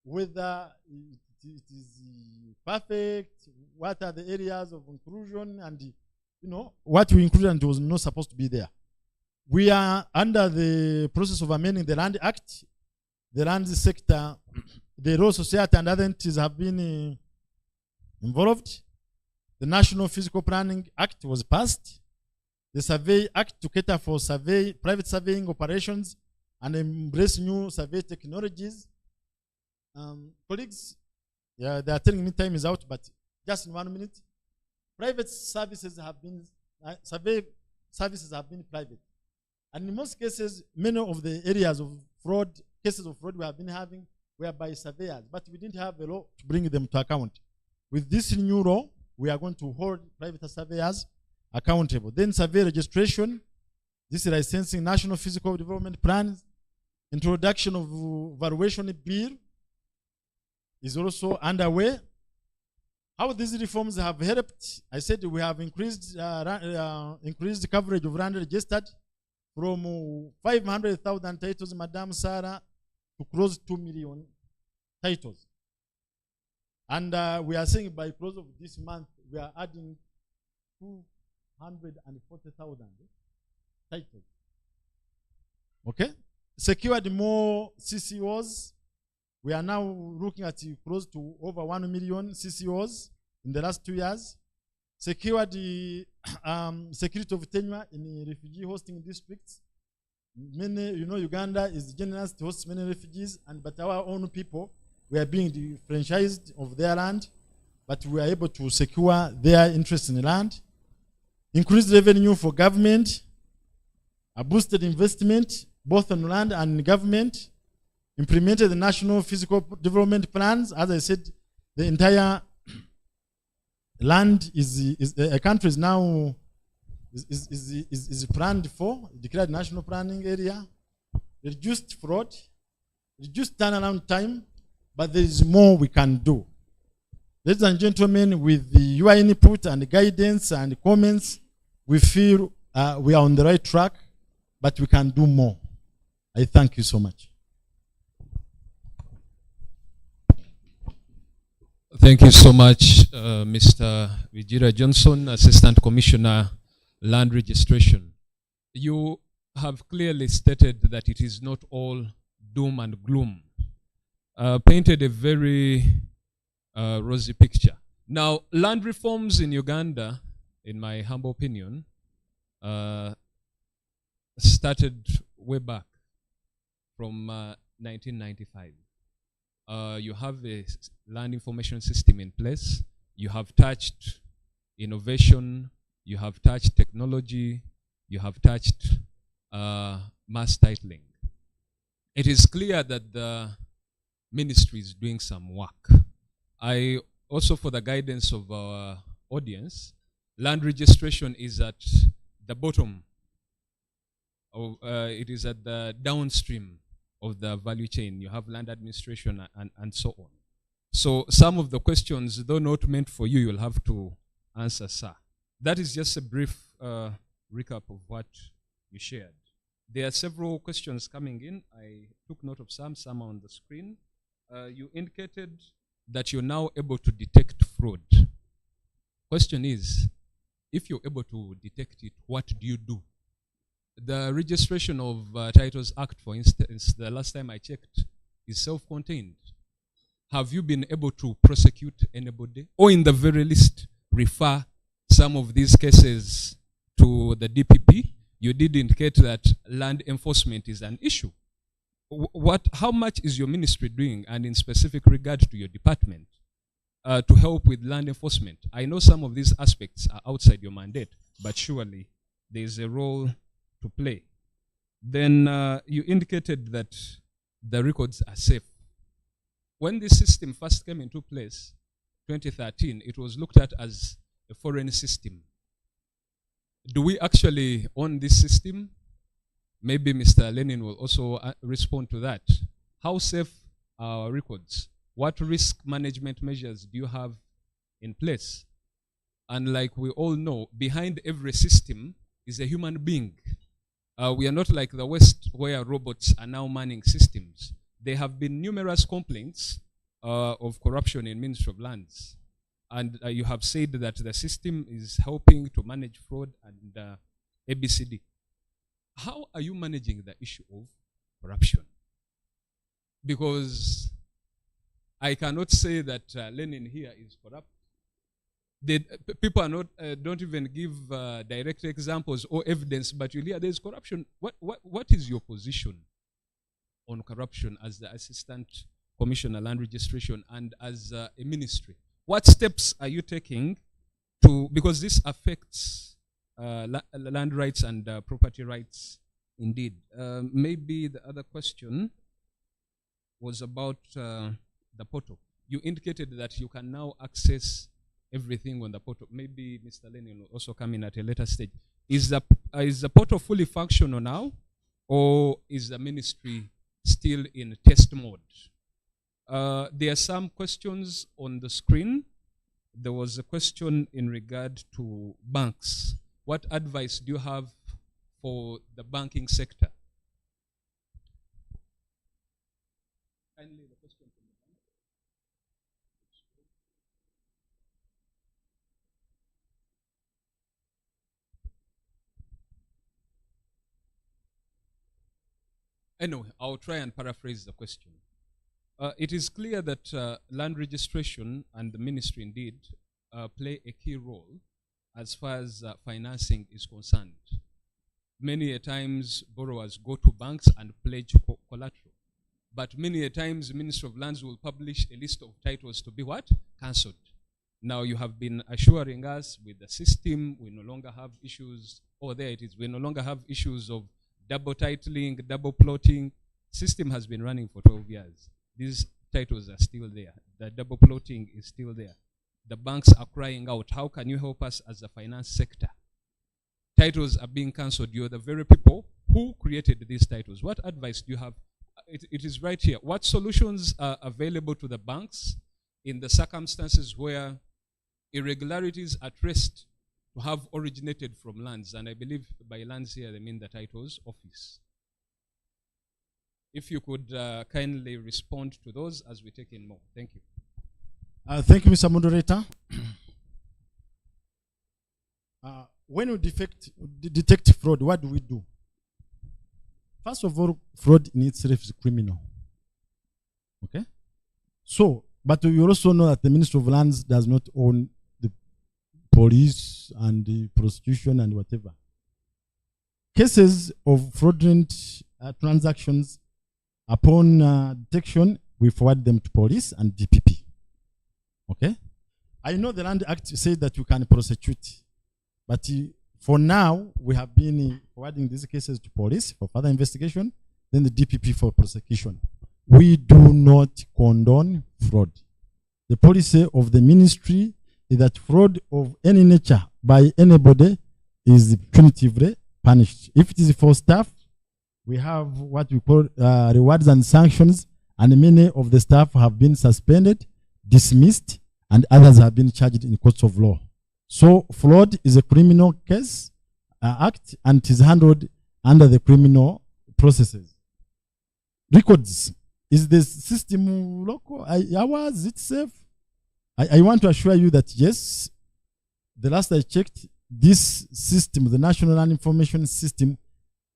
whether it is perfect, what are the areas of inclusion, and what we included and was not supposed to be there. We are under the process of amending the Land Act. The land sector, the Law Society and other entities have been involved. The National Physical Planning Act was passed. The Survey Act to cater for private surveying operations and embrace new survey technologies. Colleagues, they are telling me time is out, but just in 1 minute. Private services have been, survey services have been private. And in most cases, many of the areas of fraud, cases of fraud we have been having were by surveyors, but we didn't have a law to bring them to account. With this new law, we are going to hold private surveyors accountable. Then survey registration, this is licensing, national physical development plans, introduction of valuation bill is also underway. How these reforms have helped, I said we have increased coverage of land registered from 500,000 titles, Madam Sarah, to close 2 million titles. And we are saying by close of this month, we are adding 240,000 titles. Okay? Secured more CCOs. We are now looking at close to over 1 million CCOs in the last 2 years. Secured the security of tenure in refugee hosting districts. Many, Uganda is generous to host many refugees, but our own people, we are being defranchised of their land, but we are able to secure their interest in the land. Increased revenue for government, a boosted investment, both on land and government, implemented the national physical development plans. As I said, the entire land a country is now is planned for, declared national planning area, reduced fraud, reduced turnaround time, but there is more we can do. Ladies and gentlemen, with your input and guidance and comments, we feel we are on the right track, but we can do more. I thank you so much. Thank you so much, Mr. Vijira Johnson, Assistant Commissioner, Land Registration. You have clearly stated that it is not all doom and gloom. Painted a very rosy picture. Now, land reforms in Uganda, in my humble opinion, started way back from 1995. You have a land information system in place. You have touched innovation. You have touched technology. You have touched mass titling. It is clear that the ministry is doing some work. I also, for the guidance of our audience, land registration is at the bottom. It is at the downstream of the value chain. You have land administration and so on. So some of the questions, though not meant for you, you'll have to answer, sir. That is just a brief recap of what you shared. There are several questions coming in. I took note of some are on the screen. You indicated that you're now able to detect fraud. Question is, if you're able to detect it, what do you do? The Registration of Titles Act, for instance, the last time I checked, is self-contained. have you been able to prosecute anybody? Or in the very least, refer some of these cases to the DPP? You did indicate that land enforcement is an issue. How much is your ministry doing, and in specific regard to your department, to help with land enforcement? I know some of these aspects are outside your mandate, but surely there is a role to play. Then you indicated that the records are safe. When this system first came into place, 2013, it was looked at as a foreign system. Do we actually own this system? Maybe Mr. Lenin will also respond to that. How safe are our records? What risk management measures do you have in place? And like we all know, behind every system is a human being. We are not like the West, where robots are now manning systems. There have been numerous complaints of corruption in Ministry of Lands. And you have said that the system is helping to manage fraud and ABCD. How are you managing the issue of corruption? Because I cannot say that Lenin here is corrupt. People are not, don't even give direct examples or evidence, but you'll hear there's corruption. What is your position on corruption as the Assistant Commissioner Land Registration and as a ministry? What steps are you taking to, because this affects land rights and property rights indeed. Maybe the other question was about the portal. You indicated that you can now access everything on the portal. Maybe Mr. Lenin will also come in at a later stage. Is the portal fully functional now, or is the ministry still in test mode? There are some questions on the screen. There was a question in regard to banks. What advice do you have for the banking sector? Kindly the question from the bank. Anyway, I'll try and paraphrase the question. It is clear that land registration and the ministry indeed play a key role as far as financing is concerned. Many a times borrowers go to banks and pledge collateral. But many a times the Ministry of Lands will publish a list of titles to be what? Cancelled. Now you have been assuring us with the system, we no longer have issues, there it is, we no longer have issues of double titling, double plotting. System has been running for 12 years. These titles are still there. The double plotting is still there. The banks are crying out, how can you help us as a finance sector? Titles are being cancelled. You're the very people who created these titles. What advice do you have? It is right here. What solutions are available to the banks in the circumstances where irregularities are traced to have originated from lands? And I believe by lands here, they mean the titles office. If you could kindly respond to those as we take in more. Thank you. Thank you, Mr. Moderator. When we detect fraud, what do we do? First of all, fraud in itself is criminal. Okay? So, but we also know that the Ministry of Lands does not own the police and the prosecution and whatever. Cases of fraudulent transactions, upon detection, we forward them to police and DPP. Okay? I know the Land Act says that you can prosecute, but for now, we have been forwarding these cases to police for further investigation, then the DPP for prosecution. We do not condone fraud. The policy of the ministry is that fraud of any nature by anybody is punitively punished. If it is for staff, we have what we call rewards and sanctions, and many of the staff have been suspended, dismissed, and others have been charged in courts of law. So fraud is a criminal case act, and it is handled under the criminal processes. Records, is the system local? Ours, it's safe? I want to assure you that yes, the last I checked, this system, the National Land Information System,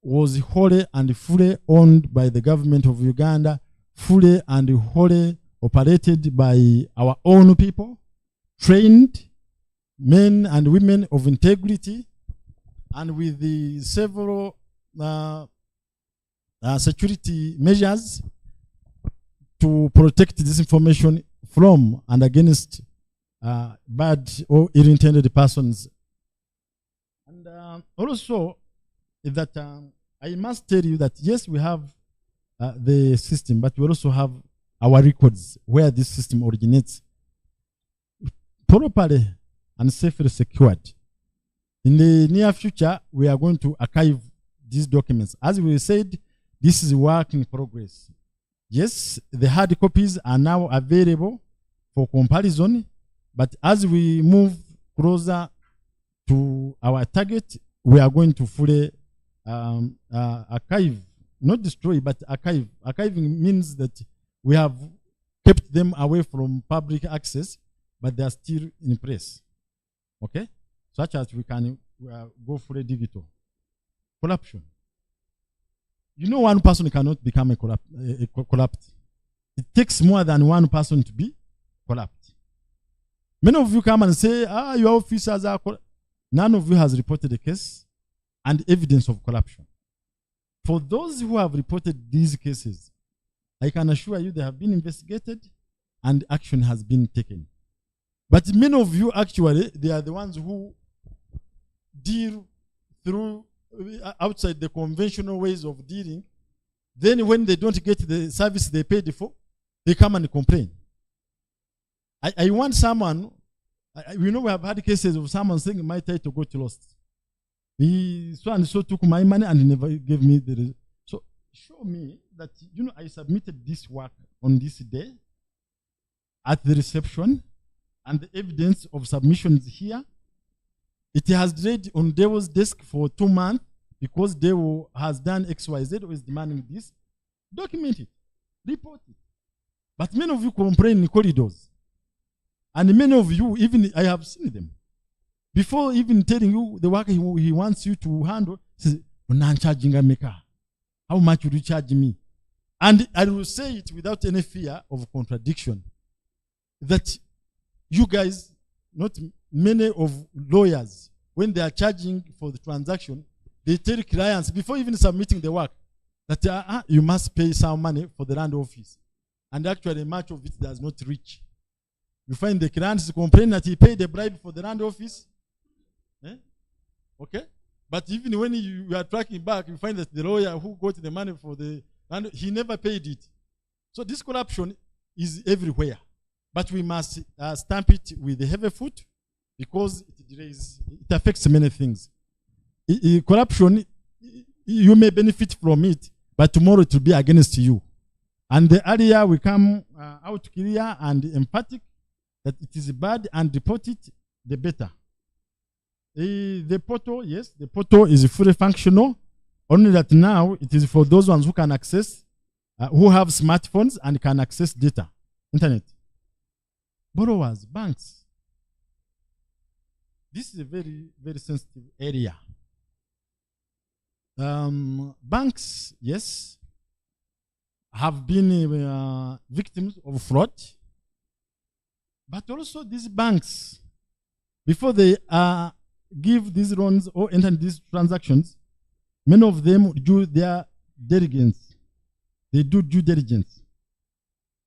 was wholly and fully owned by the government of Uganda, fully and wholly operated by our own people, trained men and women of integrity, and with the several security measures to protect this information from and against bad or ill-intended persons. And also that I must tell you that yes, we have the system, but we also have our records where this system originates, properly and safely secured. In the near future, we are going to archive these documents. As we said, this is work in progress. Yes, the hard copies are now available for comparison, but as we move closer to our target, we are going to fully archive, not destroy, but archive. Archiving means that we have kept them away from public access, but they are still in place. Okay? Such as we can go fully digital. Corruption. You know, one person cannot become a corrupt. It takes more than one person to be corrupt. Many of you come and say, your officers are corrupt. None of you has reported a case and evidence of corruption. For those who have reported these cases, I can assure you they have been investigated and action has been taken. But many of you actually, they are the ones who deal through outside the conventional ways of dealing. Then when they don't get the service they paid for, they come and complain. I want someone, we know we have had cases of someone saying my title got lost. He so and so took my money and he never gave me the result. So show me that, you know, I submitted this work on this day at the reception, and the evidence of submission is here. It has laid on Dewo's desk for 2 months because Dewo has done XYZ or is demanding this. Document it, report it. But many of you complain in corridors. And many of you, even I have seen them. Before even telling you the work he wants you to handle, he says, how much will you charge me? And I will say it without any fear of contradiction, that you guys, not many of lawyers, when they are charging for the transaction, they tell clients before even submitting the work that you must pay some money for the land office. And actually much of it does not reach. You find the clients complain that he paid the bribe for the land office. Okay? But even when you are tracking back, you find that the lawyer who got the money for the land, he never paid it. So this corruption is everywhere. But we must stamp it with a heavy foot because it affects many things. Corruption, you may benefit from it, but tomorrow it will be against you. And the earlier we come out clear and emphatic that it is bad and report it, the better. The portal, yes, the portal is fully functional, only that now it is for those ones who can access, who have smartphones and can access data, internet. Borrowers, banks. This is a very, very sensitive area. Banks, yes, have been victims of fraud. But also these banks, before they give these loans or enter these transactions, many of them do their diligence. They do due diligence.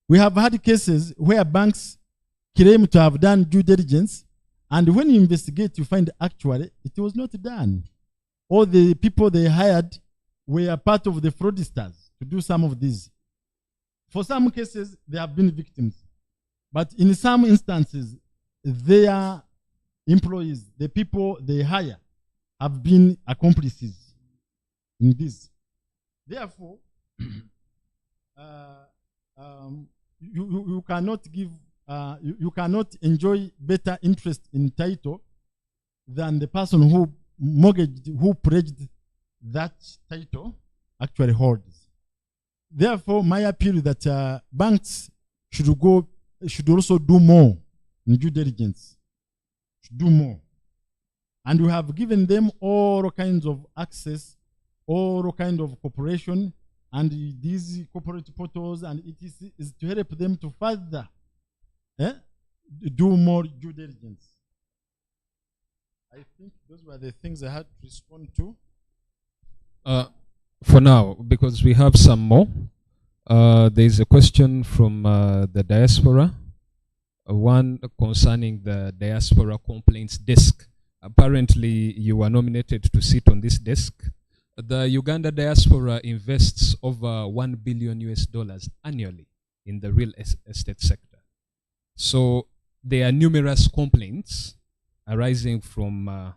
We have had cases where banks claim to have done due diligence, and when you investigate, you find actually it was not done. All the people they hired were part of the fraudsters to do some of these. For some cases, they have been victims. But in some instances, their employees, the people they hire, have been accomplices in this. Therefore, you cannot give, you cannot enjoy better interest in title than the person who mortgaged, who pledged that title actually holds. Therefore, my appeal is that banks should also do more in due diligence. Should do more. And we have given them all kinds of access, all kinds of cooperation and these corporate portals, and it is to help them to further do more due diligence. I think those were the things I had to respond to. For now, because we have some more, there is a question from the diaspora, one concerning the diaspora complaints desk. Apparently, you were nominated to sit on this desk. The Uganda diaspora invests over $1 billion annually in the real estate sector. So there are numerous complaints arising from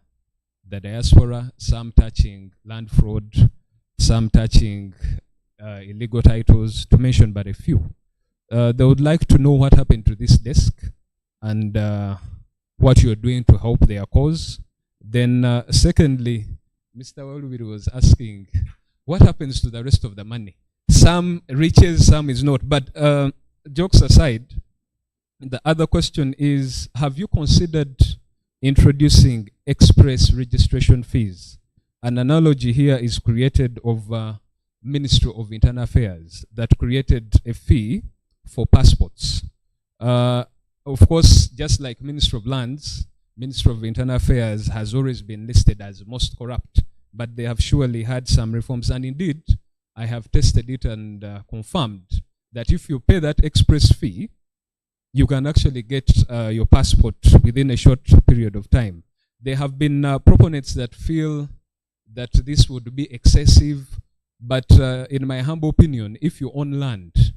the diaspora, some touching land fraud, some touching illegal titles, to mention but a few. They would like to know what happened to this desk and what you're doing to help their cause. Then secondly, Mr. Walubiri was asking, what happens to the rest of the money? Some reaches, some is not. But jokes aside, the other question is, have you considered introducing express registration fees? An analogy here is created of Ministry of Internal Affairs that created a fee for passports. Of course, just like Ministry of Lands, Ministry of Internal Affairs has always been listed as most corrupt, but they have surely had some reforms. And indeed, I have tested it and confirmed that if you pay that express fee, you can actually get your passport within a short period of time. There have been proponents that feel that this would be excessive, but in my humble opinion, if you own land,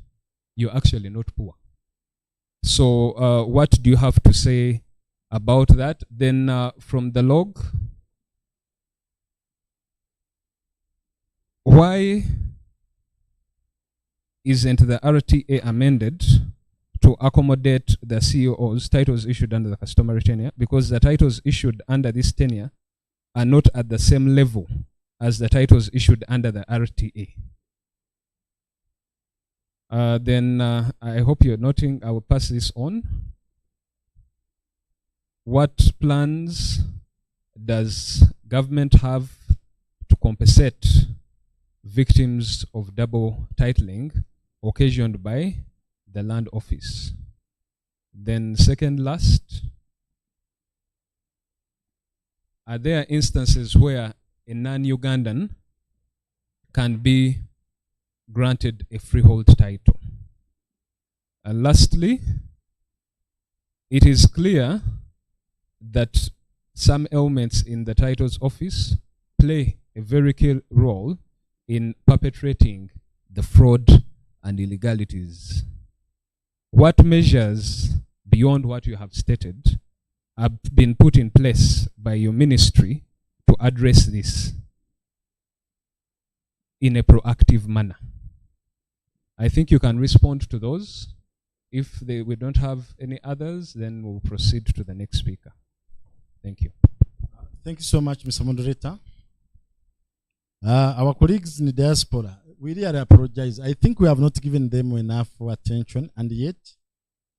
you're actually not poor. So what do you have to say about that? Then from the log, why isn't the RTA amended to accommodate the CEO's titles issued under the customary tenure? Because the titles issued under this tenure are not at the same level as the titles issued under the RTA. Then I hope you're noting, I will pass this on. What plans does government have to compensate victims of double titling occasioned by the land office? Then second last, are there instances where a non-Ugandan can be granted a freehold title? And lastly, it is clear that some elements in the titles office play a very key role in perpetrating the fraud and illegalities. What measures beyond what you have stated have been put in place by your ministry to address this in a proactive manner? I think you can respond to those. If we don't have any others, then we'll proceed to the next speaker. Thank you. Thank you so much, Mr. Moderator. Our colleagues in the diaspora, we really apologize. I think we have not given them enough attention, and yet,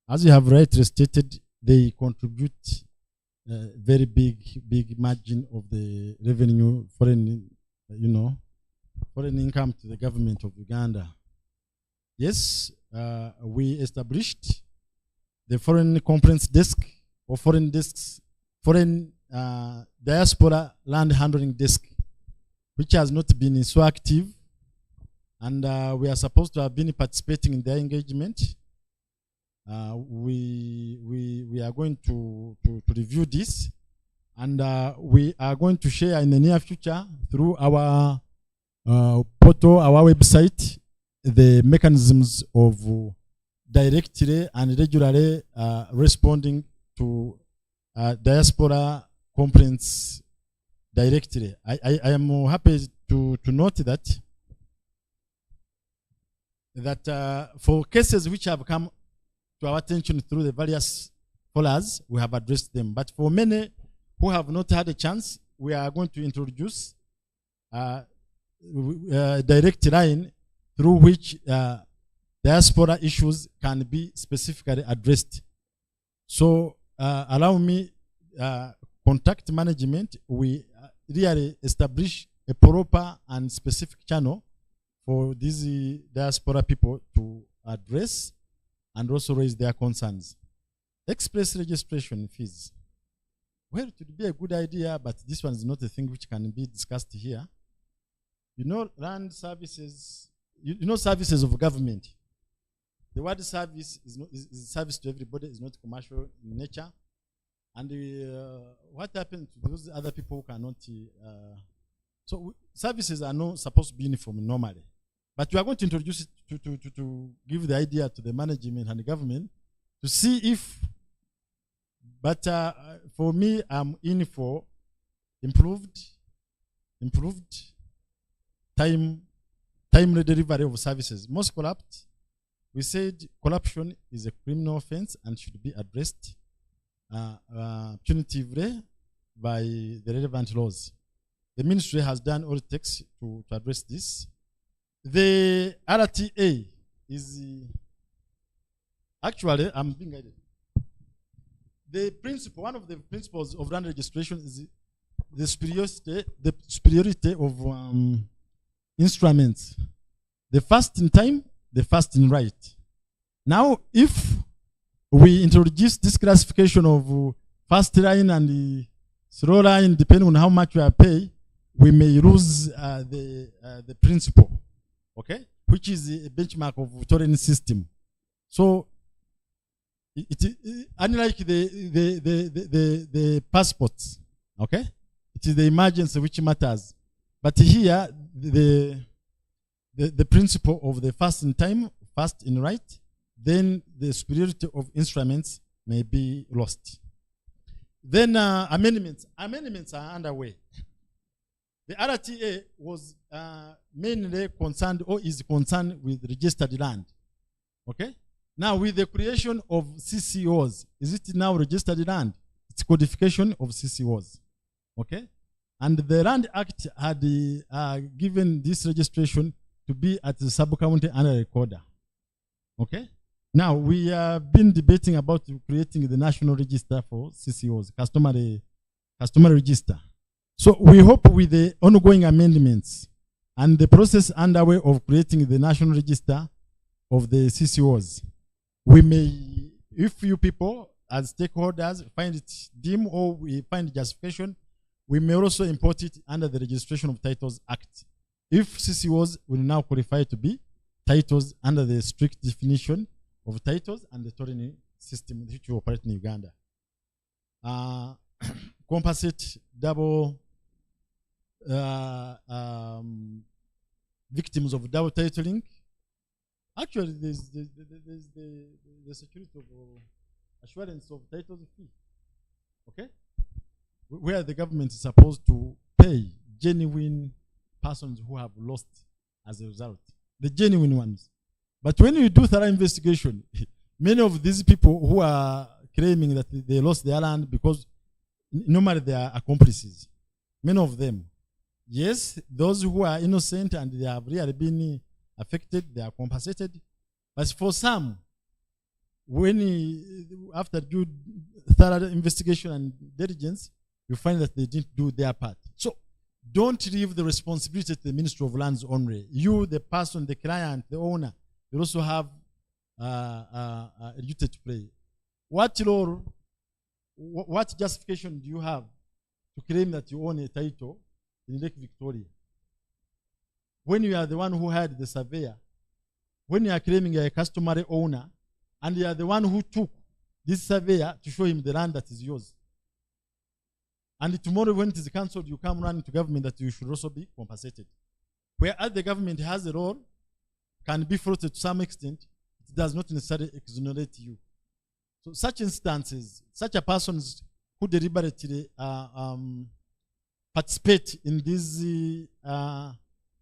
as you have rightly stated, they contribute very big margin of the revenue, foreign income to the government of Uganda. Yes, we established the foreign conference desk or foreign diaspora land handling desk, which has not been so active, and we are supposed to have been participating in their engagement. We are going to review this, and we are going to share in the near future through our portal, our website, the mechanisms of directly and regularly responding to diaspora complaints directly. I am happy to note that for cases which have come to our attention through the various forums, we have addressed them. But for many who have not had a chance, we are going to introduce a direct line through which diaspora issues can be specifically addressed. So allow me, contact management, we really establish a proper and specific channel for these diaspora people to address and also raise their concerns. Express registration fees. Well, it would be a good idea, but this one is not a thing which can be discussed here. You know, land services, you know services of government. The word service is service to everybody, is not commercial in nature. And what happens to those other people who cannot? Services are not supposed to be uniform normally. But we are going to introduce it to give the idea to the management and the government to see if, but for me, I'm in for improved timely delivery of services. Most corrupt, we said corruption is a criminal offense and should be addressed punitively by the relevant laws. The ministry has done all it takes to address this. The RTA is actually, I'm being guided. The principle, one of the principles of land registration is the superiority of instruments. The first in time, the first in right. Now, if we introduce this classification of fast line and the slow line, depending on how much we are paying, we may lose the principle, okay, which is a benchmark of tolling system. So, unlike the passports, okay, it is the emergency which matters. But here, the principle of the first in time, first in right, then the superiority of instruments may be lost. Then amendments are underway. The RTA was mainly concerned or is concerned with registered land. Okay? Now with the creation of CCOs, is it now registered land? It's codification of CCOs. Okay? And the Land Act had given this registration to be at the sub-county under recorder. Okay? Now we have been debating about creating the national register for CCOs, customary register. So we hope with the ongoing amendments and the process underway of creating the national register of the CCOs, we may, if you people as stakeholders find it deemed or we find justification, we may also import it under the Registration of Titles Act. If CCOs will now qualify to be titles under the strict definition of titles and the tolling system which we operate in Uganda. Compensate double victims of double titling. Actually, there's the security of assurance of title fee. Okay? Where the government is supposed to pay genuine persons who have lost as a result. The genuine ones. But when you do thorough investigation, many of these people who are claiming that they lost their land because normally they are accomplices. Many of them. Yes, those who are innocent and they have really been affected, they are compensated. But for some, when after due thorough investigation and diligence, you find that they didn't do their part. So don't leave the responsibility to the Ministry of Lands only. You, the person, the client, the owner, you also have a duty to play. What role, what justification do you have to claim that you own a title in Lake Victoria? When you are the one who hired the surveyor, when you are claiming you are a customary owner, and you are the one who took this surveyor to show him the land that is yours. And tomorrow when it is cancelled, you come running to government that you should also be compensated. Whereas the government has a role, can be faulted to some extent, it does not necessarily exonerate you. So such instances, such a person who deliberately participate in these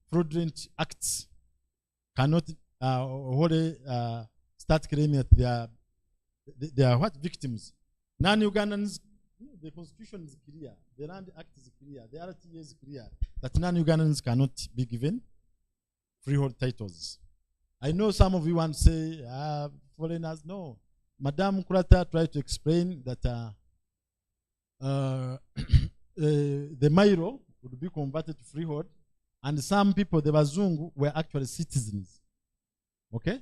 fraudulent acts cannot start claiming that they are what? Victims. Non-Ugandans, the Constitution is clear, the Land Act is clear, the RTA is clear, that non-Ugandans cannot be given freehold titles. I know some of you want to say, foreigners, no. Madame Kurata tried to explain that the Mairo would be converted to freehold, and some people, the Bazungu, were actually citizens. Okay?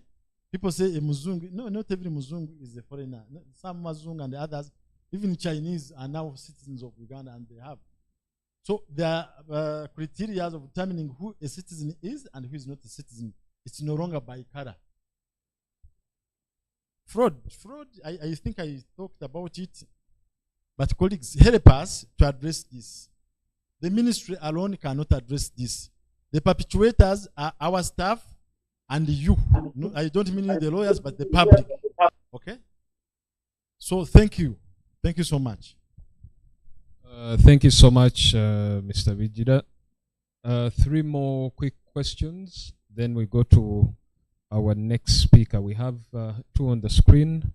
People say a Muzungu. No, not every Muzungu is a foreigner. Some Mazungu and the others, even Chinese, are now citizens of Uganda, and they have. So there are criteria of determining who a citizen is and who is not a citizen. It's no longer by color. Fraud, I think I talked about it. But colleagues, help us to address this. The ministry alone cannot address this. The perpetuators are our staff and you. No, I don't mean the lawyers, but the public. Okay? So thank you. Thank you so much. Thank you so much, Mr. Vijida. 3 more quick questions, then we go to our next speaker. We have 2 on the screen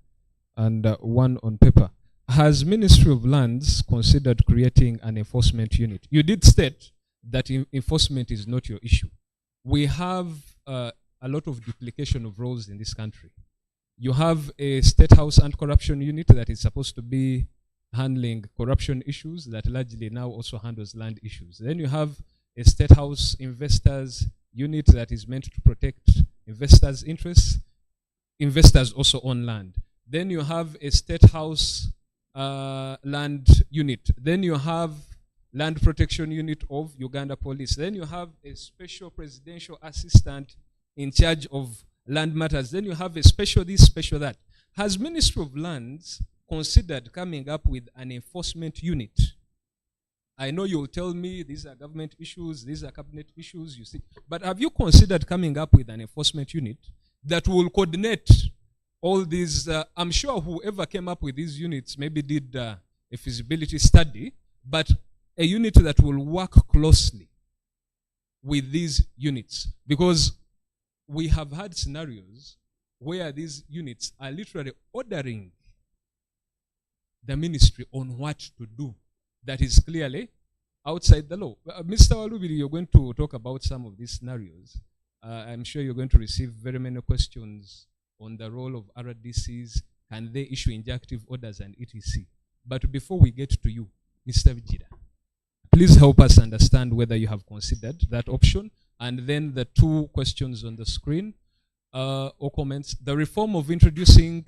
and 1 on paper. Has Ministry of Lands considered creating an enforcement unit? You did state that enforcement is not your issue. We have a lot of duplication of roles in this country. You have a State House Anti-Corruption Unit that is supposed to be handling corruption issues that largely now also handles land issues. Then you have a State House Investors Unit that is meant to protect investors' interests. Investors also own land. Then you have a State House Land Unit. Then you have Land Protection Unit of Uganda Police. Then you have a Special Presidential Assistant in charge of land matters. Then you have a special this, special that. Has Ministry of Lands considered coming up with an enforcement unit? I know you'll tell me these are government issues, these are cabinet issues, you see. But have you considered coming up with an enforcement unit that will coordinate all these? I'm sure whoever came up with these units maybe did a feasibility study, but a unit that will work closely with these units. Because we have had scenarios where these units are literally ordering the ministry on what to do that is clearly outside the law. Mr. Walubiri, you're going to talk about some of these scenarios. I'm sure you're going to receive very many questions on the role of RDCs. Can they issue injunctive orders and etc.? But before we get to you, Mr. Vijida, please help us understand whether you have considered that option. And then the 2 questions on the screen or comments. The reform of introducing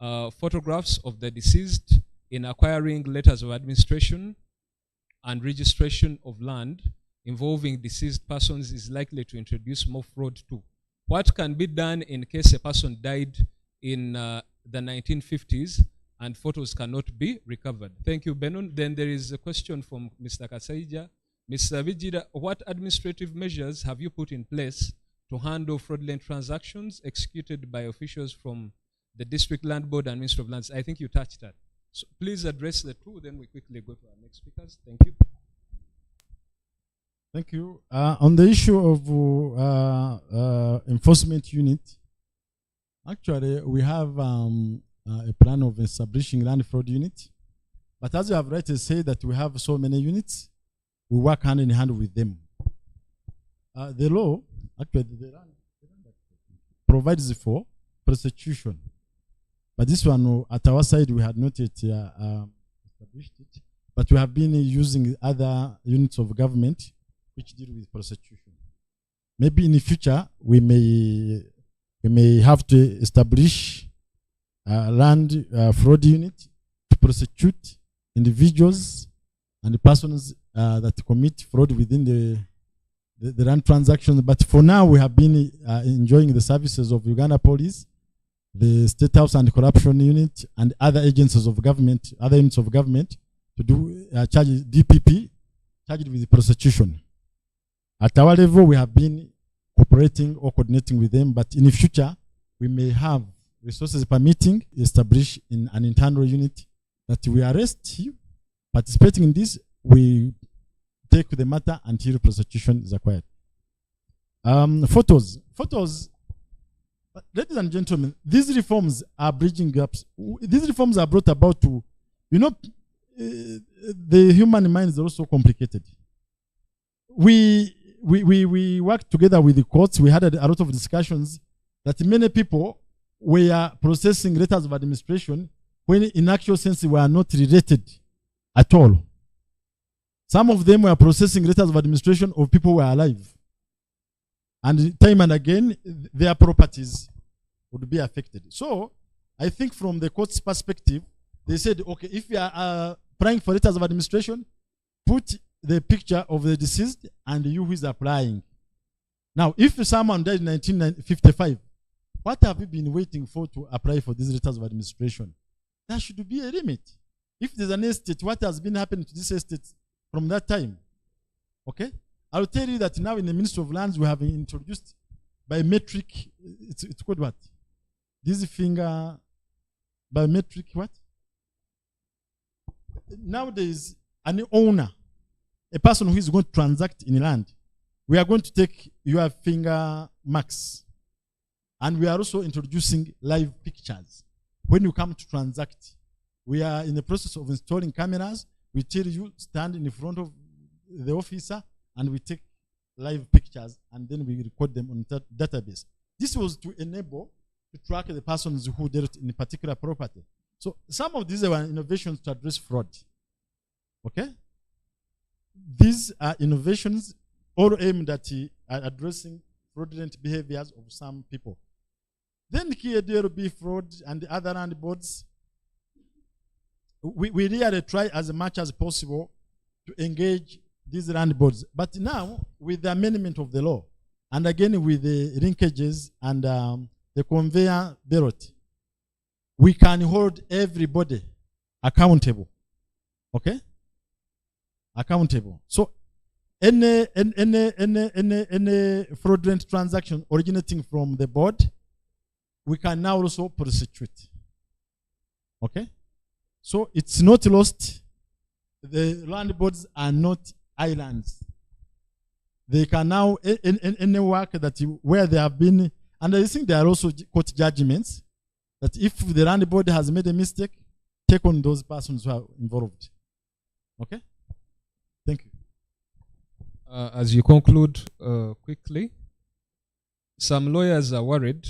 photographs of the deceased in acquiring letters of administration and registration of land involving deceased persons is likely to introduce more fraud too. What can be done in case a person died in the 1950s and photos cannot be recovered? Thank you, Benon. Then there is a question from Mr. Kasaija. Mr. Vijida, what administrative measures have you put in place to handle fraudulent transactions executed by officials from the District Land Board and Ministry of Lands? I think you touched that. So please address the 2, then we quickly go to our next speakers. Thank you. Thank you. On the issue of enforcement unit, actually we have a plan of establishing land fraud unit. But as you have rightly said that we have so many units, we work hand in hand with them. The law, actually, the land provides for prosecution. But this one, at our side, we had not yet established it. But we have been using other units of government which deal with prosecution. Maybe in the future, we may have to establish a land fraud unit to prosecute individuals and the persons that commit fraud within the land transactions. But for now, we have been enjoying the services of Uganda Police, the State House Anti-Corruption Unit, and other agencies of government, other units of government, to do charge DPP, charged with prosecution. At our level, we have been cooperating or coordinating with them, but in the future, we may have resources permitting, establish in an internal unit that we arrest you. Participating in this, we take the matter until prosecution is acquired. Photos, ladies and gentlemen, these reforms are bridging gaps. These reforms are brought about to, the human mind is also complicated. We worked together with the courts. We had a lot of discussions that many people were processing letters of administration when in actual sense they were not related at all. Some of them were processing letters of administration of people who were alive. And time and again, their properties would be affected. So, I think from the court's perspective, they said, okay, if you are applying for letters of administration, put the picture of the deceased and you who is applying. Now, if someone died in 1955, what have you been waiting for to apply for these letters of administration? There should be a limit. If there's an estate, what has been happening to this estate from that time? Okay? I'll tell you that now in the Ministry of Lands, we have introduced biometric, it's called what? This finger, biometric what? Nowadays, an owner, a person who is going to transact in land, we are going to take your finger marks. And we are also introducing live pictures. When you come to transact, we are in the process of installing cameras. We tell you, stand in front of the officer, and we take live pictures, and then we record them on the database. This was to enable to track the persons who dealt in a particular property. So some of these are innovations to address fraud. Okay? These are innovations all aimed at addressing fraudulent behaviors of some people. Then here there will be fraud and the other land boards. We really try as much as possible to engage these land boards. But now, with the amendment of the law, and again with the linkages and the conveyor belt, we can hold everybody accountable. Okay? Accountable. So any fraudulent transaction originating from the board, we can now also prosecute. Okay? So it's not lost. The land boards are not islands. They can now, any work that where they have been, and I think there are also court judgments that if the land board has made a mistake, take on those persons who are involved. Okay? Thank you. As you conclude quickly, some lawyers are worried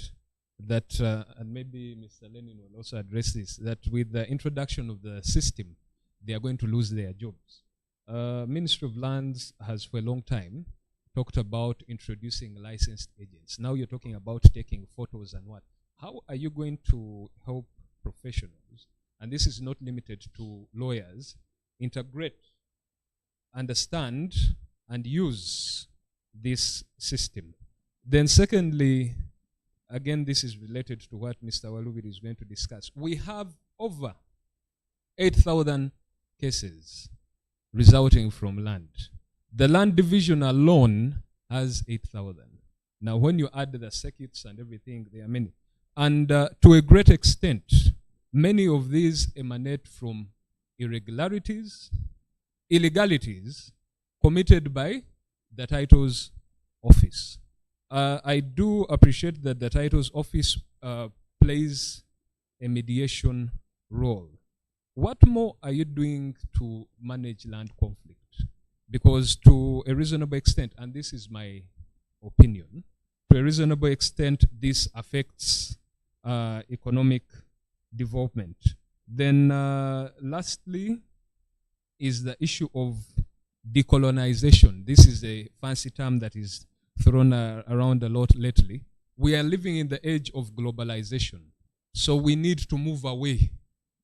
that, and maybe Mr. Lenin will also address this, that with the introduction of the system, they are going to lose their jobs. Ministry of Lands has for a long time talked about introducing licensed agents. Now you're talking about taking photos and what. How are you going to help professionals, and this is not limited to lawyers, integrate, understand, and use this system? Then secondly, again, this is related to what Mr. Walubiri is going to discuss. We have over 8,000 cases resulting from land. The land division alone has 8,000. Now, when you add the circuits and everything, there are many. And to a great extent, many of these emanate from illegalities committed by the titles office. I do appreciate that the titles office plays a mediation role. What more are you doing to manage land conflict? Because to a reasonable extent, and this is my opinion, to a reasonable extent, this affects economic development. Then lastly is the issue of decolonization. This is a fancy term that is thrown around a lot lately. We are living in the age of globalization. So we need to move away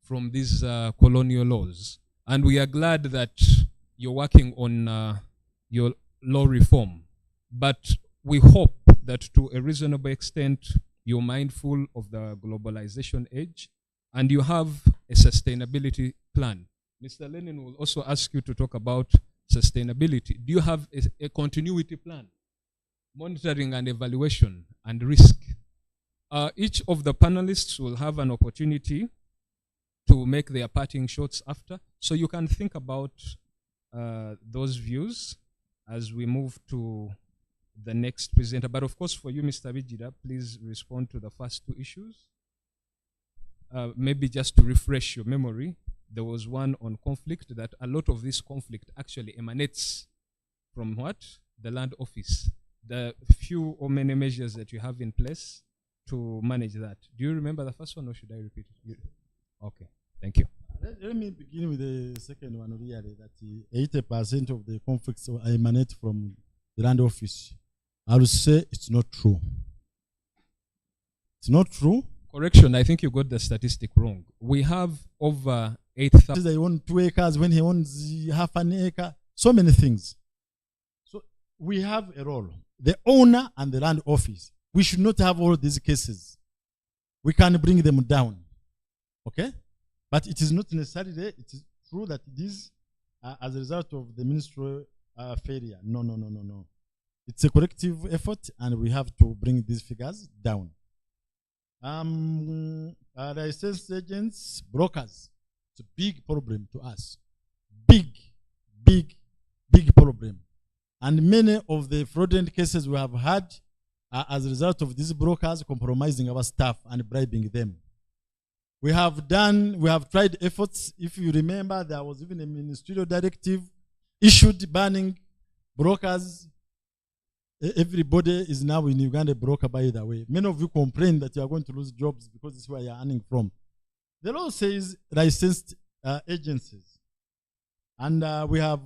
from these colonial laws. And we are glad that you're working on your law reform. But we hope that to a reasonable extent, you're mindful of the globalization age and you have a sustainability plan. Mr. Lenin will also ask you to talk about sustainability. Do you have a continuity plan? Monitoring and evaluation and risk. Each of the panelists will have an opportunity to make their parting shots after. So you can think about those views as we move to the next presenter. But of course, for you, Mr. Bijira, please respond to the first two issues. Maybe just to refresh your memory, there was one on conflict, that a lot of this conflict actually emanates from what? The land office. The few or many measures that you have in place to manage that. Do you remember the first one, or should I repeat it? Okay, thank you. Let me begin with the second one, really, that 80% of the conflicts emanate from the land office. I will say it's not true. It's not true. Correction, I think you got the statistic wrong. We have over 8,000. They own 2 acres when he owns half an acre. So many things. So we have a role. The owner and the land office. We should not have all these cases. We can bring them down. Okay? But it is not necessarily, it is true that this as a result of the ministry failure. No. It's a collective effort and we have to bring these figures down. Licensed agents, brokers, it's a big problem to us. Big problem. And many of the fraudulent cases we have had are as a result of these brokers compromising our staff and bribing them. We have tried efforts. If you remember, there was even a ministerial directive issued banning brokers. Everybody is now in Uganda a broker, by the way. Many of you complain that you are going to lose jobs because this is where you are earning from. The law says licensed agencies. And we have,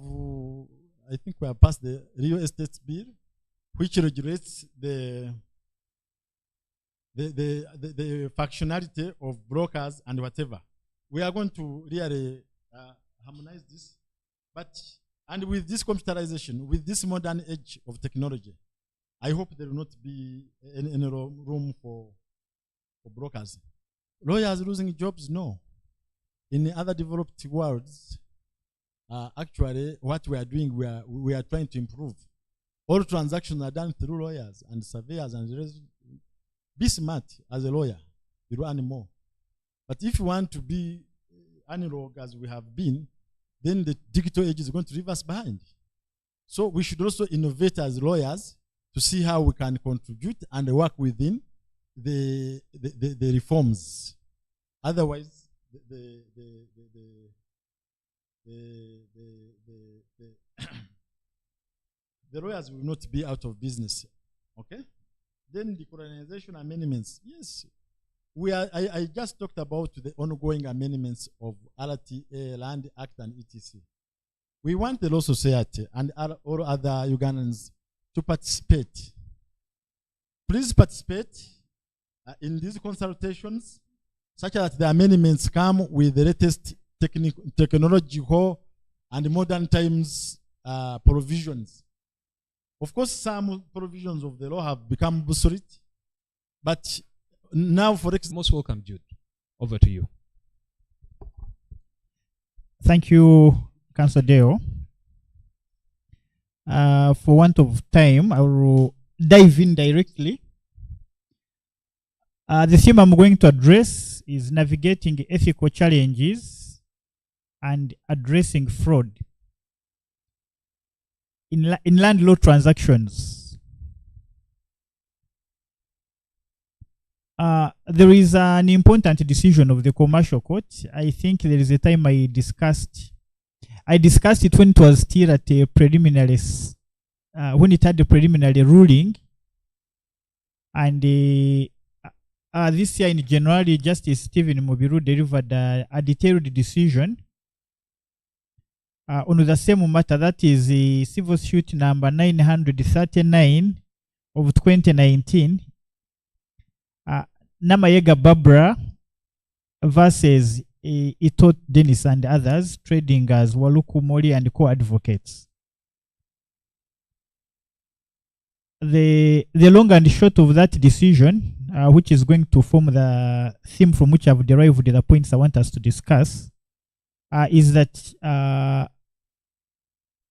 I think we have passed the real estate bill, which regulates the functionality of brokers and whatever. We are going to really harmonize this. And with this computerization, with this modern age of technology, I hope there will not be any room for brokers. Lawyers losing jobs? No. In other developed worlds, actually, what we are doing, we are trying to improve. All transactions are done through lawyers and surveyors and be smart as a lawyer. You will earn more. But if you want to be analog as we have been, then the digital age is going to leave us behind. So we should also innovate as lawyers to see how we can contribute and work within the reforms. Otherwise, the lawyers will not be out of business. Okay? Then the colonization amendments. Yes. I just talked about the ongoing amendments of RTA, Land Act, and ETC. We want the Law Society and all other Ugandans to participate. Please participate in these consultations, such that the amendments come with the latest technological and modern times provisions. Of course, some provisions of the law have become obsolete, but now, for example, most welcome, Jude. Over to you. Thank you, Councillor Deo. For want of time, I will dive in directly. The theme I'm going to address is navigating ethical challenges and addressing fraud in land law transactions. There is an important decision of the commercial court. I think there is a time I discussed it when it was still at a preliminary, when it had the preliminary ruling. And this year in January, Justice Stephen Mubiru delivered a detailed decision on the same matter. That is the civil suit number 939 of 2019. Namayega Barbara versus Ito Dennis and others, trading as Waluku Mori and co-advocates. The long and short of that decision, which is going to form the theme from which I've derived the points I want us to discuss, is that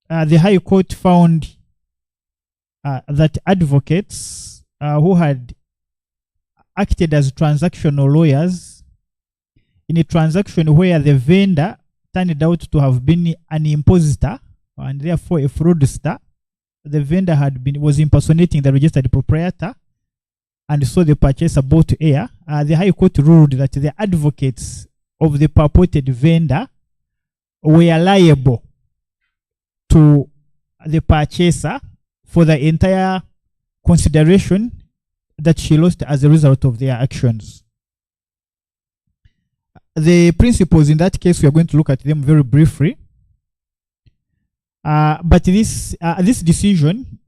the High Court found that advocates who had acted as transactional lawyers in a transaction where the vendor turned out to have been an impositor and therefore a fraudster. The vendor was impersonating the registered proprietor, and so the purchaser bought air. The High Court ruled that the advocates of the purported vendor were liable to the purchaser for the entire consideration that she lost as a result of their actions. the principles in that case, we are going to look at them very briefly. But this decision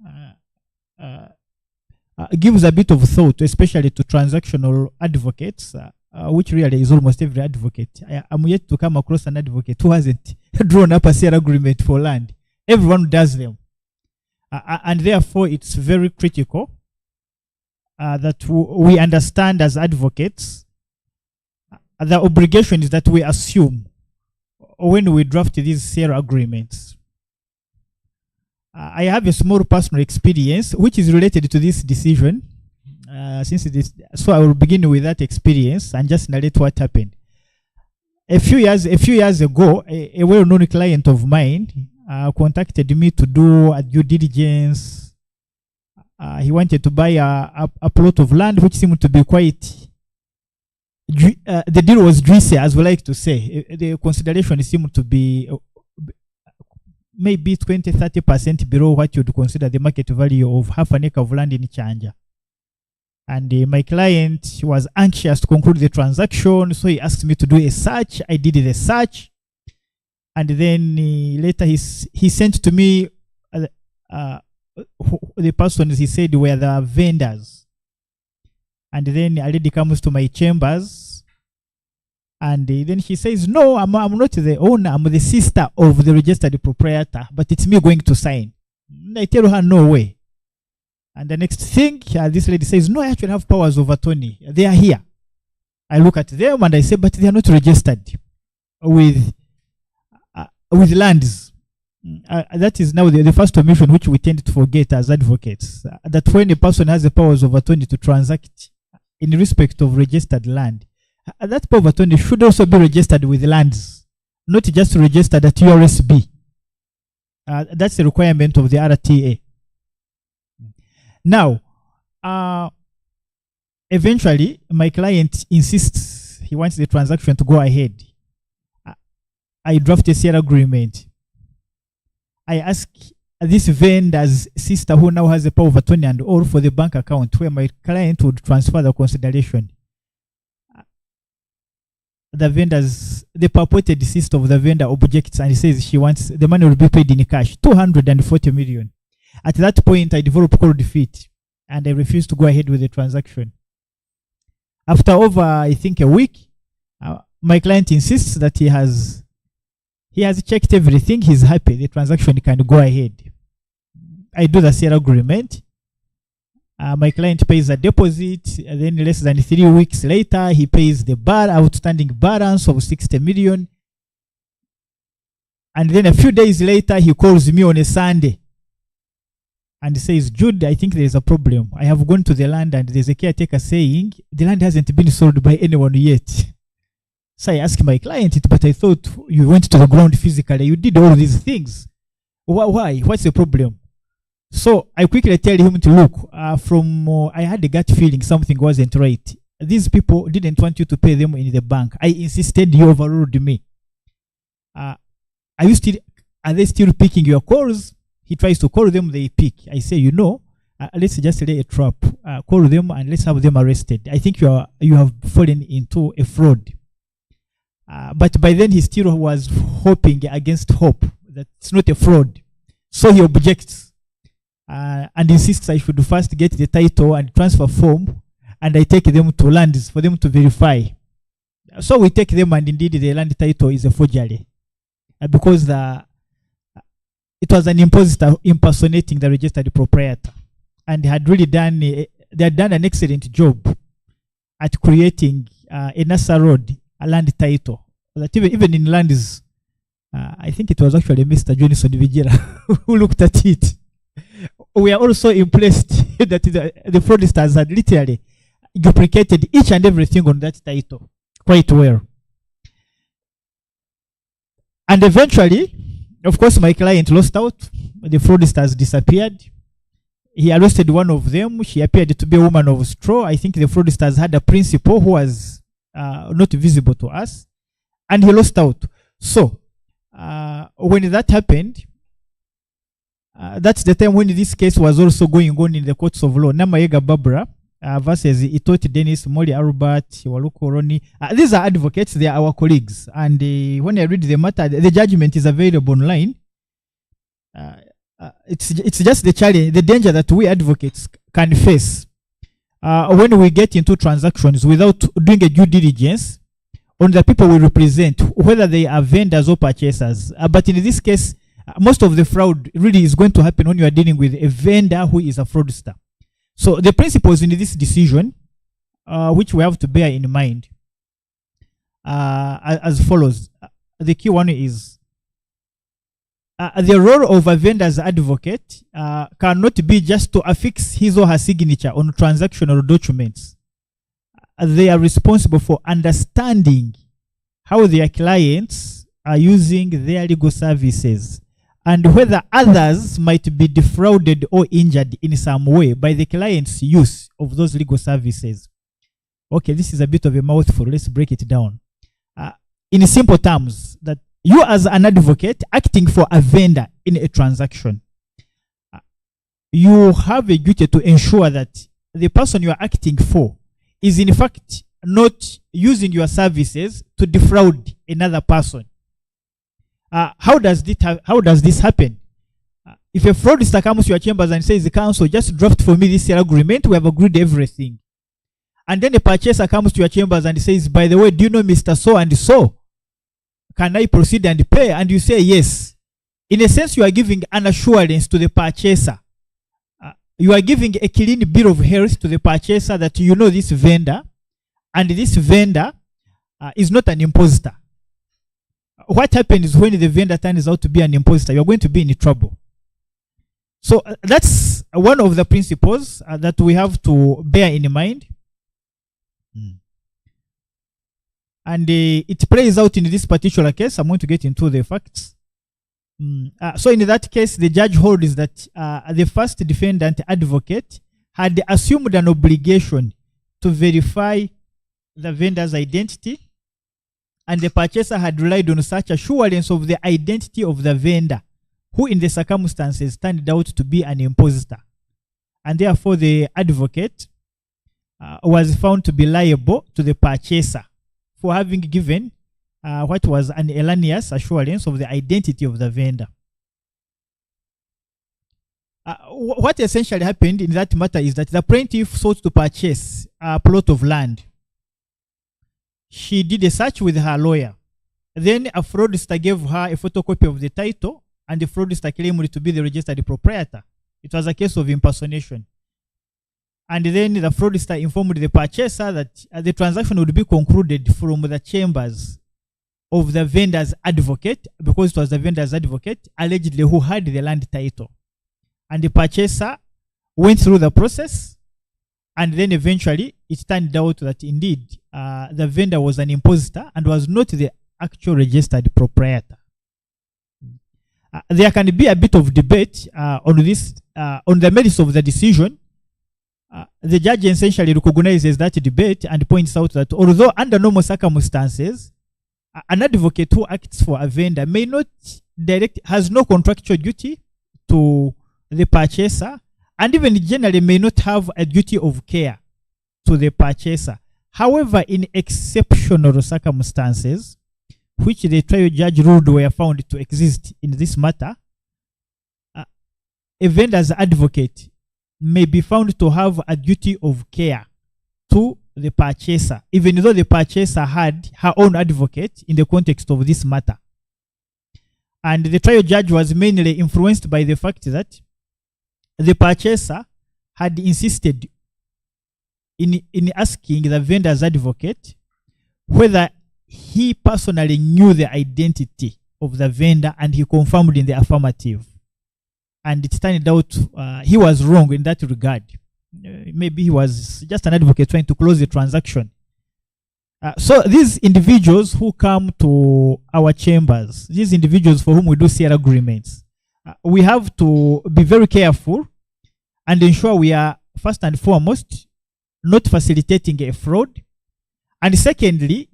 gives a bit of thought, especially to transactional advocates, which really is almost every advocate. I'm yet to come across an advocate who hasn't drawn up a sale agreement for land. Everyone does them. And therefore, it's very critical that we understand as advocates the obligation is that we assume when we draft these sale agreements. I have a small personal experience which is related to this decision. So I will begin with that experience and just narrate what happened. A few years ago, a well-known client of mine contacted me to do a due diligence. He wanted to buy a plot of land which seemed to be quite the deal was juicy, as we like to say. The consideration seemed to be maybe 20-30% below what you'd consider the market value of half an acre of land in Chanja. And my client was anxious to conclude the transaction, so he asked me to do a search. I did the search, and then later he sent to me the persons he said were the vendors. And then a lady comes to my chambers, and then she says, no, I'm not the owner, I'm the sister of the registered proprietor, but it's me going to sign. And I tell her, no way. And the next thing, this lady says, no, I actually have powers of attorney. They are here. I look at them and I say, but they are not registered with lands. That is now the first omission which we tend to forget as advocates. That when a person has the powers of attorney to transact in respect of registered land, that power of attorney should also be registered with lands, not just registered at URSB. That's a requirement of the RTA. Now, eventually, my client insists he wants the transaction to go ahead. I draft a sale agreement. I ask this vendor's sister, who now has a power of attorney and all, for the bank account where my client would transfer the consideration. The purported sister of the vendor objects and says she wants the money will be paid in cash, 240 million. At that point, I developed cold feet and I refused to go ahead with the transaction. After over, I think, a week, my client insists that he has checked everything, he's happy, the transaction can go ahead. I do the sale agreement. My client pays a deposit, and then less than 3 weeks later, he pays the outstanding balance of 60 million. And then a few days later, he calls me on a Sunday and says, Jude, I think there is a problem. I have gone to the land and there's a caretaker saying the land hasn't been sold by anyone yet. So I asked my client, but I thought you went to the ground physically. You did all these things. Why? What's the problem? So I quickly tell him to look. I had a gut feeling something wasn't right. These people didn't want you to pay them in the bank. I insisted, you overruled me. Are they still picking your calls? He tries to call them, they pick. I say, let's just lay a trap. Call them and let's have them arrested. I think you have fallen into a fraud. But by then he still was hoping against hope that it's not a fraud. So he objects and insists I should first get the title and transfer form, and I take them to lands for them to verify. So we take them, and indeed the land title is a forgery because it was an imposter impersonating the registered proprietor, and they had done an excellent job at creating a NASA road, a land title that even in lands, I think it was actually Mr. Johnson Vijera who looked at it. We are also impressed that the fraudsters had literally duplicated each and everything on that title quite well. And eventually, of course, my client lost out. The fraudsters disappeared. He arrested one of them. She appeared to be a woman of straw. I think the fraudsters had a principal who was not visible to us, and he lost out. So when that happened, that's the time when this case was also going on in the courts of law. Namayega Barbara versus Itoti Dennis, Molly Albert, Waluko Roni. These are advocates, they are our colleagues. And when I read the matter, the judgment is available online. It's just the challenge, the danger that we advocates can face when we get into transactions without doing a due diligence on the people we represent, whether they are vendors or purchasers. But in this case, most of the fraud really is going to happen when you are dealing with a vendor who is a fraudster. So the principles in this decision, which we have to bear in mind, as follows. The key one is the role of a vendor's advocate cannot be just to affix his or her signature on transactional documents. They are responsible for understanding how their clients are using their legal services and whether others might be defrauded or injured in some way by the client's use of those legal services. Okay, this is a bit of a mouthful. Let's break it down. In simple terms, that you as an advocate acting for a vendor in a transaction, you have a duty to ensure that the person you are acting for is in fact not using your services to defraud another person. How does this happen? If a fraudster comes to your chambers and says, the council just draft for me this sale agreement, we have agreed everything. And then a purchaser comes to your chambers and says, by the way, do you know Mr. So and so? Can I proceed and pay? And you say yes. In a sense, you are giving an assurance to the purchaser. You are giving a clean bill of health to the purchaser that you know this vendor, and this vendor is not an imposter. What happens when the vendor turns out to be an imposter? You're going to be in trouble. So that's one of the principles that we have to bear in mind. And it plays out in this particular case. I'm going to get into the facts. So in that case, the judge holds that the first defendant advocate had assumed an obligation to verify the vendor's identity, and the purchaser had relied on such assurance of the identity of the vendor, who in the circumstances turned out to be an imposter. And therefore, the advocate was found to be liable to the purchaser for having given what was an erroneous assurance of the identity of the vendor. What essentially happened in that matter is that the plaintiff sought to purchase a plot of land. She did a search with her lawyer. Then a fraudster gave her a photocopy of the title, and the fraudster claimed to be the registered proprietor. It was a case of impersonation. And then the fraudster informed the purchaser that the transaction would be concluded from the chambers of the vendor's advocate, because it was the vendor's advocate allegedly who had the land title. And the purchaser went through the process, and then eventually it turned out that indeed the vendor was an imposter and was not the actual registered proprietor. There can be a bit of debate on this, on the merits of the decision. The judge essentially recognizes that debate and points out that although under normal circumstances, an advocate who acts for a vendor may not has no contractual duty to the purchaser, and even generally may not have a duty of care to the purchaser. However, in exceptional circumstances, which the trial judge ruled were found to exist in this matter, a vendor's advocate may be found to have a duty of care to the purchaser, even though the purchaser had her own advocate in the context of this matter. And the trial judge was mainly influenced by the fact that the purchaser had insisted in asking the vendor's advocate whether he personally knew the identity of the vendor, and he confirmed in the affirmative. And it turned out he was wrong in that regard. Maybe he was just an advocate trying to close the transaction. So these individuals who come to our chambers, these individuals for whom we do sale agreements, we have to be very careful and ensure we are first and foremost not facilitating a fraud. And secondly,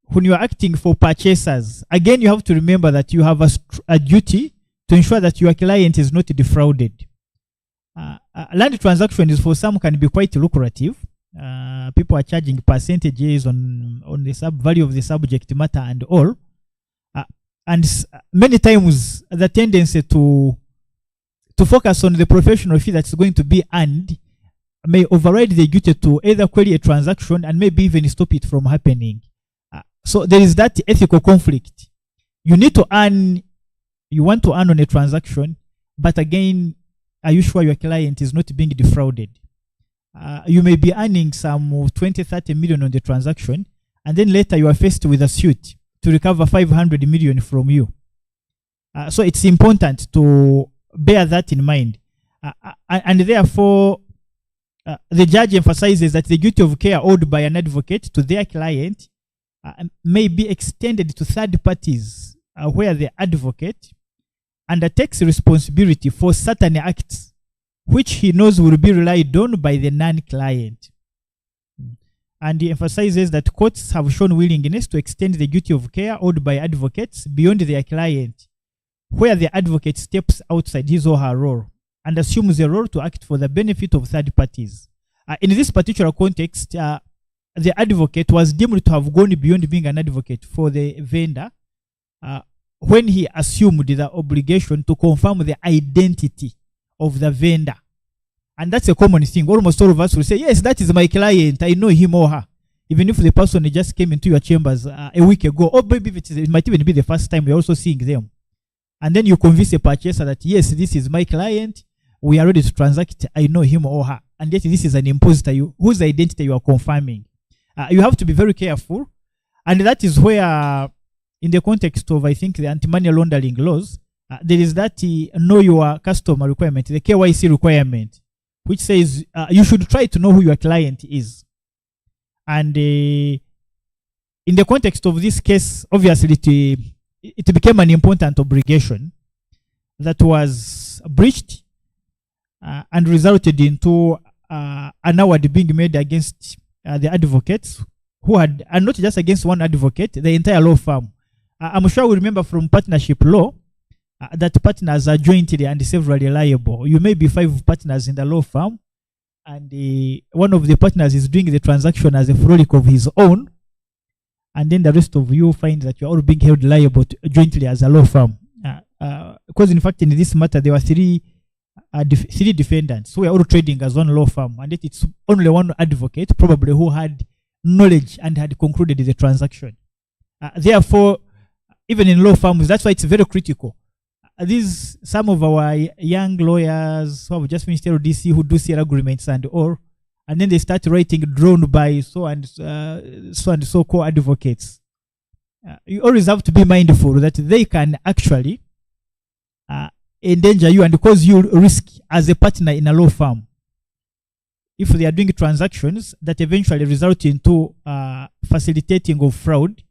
when you are acting for purchasers, again, you have to remember that you have a duty to ensure that your client is not defrauded. Land transactions for some can be quite lucrative, People are charging percentages on the value of the subject matter and all. Many times the tendency to focus on the professional fee that's going to be earned may override the duty to either query a transaction and maybe even stop it from happening. So there is that ethical conflict. You want to earn on a transaction, but again, are you sure your client is not being defrauded? You may be earning some 20, 30 million on the transaction, and then later you are faced with a suit to recover 500 million from you. So it's important to bear that in mind. And therefore, the judge emphasizes that the duty of care owed by an advocate to their client may be extended to third parties where the advocate undertakes responsibility for certain acts which he knows will be relied on by the non-client. And he emphasizes that courts have shown willingness to extend the duty of care owed by advocates beyond their client, where the advocate steps outside his or her role and assumes the role to act for the benefit of third parties. In this particular context, the advocate was deemed to have gone beyond being an advocate for the vendor when he assumed the obligation to confirm the identity of the vendor. And that's a common thing. Almost all of us will say, yes, that is my client. I know him or her. Even if the person just came into your chambers a week ago, or maybe it might even be the first time you're also seeing them. And then you convince a purchaser that, yes, this is my client. We are ready to transact. I know him or her. And yet this is an imposter whose identity you are confirming. You have to be very careful. And that is where, in the context of, I think, the anti-money laundering laws, there is that know your customer requirement, the KYC requirement, which says you should try to know who your client is. And in the context of this case, obviously it became an important obligation that was breached and resulted into an award being made against the advocates who had, and not just against one advocate, the entire law firm. I'm sure we remember from partnership law that partners are jointly and severally liable. You may be 5 partners in the law firm, and one of the partners is doing the transaction as a frolic of his own, and then the rest of you find that you're all being held liable jointly as a law firm. Because in fact, in this matter, there were three defendants who were all trading as one law firm, and it's only one advocate, probably, who had knowledge and had concluded the transaction. Therefore, even in law firms, that's why it's very critical. Some of our young lawyers who have just finished LDC, who do CL agreements and all, and then they start writing drawn by so and so co-advocates. You always have to be mindful that they can actually endanger you and cause you risk as a partner in a law firm if they are doing transactions that eventually result into facilitating of fraud.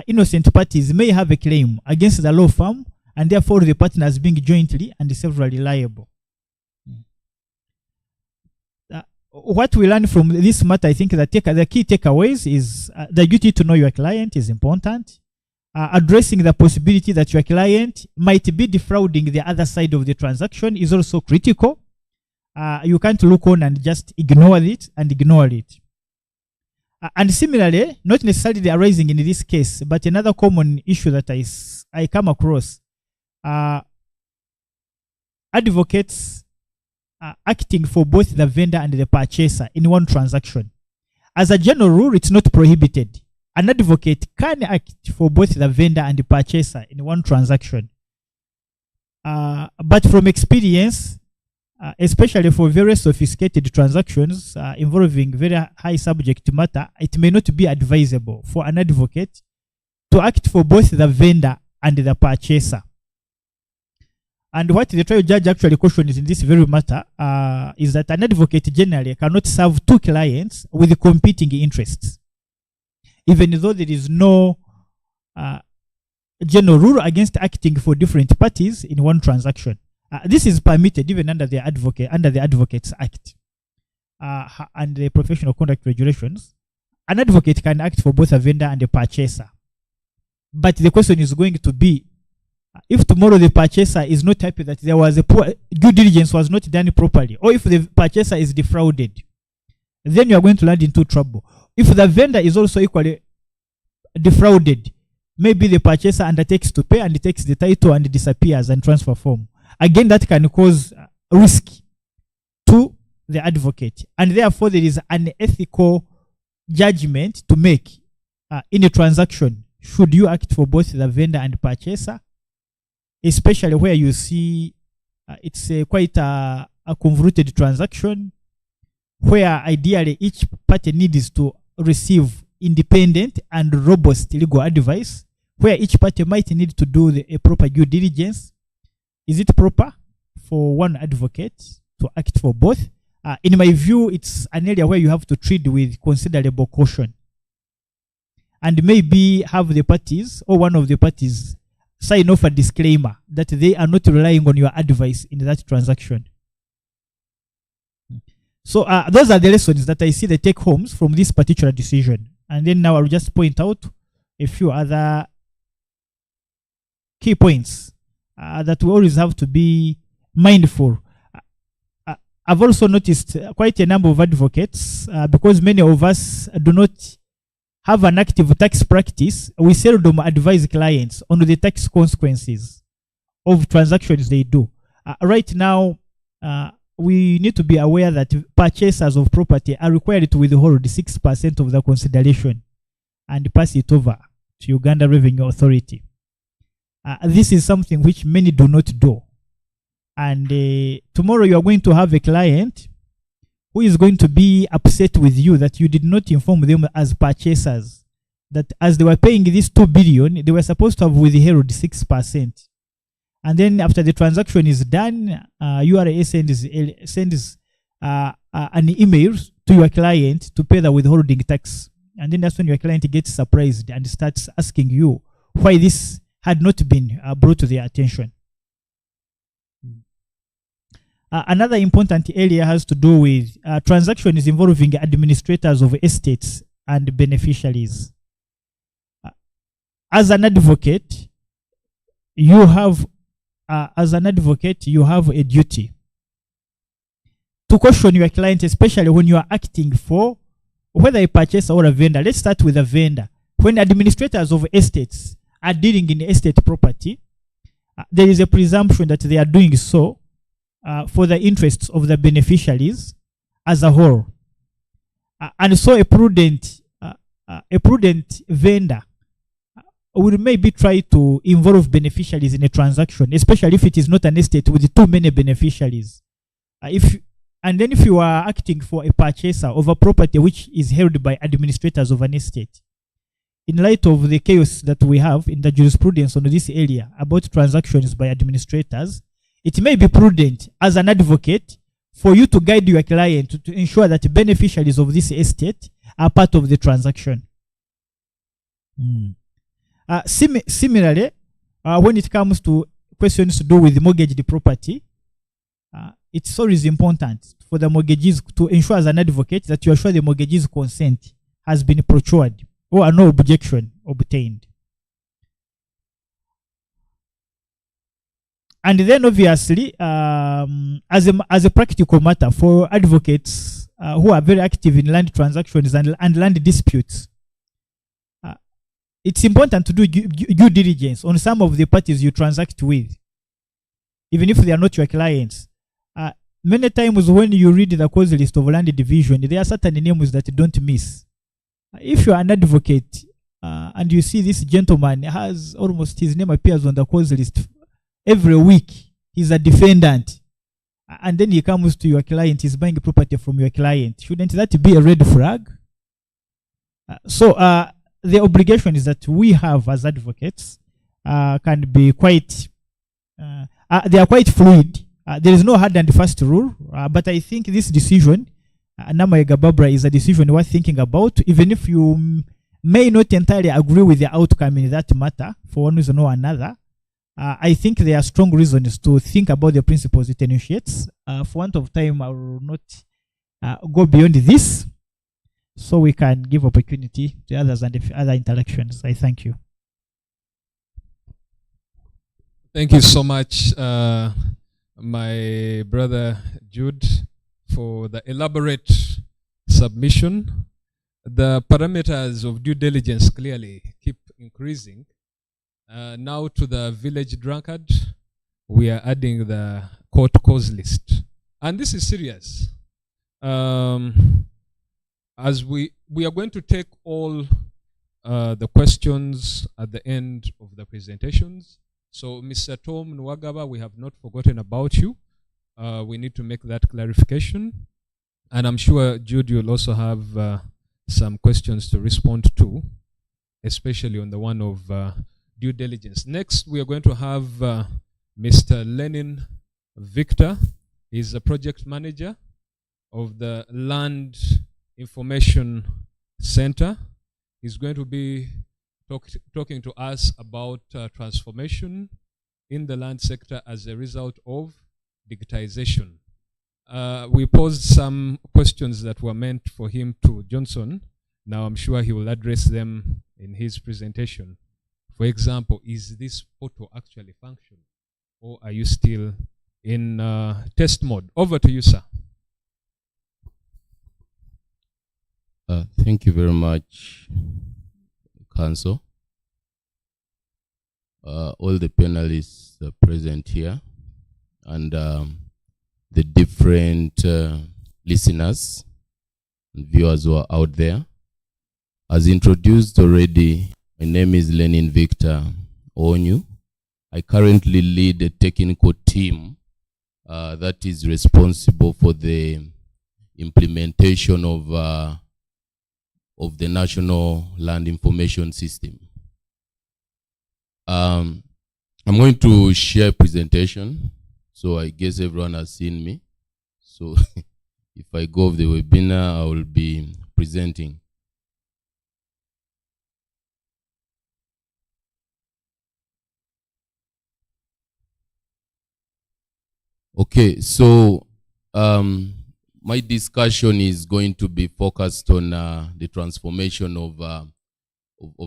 Innocent parties may have a claim against the law firm, and therefore the partners being jointly and severally liable. What we learn from this matter, I think the key takeaways is the duty to know your client is important. Addressing the possibility that your client might be defrauding the other side of the transaction is also critical. You can't look on and just ignore it. And similarly, not necessarily arising in this case, but another common issue that I come across, advocates acting for both the vendor and the purchaser in one transaction. As a general rule, it's not prohibited. An advocate can act for both the vendor and the purchaser in one transaction. But from experience, especially for very sophisticated transactions involving very high subject matter, it may not be advisable for an advocate to act for both the vendor and the purchaser. And what the trial judge actually cautions in this very matter is that an advocate generally cannot serve 2 clients with competing interests, even though there is no general rule against acting for different parties in one transaction. This is permitted even under the Advocates Act and the Professional Conduct Regulations. An advocate can act for both a vendor and a purchaser. But the question is going to be, if tomorrow the purchaser is not happy that there was a poor due diligence was not done properly, or if the purchaser is defrauded, then you are going to land into trouble. If the vendor is also equally defrauded, maybe the purchaser undertakes to pay and takes the title and disappears and transfer form. Again, that can cause risk to the advocate. And therefore, there is an ethical judgment to make in a transaction. Should you act for both the vendor and purchaser? Especially where you see it's quite a convoluted transaction, where ideally each party needs to receive independent and robust legal advice, where each party might need to do a proper due diligence. Is it proper for one advocate to act for both? In my view, it's an area where you have to treat with considerable caution. And maybe have the parties, or one of the parties, sign off a disclaimer that they are not relying on your advice in that transaction. So those are the lessons that I see the take homes from this particular decision. And then now I'll just point out a few other key points that we always have to be mindful. I've also noticed quite a number of advocates, because many of us do not have an active tax practice, we seldom advise clients on the tax consequences of transactions they do. Right now, we need to be aware that purchasers of property are required to withhold 6% of the consideration and pass it over to Uganda Revenue Authority. This is something which many do not do. And tomorrow you are going to have a client who is going to be upset with you that you did not inform them as purchasers that as they were paying this 2 billion, they were supposed to have withheld 6%. And then after the transaction is done, URA sends an email to your client to pay the withholding tax. And then that's when your client gets surprised and starts asking you why this had not been brought to their attention. Another important area has to do with transactions involving administrators of estates and beneficiaries. As an advocate, you have a duty to caution your client, especially when you are acting for whether a purchaser or a vendor. Let's start with a vendor. When administrators of estates are dealing in estate property, there is a presumption that they are doing so for the interests of the beneficiaries as a whole. And so a prudent vendor will maybe try to involve beneficiaries in a transaction, especially if it is not an estate with too many beneficiaries. And then if you are acting for a purchaser of a property which is held by administrators of an estate, in light of the chaos that we have in the jurisprudence on this area about transactions by administrators, it may be prudent as an advocate for you to guide your client to ensure that the beneficiaries of this estate are part of the transaction. Similarly, when it comes to questions to do with mortgaged property, it's always important for the mortgagees to ensure as an advocate that you are sure the mortgagee's consent has been procured or no objection obtained. And then obviously, as a practical matter for advocates who are very active in land transactions and land disputes, it's important to do due diligence on some of the parties you transact with, even if they are not your clients. Many times when you read the cause list of land division, there are certain names that don't miss. If you are an advocate and you see this gentleman has almost his name appears on the cause list every week, he's a defendant, and then he comes to your client, he's buying property from your client, shouldn't that be a red flag? So the obligation is that we have as advocates can be quite, they are quite fluid. There is no hard and fast rule, but I think this decision, Namaega Barbara, is a decision worth thinking about, even if you may not entirely agree with the outcome in that matter for one reason or another. I think there are strong reasons to think about the principles it enunciates. For want of time, I will not go beyond this, so we can give opportunity to others and other interactions. I thank you. Thank you so much, my brother Jude, for the elaborate submission. The parameters of due diligence clearly keep increasing. Now to the village drunkard, we are adding the court cause list. And this is serious. As we are going to take all the questions at the end of the presentations. So Mr. Tom Nwagaba, we have not forgotten about you. We need to make that clarification. And I'm sure Jude will also have some questions to respond to, especially on the one of due diligence. Next, we are going to have Mr. Lenin Victor. He's a project manager of the Land Information Center. He's going to be talking to us about transformation in the land sector as a result of digitization. We posed some questions that were meant for him to Johnson. Now I'm sure he will address them in his presentation. For example, is this portal actually functioning, or are you still in test mode? Over to you, sir. Thank you very much, Council. All the panelists are present here, and the different listeners and viewers who are out there. As introduced already, my name is Lenin Victor Onyu. I currently lead a technical team that is responsible for the implementation of the National Land Information System. I'm going to share a presentation, so I guess everyone has seen me. So if I go off the webinar, I will be presenting. Okay, so my discussion is going to be focused on the transformation of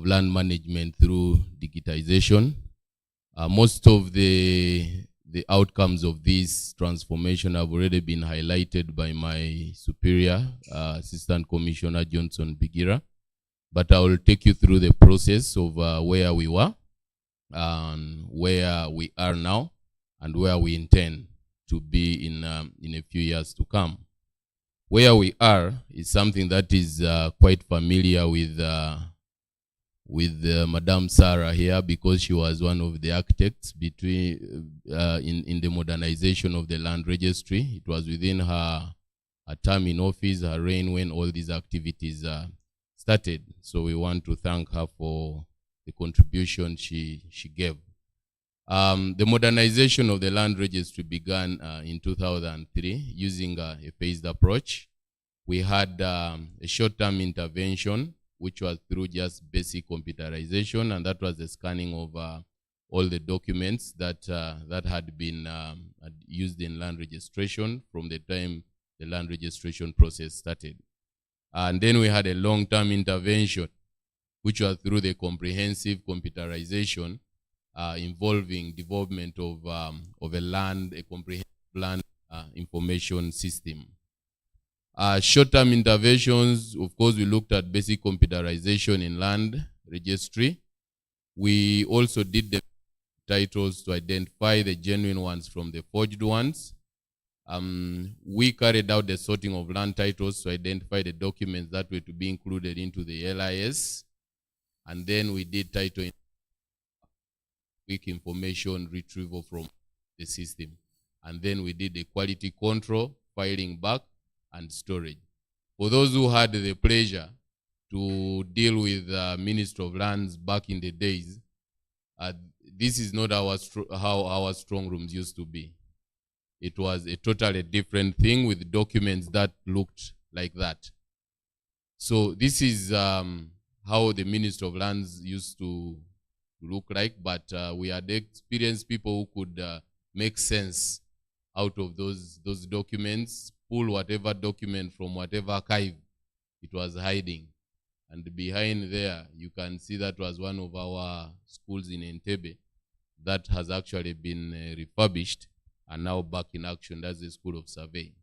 land management through digitization. Most of the outcomes of this transformation have already been highlighted by my superior, Assistant Commissioner Johnson Bigira. But I will take you through the process of where we were, and where we are now, and where we intend to be in a few years to come. Where we are is something that is quite familiar with Madame Sarah here, because she was one of the architects between in the modernization of the land registry. It was within her term in office, her reign, when all these activities started. So we want to thank her for the contribution she gave. The modernization of the land registry began in 2003 using a phased approach. We had a short-term intervention, which was through just basic computerization, and that was the scanning of all the documents that had been used in land registration from the time the land registration process started. And then we had a long-term intervention, which was through the comprehensive computerization involving development of a comprehensive land information system. Short-term interventions, of course, we looked at basic computerization in land registry. We also did the titles to identify the genuine ones from the forged ones. We carried out the sorting of land titles to identify the documents that were to be included into the LIS. And then we did title quick information retrieval from the system. And then we did the quality control, filing back, and storage. For those who had the pleasure to deal with Ministry of Lands back in the days, this is not how our strong rooms used to be. It was a totally different thing with documents that looked like that. So this is how the Ministry of Lands used to look like, but we had experienced people who could make sense out of those documents, pull whatever document from whatever archive it was hiding. And behind there, you can see that was one of our schools in Entebbe that has actually been refurbished and now back in action. That's the School of Surveying.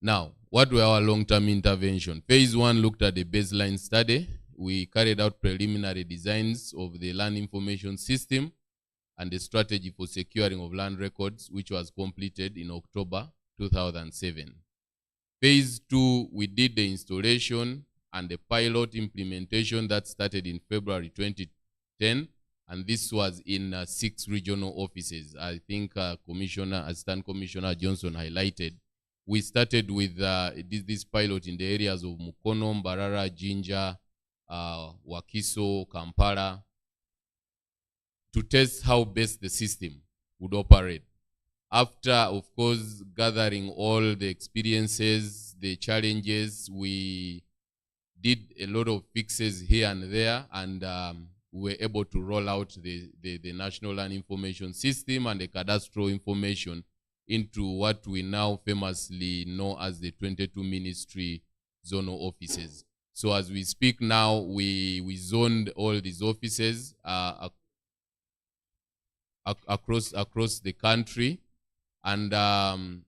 Now, what were our long-term intervention? Phase 1 looked at the baseline study. We carried out preliminary designs of the land information system and the strategy for securing of land records, which was completed in October 2007. Phase 2, we did the installation and the pilot implementation that started in February 2010, and this was in 6 regional offices. I think Assistant Commissioner Johnson highlighted. We started with this pilot in the areas of Mukono, Mbarara, Jinja, Wakiso, Kampala, to test how best the system would operate. After, of course, gathering all the experiences, the challenges, we did a lot of fixes here and there, and we were able to roll out the National Land Information System and the cadastral information into what we now famously know as the 22 ministry zonal offices. So as we speak now, we zoned all these offices across the country. And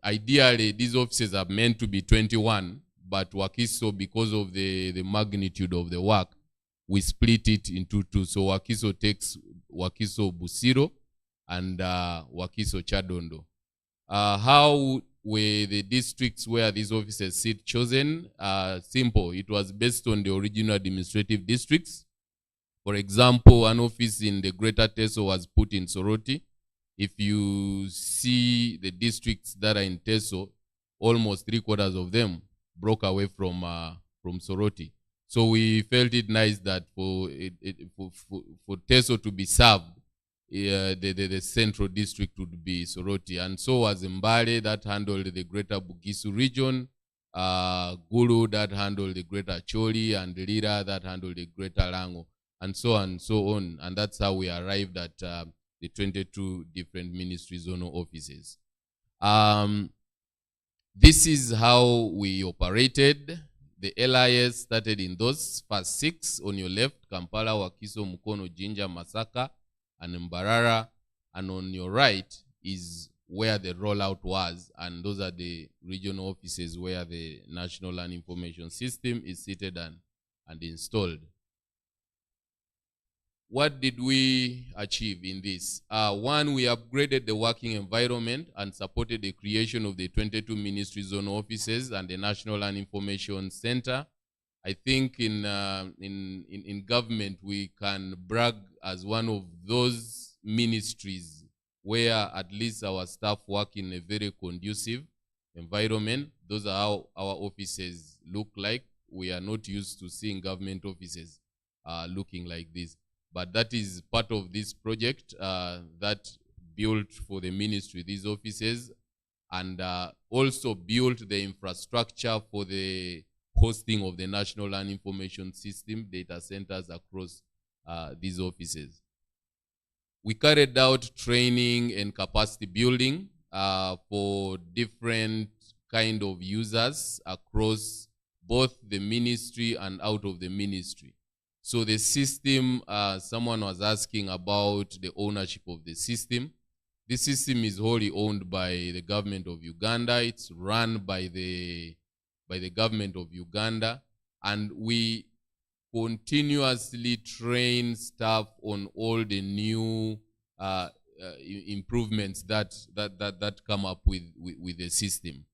ideally, these offices are meant to be 21, but Wakiso, because of the magnitude of the work, we split it into 2. So Wakiso takes Wakiso Busiro and Wakiso Chadondo. How were the districts where these offices sit chosen? Simple. It was based on the original administrative districts. For example, an office in the Greater Teso was put in Soroti. If you see the districts that are in Teso, almost 3/4 of them broke away from Soroti. So we felt it nice that for Teso to be served, the central district would be Soroti. And so was Mbale, that handled the Greater Bugisu region, Gulu, that handled the Greater Choli, and Lira, that handled the Greater Lango, and so on and so on. And that's how we arrived at the 22 different ministry zonal offices. This is how we operated. The LIS started in those first 6 on your left: Kampala, Wakiso, Mukono, Jinja, Masaka, and Mbarara. And on your right is where the rollout was, and those are the regional offices where the National Land Information System is seated and installed. What did we achieve in this? 1, we upgraded the working environment and supported the creation of the 22 ministry zone offices and the National Land Information Center. I think in government, we can brag as one of those ministries where at least our staff work in a very conducive environment. Those are how our offices look like. We are not used to seeing government offices looking like this. But that is part of this project that built for the ministry these offices, and also built the infrastructure for the hosting of the National Land Information System data centers across these offices. We carried out training and capacity building for different kind of users across both the ministry and out of the ministry. So the system, someone was asking about the ownership of the system. This system is wholly owned by the government of Uganda. It's run by the government of Uganda, and we continuously train staff on all the new improvements that come up with the system.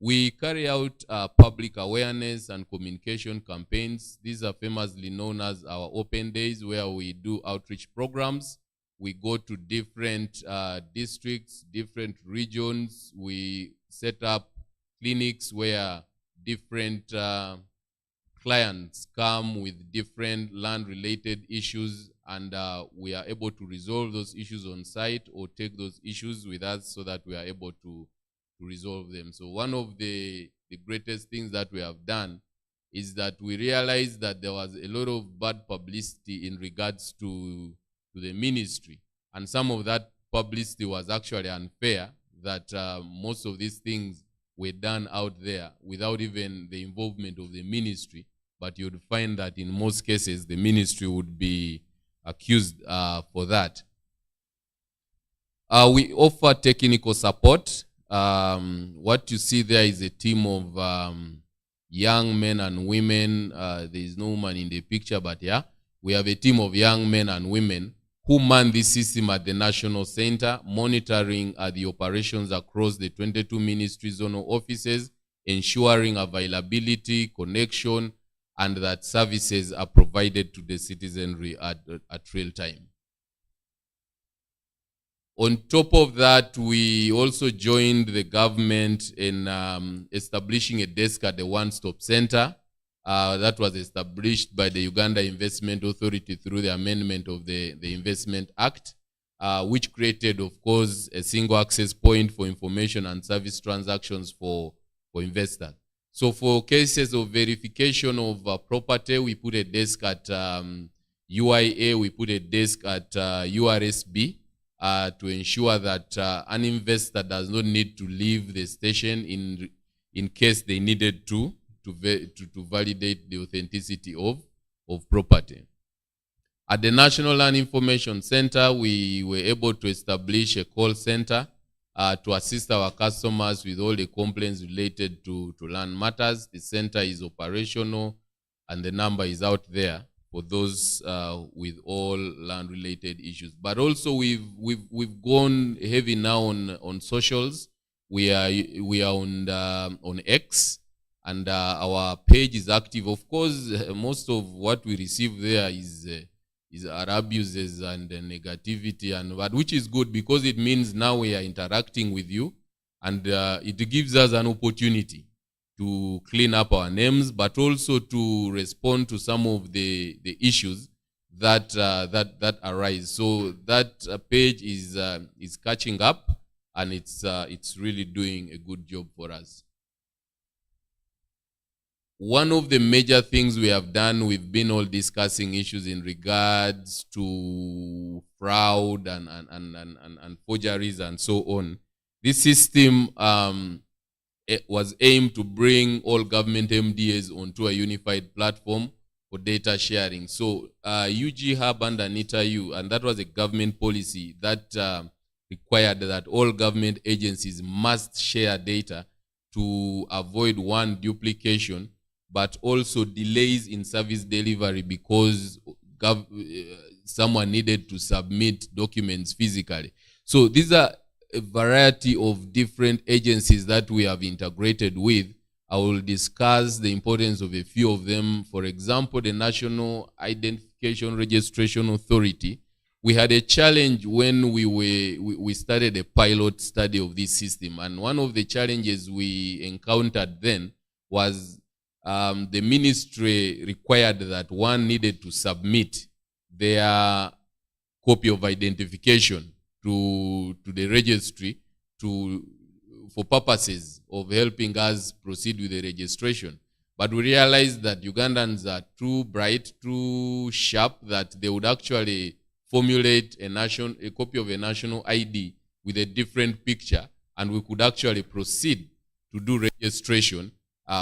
We carry out public awareness and communication campaigns. These are famously known as our open days, where we do outreach programs. We go to different districts, different regions. We set up clinics where different clients come with different land-related issues, and we are able to resolve those issues on site or take those issues with us so that we are able to resolve them. So one of the greatest things that we have done is that we realized that there was a lot of bad publicity in regards to the ministry, and some of that publicity was actually unfair, that most of these things were done out there without even the involvement of the ministry. But you'd find that in most cases the ministry would be accused for that. We offer technical support What you see there is a team of young men and women. There is no woman in the picture, but yeah, we have a team of young men and women who man this system at the National Center, monitoring the operations across the 22 ministry zonal offices, ensuring availability, connection, and that services are provided to the citizenry at real time. On top of that, we also joined the government in establishing a desk at the One-Stop Center. That was established by the Uganda Investment Authority through the amendment of the Investment Act, which created, of course, a single access point for information and service transactions for investors. So for cases of verification of property, we put a desk at UIA, we put a desk at URSB to ensure that an investor does not need to leave the station in case they needed to validate the authenticity of property. At the National Land Information Center, we were able to establish a call center to assist our customers with all the complaints related to land matters. The center is operational, and the number is out there for those with all land-related issues. But also, we've gone heavy now on socials. We are on X. And our page is active. Of course, most of what we receive there is our abuses and negativity, but which is good because it means now we are interacting with you, and it gives us an opportunity to clean up our names, but also to respond to some of the issues that arise. So that page is catching up, and it's really doing a good job for us. One of the major things we have done, we've been all discussing issues in regards to fraud and forgeries and so on. This system was aimed to bring all government MDAs onto a unified platform for data sharing. So UG Hub under NITA-U, and that was a government policy that required that all government agencies must share data to avoid one, duplication, but also delays in service delivery because someone needed to submit documents physically. So these are a variety of different agencies that we have integrated with. I will discuss the importance of a few of them. For example, the National Identification Registration Authority. We had a challenge when we started a pilot study of this system, and one of the challenges we encountered then was the ministry required that one needed to submit their copy of identification to the registry for purposes of helping us proceed with the registration. But we realized that Ugandans are too bright, too sharp, that they would actually formulate a copy of a national ID with a different picture, and we could actually proceed to do registration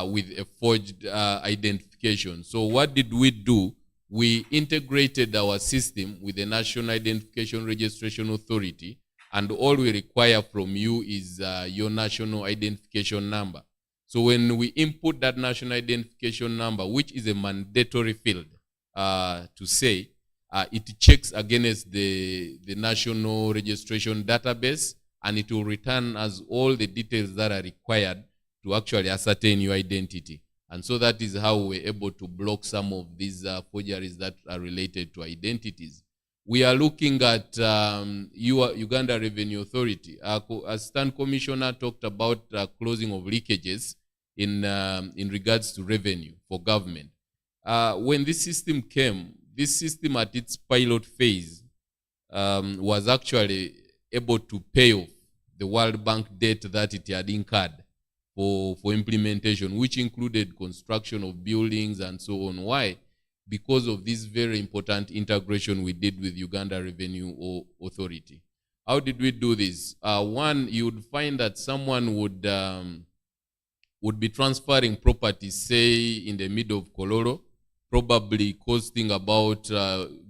with a forged identification. So what did we do? We integrated our system with the National Identification Registration Authority, and all we require from you is your national identification number. So when we input that national identification number, which is a mandatory field to say, it checks against the national registration database, and it will return us all the details that are required to actually ascertain your identity. And so that is how we're able to block some of these forgeries that are related to identities. We are looking at Uganda Revenue Authority. Assistant Commissioner talked about closing of leakages in regards to revenue for government. When this system came, this system at its pilot phase was actually able to pay off the World Bank debt that it had incurred for implementation, which included construction of buildings and so on. Why? Because of this very important integration we did with Uganda Revenue Authority. How did we do this? One, you would find that someone would be transferring property, say in the middle of Kololo, probably costing about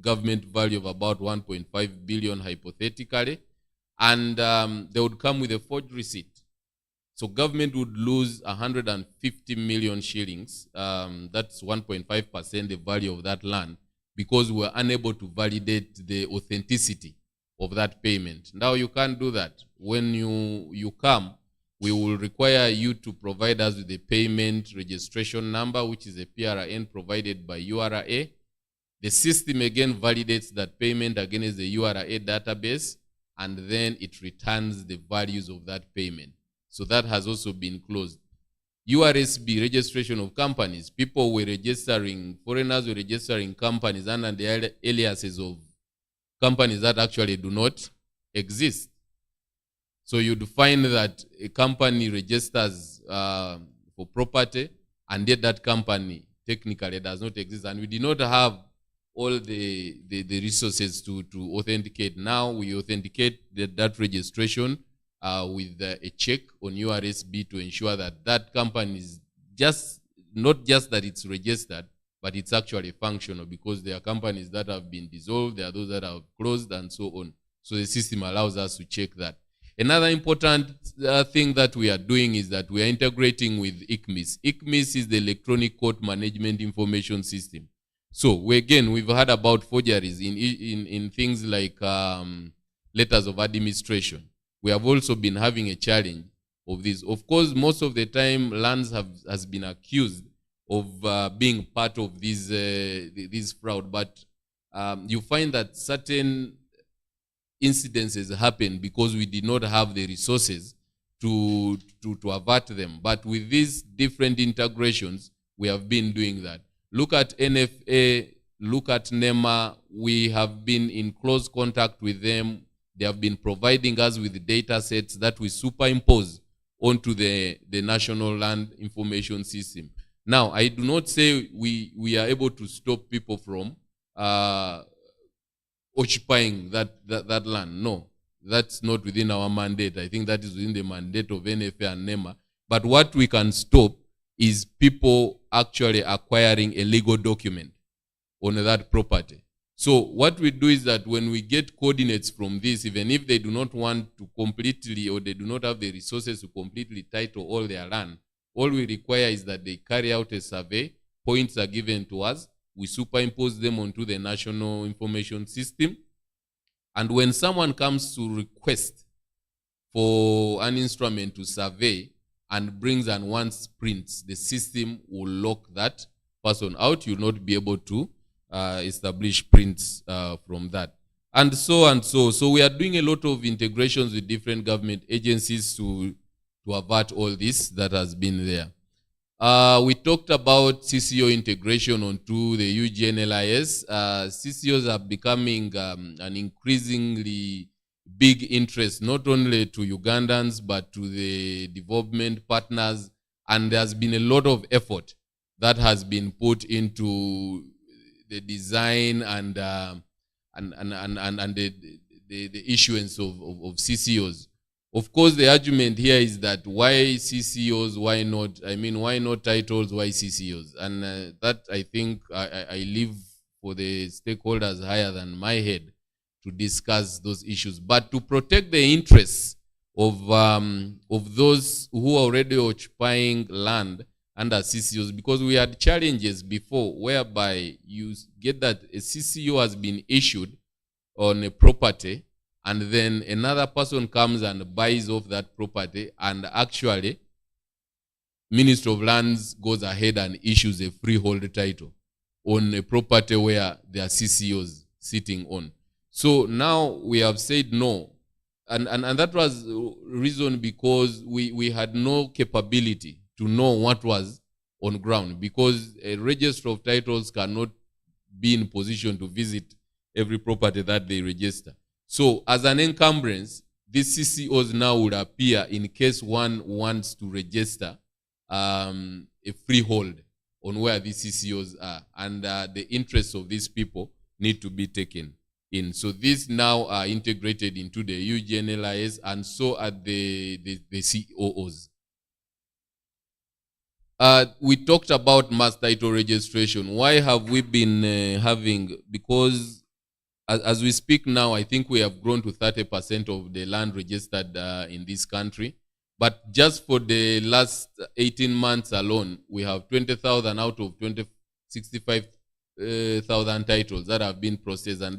government value of about 1.5 billion hypothetically, and they would come with a forged receipt. So government would lose 150 million shillings. That's 1.5% the value of that land, because we're unable to validate the authenticity of that payment. Now you can't do that. When you come, we will require you to provide us with the payment registration number, which is a PRN provided by URA. The system again validates that payment against the URA database, and then it returns the values of that payment. So that has also been closed. URSB, registration of companies. People were registering, foreigners were registering companies under the aliases of companies that actually do not exist. So you'd find that a company registers for property, and yet that company technically does not exist. And we did not have all the resources to authenticate. Now we authenticate that registration with a check on URSB to ensure that that company is not just that it's registered, but it's actually functional, because there are companies that have been dissolved, there are those that have closed, and so on. So the system allows us to check that. Another important thing that we are doing is that we are integrating with ICMIS. ICMIS is the Electronic Court Management Information System. So we've heard about forgeries in things like letters of administration. We have also been having a challenge of this. Of course, most of the time, lands has been accused of being part of this fraud, but you find that certain incidences happen because we did not have the resources to avert them. But with these different integrations, we have been doing that. Look at NFA, look at NEMA. We have been in close contact with them. They have been providing us with the data sets that we superimpose onto the National Land Information System. Now, I do not say we are able to stop people from occupying that land. No, that's not within our mandate. I think that is within the mandate of NFA and NEMA. But what we can stop is people actually acquiring a legal document on that property. So what we do is that when we get coordinates from this, even if they do not want to completely, or they do not have the resources to completely title all their land, all we require is that they carry out a survey, points are given to us, we superimpose them onto the National Information System, and when someone comes to request for an instrument to survey and brings and wants prints, the system will lock that person out. You'll not be able to establish prints from that. And so and so. So we are doing a lot of integrations with different government agencies to avert all this that has been there. We talked about CCO integration onto the UGNLIS. CCOs are becoming an increasingly big interest, not only to Ugandans, but to the development partners. And there's been a lot of effort that has been put into the design and the issuance of CCOs. Of course, the argument here is that why CCOs, why not? I mean, why not titles, why CCOs? And that, I think, I leave for the stakeholders higher than my head to discuss those issues. But to protect the interests of those who are already occupying land under CCOs, because we had challenges before whereby you get that a CCO has been issued on a property, and then another person comes and buys off that property, and actually Ministry of Lands goes ahead and issues a freehold title on a property where there are CCOs sitting on. So now we have said no. And that was reason because we had no capability to know what was on ground, because a register of titles cannot be in position to visit every property that they register. So as an encumbrance, these CCOs now would appear in case one wants to register a freehold on where these CCOs are. And the interests of these people need to be taken in. So these now are integrated into the UGNLIS, and so are the COOs. We talked about mass title registration. Why have we been having? Because as we speak now, I think we have grown to 30% of the land registered in this country. But just for the last 18 months alone, we have 20,000 out of 65,000 titles that have been processed. And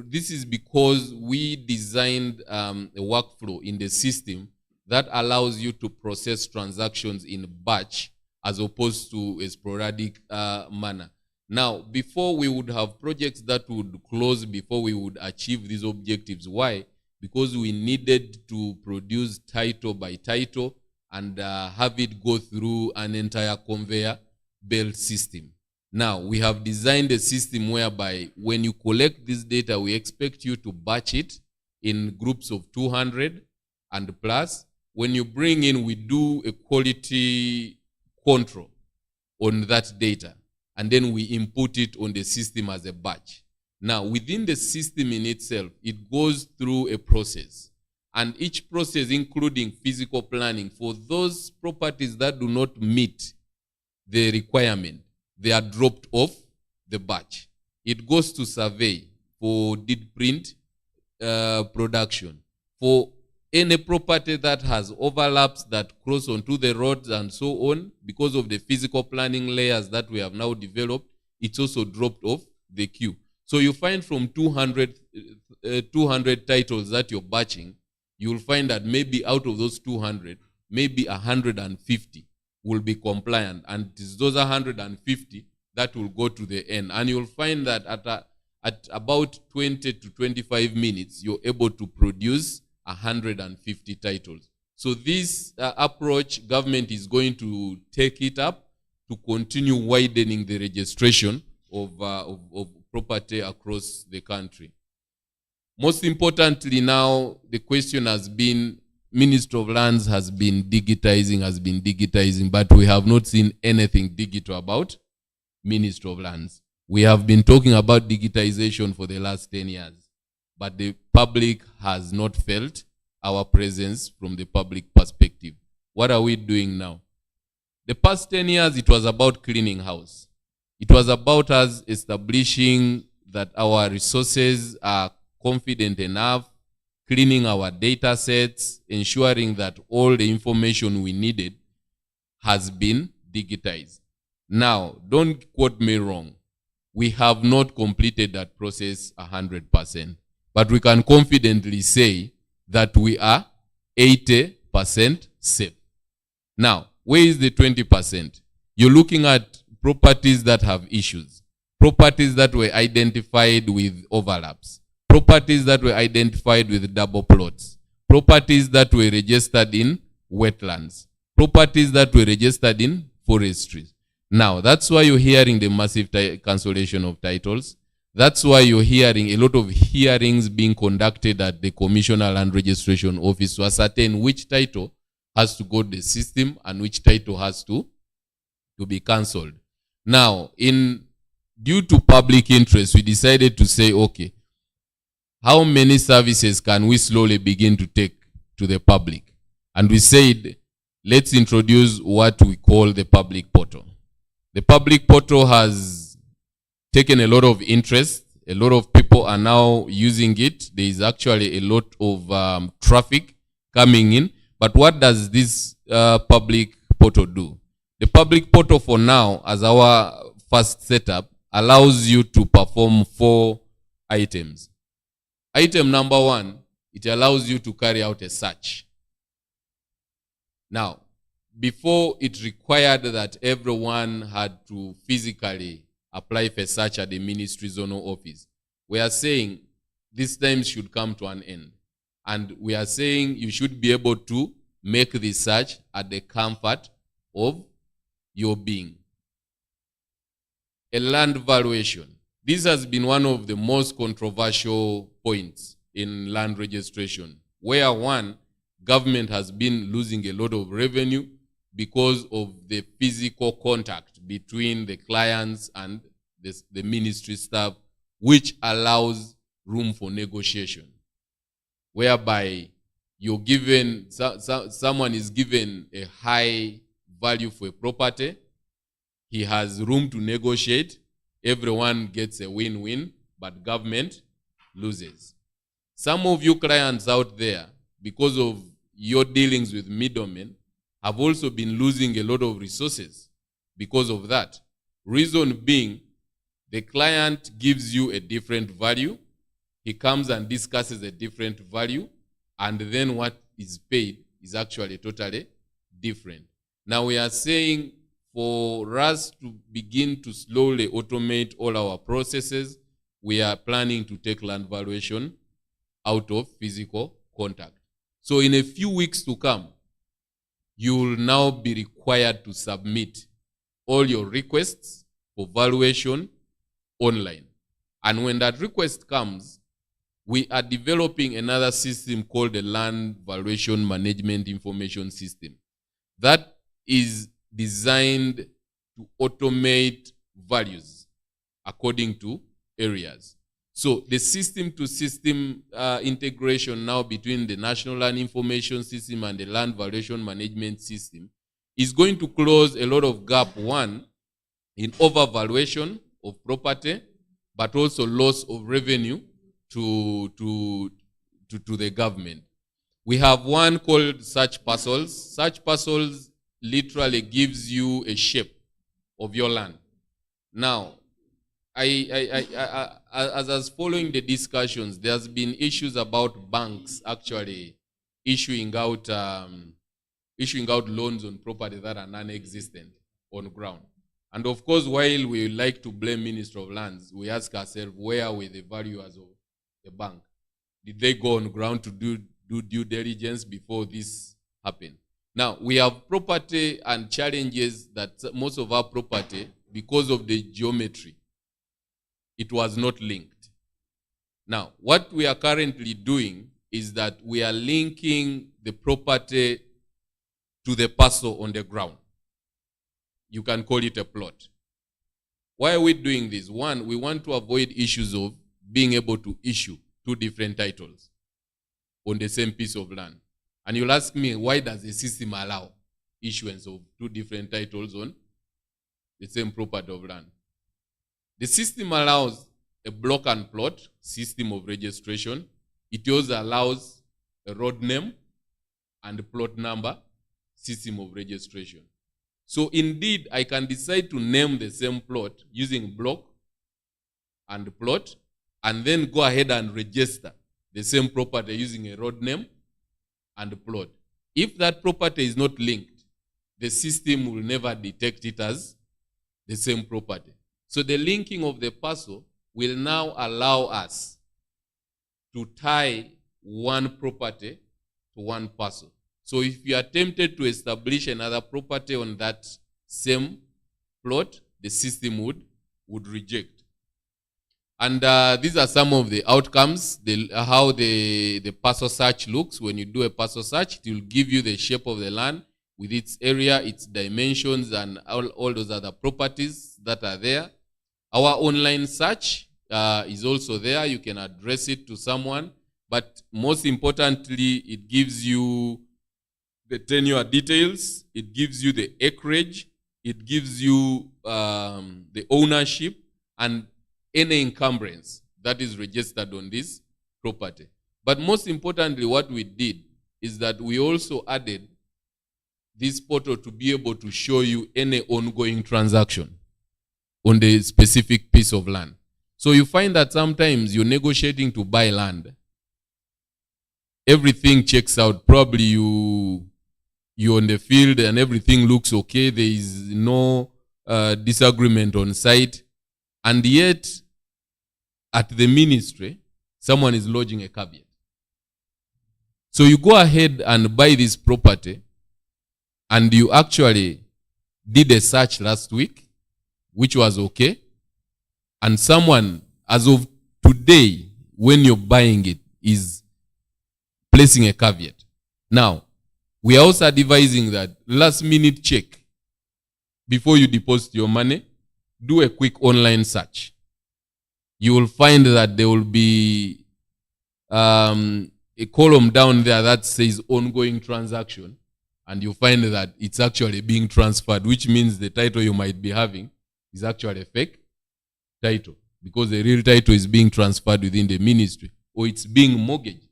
this is because we designed a workflow in the system that allows you to process transactions in batch as opposed to a sporadic manner. Now, before we would have projects that would close before we would achieve these objectives. Why? Because we needed to produce title by title and have it go through an entire conveyor belt system. Now, we have designed a system whereby when you collect this data, we expect you to batch it in groups of 200 and plus. When you bring in, we do a quality control on that data, and then we input it on the system as a batch. Now, within the system in itself, it goes through a process. And each process, including physical planning, for those properties that do not meet the requirement, they are dropped off the batch. It goes to survey for deed print production. For any property that has overlaps that cross onto the roads and so on, because of the physical planning layers that we have now developed, it's also dropped off the queue. So you find from 200 titles that you're batching, you'll find that maybe out of those 200, maybe 150 will be compliant. And it's those 150 that will go to the end. And you'll find that at about 20 to 25 minutes, you're able to produce 150 titles. So this approach, government is going to take it up to continue widening the registration of property across the country. Most importantly now, the question has been, Ministry of Lands has been digitizing, but we have not seen anything digital about Ministry of Lands. We have been talking about digitization for the last 10 years, but the public has not felt our presence from the public perspective. What are we doing now? The past 10 years, it was about cleaning house. It was about us establishing that our resources are confident enough, cleaning our data sets, ensuring that all the information we needed has been digitized. Now, don't quote me wrong. We have not completed that process 100%, but we can confidently say that we are 80% safe. Now, where is the 20%? You're looking at properties that have issues, properties that were identified with overlaps, properties that were identified with double plots, properties that were registered in wetlands, properties that were registered in forestry. Now, that's why you're hearing the massive cancellation of titles. That's why you're hearing a lot of hearings being conducted at the Commissioner Land Registration Office to ascertain which title has to go to the system and which title has to be cancelled. Now, due to public interest, we decided to say, okay, how many services can we slowly begin to take to the public? And we said, let's introduce what we call the public portal. The public portal has taken a lot of interest. A lot of people are now using it. There is actually a lot of traffic coming in. But what does this public portal do? The public portal for now, as our first setup, allows you to perform 4 items. Item number 1, it allows you to carry out a search. Now, before it required that everyone had to physically apply for search at the ministry zonal office. We are saying this time should come to an end. And we are saying you should be able to make the search at the comfort of your being. A land valuation. This has been one of the most controversial points in land registration, where one, government has been losing a lot of revenue because of the physical contact between the clients and the ministry staff, which allows room for negotiation, whereby you're given, someone is given a high value for a property, he has room to negotiate, everyone gets a win-win, but government loses. Some of you clients out there, because of your dealings with middlemen have also been losing a lot of resources because of that. Reason being, the client gives you a different value, he comes and discusses a different value, and then what is paid is actually totally different. Now we are saying for us to begin to slowly automate all our processes, we are planning to take land valuation out of physical contact. So in a few weeks to come, you will now be required to submit all your requests for valuation online. And when that request comes, we are developing another system called the Land Valuation Management Information System. That is designed to automate values according to areas. So the system-to-system integration now between the National Land Information System and the Land Valuation Management System is going to close a lot of gap, one, in overvaluation of property, but also loss of revenue to the government. We have one called search parcels. Search parcels literally gives you a shape of your land. Now, as I was following the discussions, there's been issues about banks actually issuing out loans on property that are non-existent on ground. And of course, while we like to blame Ministry of Lands, we ask ourselves, where were the valuers of the bank? Did they go on ground to do due diligence before this happened? Now, we have property and challenges that most of our property, because of the geometry, it was not linked. Now, what we are currently doing is that we are linking the property to the parcel on the ground. You can call it a plot. Why are we doing this? One, we want to avoid issues of being able to issue two different titles on the same piece of land. And you'll ask me, why does the system allow issuance of two different titles on the same property of land? The system allows a block and plot system of registration. It also allows a road name and a plot number system of registration. So indeed, I can decide to name the same plot using block and plot, and then go ahead and register the same property using a road name and plot. If that property is not linked, the system will never detect it as the same property. So the linking of the parcel will now allow us to tie one property to one parcel. So if you are tempted to establish another property on that same plot, the system would reject. And these are some of the outcomes, how the parcel search looks. When you do a parcel search, it will give you the shape of the land with its area, its dimensions, and all those other properties that are there. Our online search is also there. You can address it to someone. But most importantly, it gives you the tenure details, it gives you the acreage, it gives you the ownership, and any encumbrance that is registered on this property. But most importantly, what we did is that we also added this portal to be able to show you any ongoing transaction on the specific piece of land. So you find that sometimes you're negotiating to buy land. Everything checks out. Probably you're on the field and everything looks okay. There is no disagreement on site. And yet, at the ministry, someone is lodging a caveat. So you go ahead and buy this property, and you actually did a search last week, which was okay. And someone, as of today, when you're buying it, is placing a caveat. Now, we are also advising that last minute check before you deposit your money, do a quick online search. You will find that there will be a column down there that says ongoing transaction, and you find that it's actually being transferred, which means the title you might be having is actually a fake title, because the real title is being transferred within the ministry, or it's being mortgaged,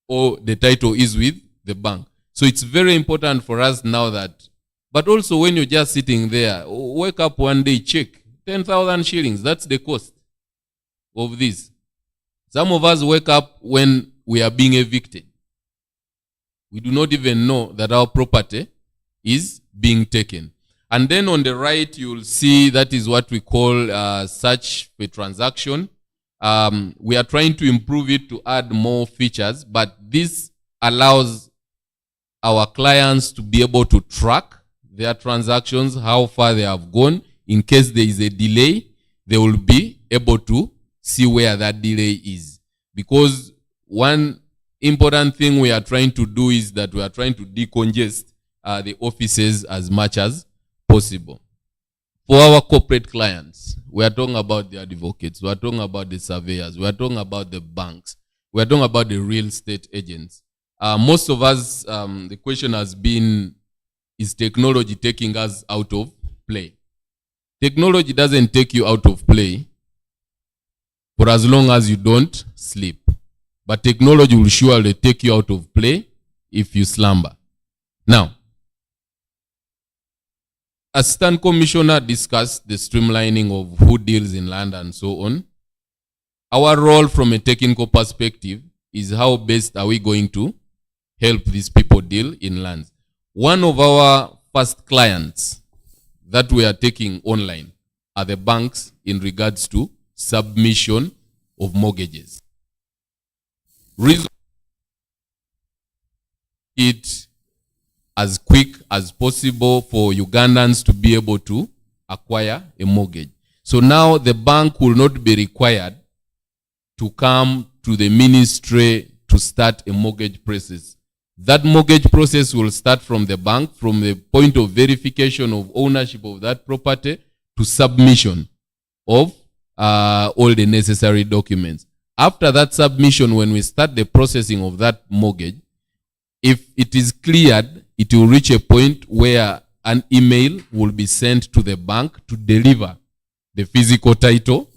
or the title is with the bank. So it's very important for us now that, but also when you're just sitting there, wake up one day, check 10,000 shillings. That's the cost of this. Some of us wake up when we are being evicted. We do not even know that our property is being taken. And then on the right, you'll see that is what we call search for transaction. We are trying to improve it to add more features, but this allows our clients to be able to track their transactions, how far they have gone. In case there is a delay, they will be able to see where that delay is. Because one important thing we are trying to do is that we are trying to decongest the offices as much as possible. For our corporate clients, we are talking about the advocates, we are talking about the surveyors, we are talking about the banks, we are talking about the real estate agents. Most of us, the question has been, is technology taking us out of play? Technology doesn't take you out of play for as long as you don't sleep. But technology will surely take you out of play if you slumber. Now, Assistant Commissioner discussed the streamlining of who deals in land and so on. Our role from a technical perspective is how best are we going to help these people deal in lands. One of our first clients that we are taking online are the banks in regards to submission of mortgages. Reason it as quick as possible for Ugandans to be able to acquire a mortgage. So now the bank will not be required to come to the ministry to start a mortgage process. That mortgage process will start from the bank, from the point of verification of ownership of that property to submission of all the necessary documents. After that submission, when we start the processing of that mortgage, if it is cleared, it will reach a point where an email will be sent to the bank to deliver the physical title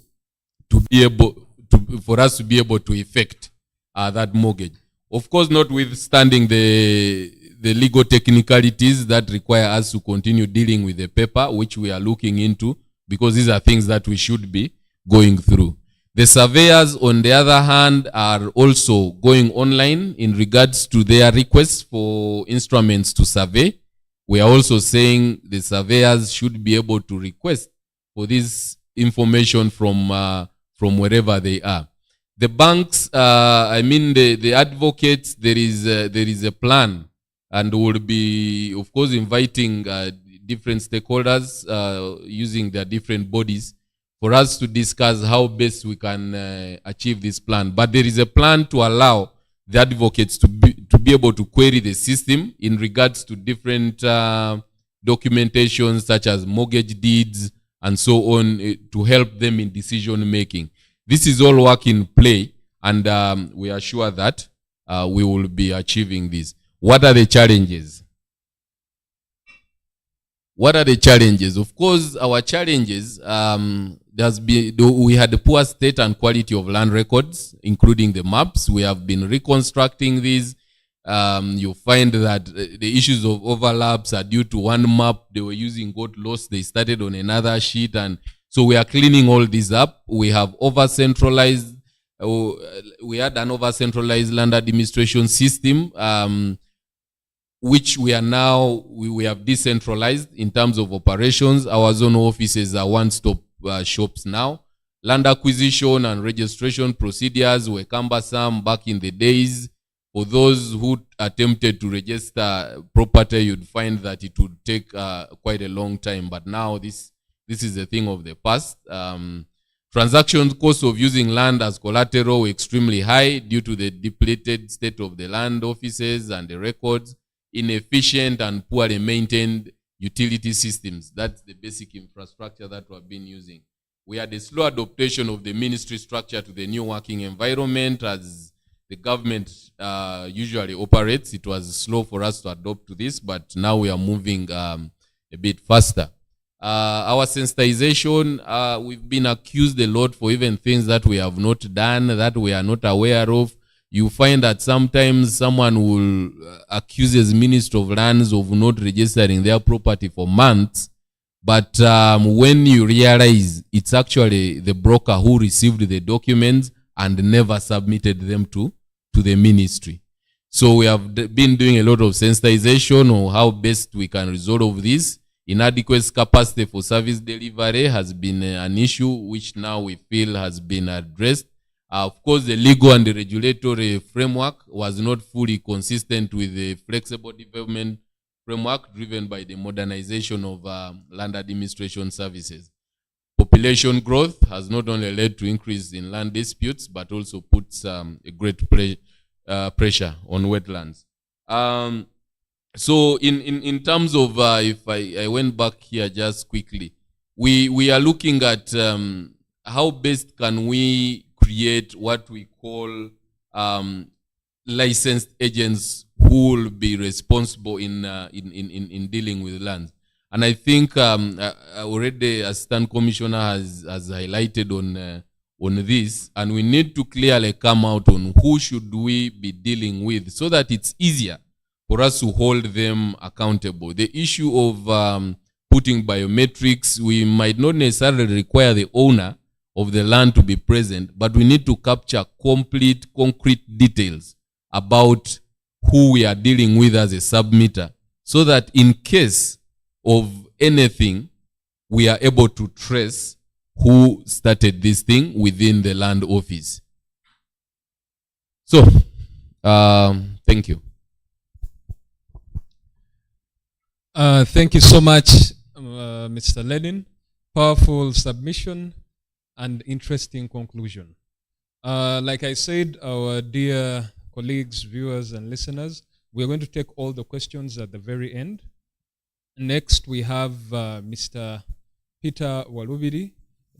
to be able to, for us to be able to effect that mortgage. Of course, notwithstanding the legal technicalities that require us to continue dealing with the paper, which we are looking into, because these are things that we should be going through. The surveyors, on the other hand, are also going online in regards to their requests for instruments to survey. We are also saying the surveyors should be able to request for this information from wherever they are. The banks, the advocates, there is a plan, and we'll be, of course, inviting different stakeholders using their different bodies for us to discuss how best we can achieve this plan. But there is a plan to allow the advocates to be able to query the system in regards to different documentations such as mortgage deeds and so on to help them in decision making. This is all work in play, and we are sure that we will be achieving this. What are the challenges? What are the challenges? Of course, our challenges, we had a poor state and quality of land records, including the maps. We have been reconstructing these. You find that the issues of overlaps are due to one map they were using got lost. They started on another sheet, and so we are cleaning all this up. We have over-centralized, we had an over-centralized land administration system, which we are now, we have decentralized in terms of operations. Our zonal offices are one-stop shops now. Land acquisition and registration procedures were cumbersome back in the days. For those who attempted to register property, you'd find that it would take quite a long time. But now this is a thing of the past. Transaction costs of using land as collateral were extremely high due to the depleted state of the land offices and the records, inefficient and poorly maintained utility systems. That's the basic infrastructure that we've been using. We had a slow adaptation of the ministry structure to the new working environment as the government usually operates. It was slow for us to adopt to this, but now we are moving a bit faster. Our sensitization, we've been accused a lot for even things that we have not done, that we are not aware of. you find that sometimes someone will accuses Minister of Lands of not registering their property for months, but when you realize it's actually the broker who received the documents and never submitted them to the ministry. So we have been doing a lot of sensitization on how best we can resolve this. Inadequate capacity for service delivery has been an issue which now we feel has been addressed. Of course, the legal and the regulatory framework was not fully consistent with the flexible development framework driven by the modernization of land administration services. Population growth has not only led to increase in land disputes, but also puts a great pressure on wetlands. So in terms of, if I went back here just quickly, we are looking at how best can we create what we call licensed agents who will be responsible in dealing with land. And I think already the Assistant Commissioner has highlighted on this, and we need to clearly come out on who should we be dealing with so that it's easier for us to hold them accountable. The issue of putting biometrics, we might not necessarily require the owner of the land to be present, but we need to capture complete, concrete details about who we are dealing with as a submitter, so that in case of anything, we are able to trace who started this thing within the land office. So, thank you. Thank you so much, Mr. Lenin. Powerful submission and interesting conclusion. Like I said, our dear colleagues, viewers, and listeners, we're going to take all the questions at the very end. Next, we have Mr. Peter Walubiri,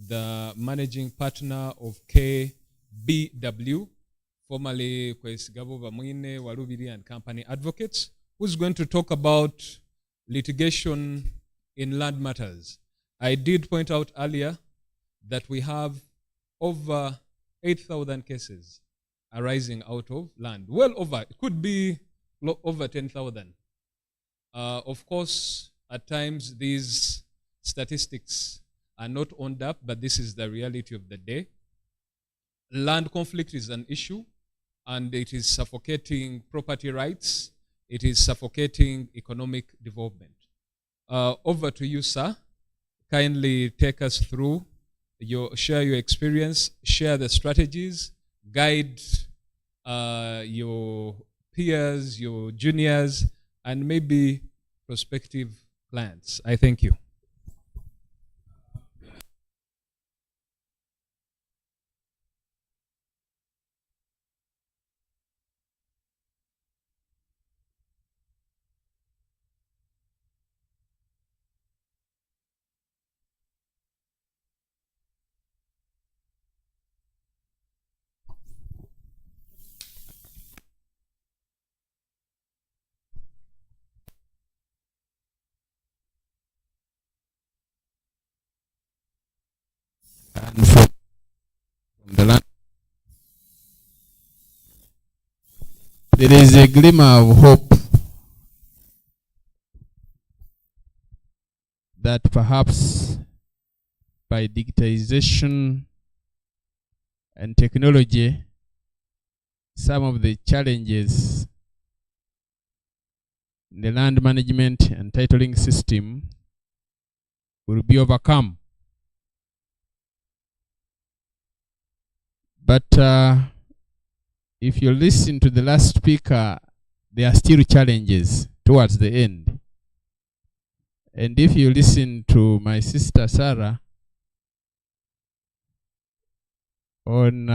the managing partner of KBW, formerly Kwesigabo Bamwine Walubiri and Company Advocates, who's going to talk about litigation in land matters. I did point out earlier that we have over 8,000 cases arising out of land. Well over, it could be over 10,000. Of course, at times these statistics are not owned up, but this is the reality of the day. Land conflict is an issue, and it is suffocating property rights. It is suffocating economic development. Over to you, sir. Kindly take us through, share your experience, share the strategies, guide your peers, your juniors, and maybe prospective clients. I thank you. And from the land, there is a glimmer of hope that perhaps by digitization and technology, some of the challenges in the land management and titling system will be overcome. But if you listen to the last speaker, there are still challenges towards the end. And if you listen to my sister Sarah on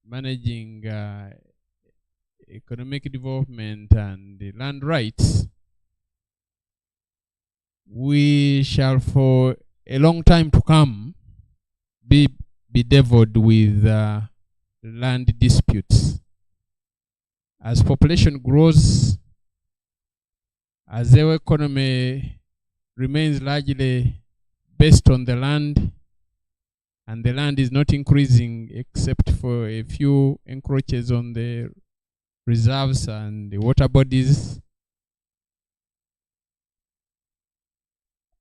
managing economic development and the land rights, we shall for a long time to come be bedeviled with land disputes. As population grows, as our economy remains largely based on the land, and the land is not increasing except for a few encroaches on the reserves and the water bodies.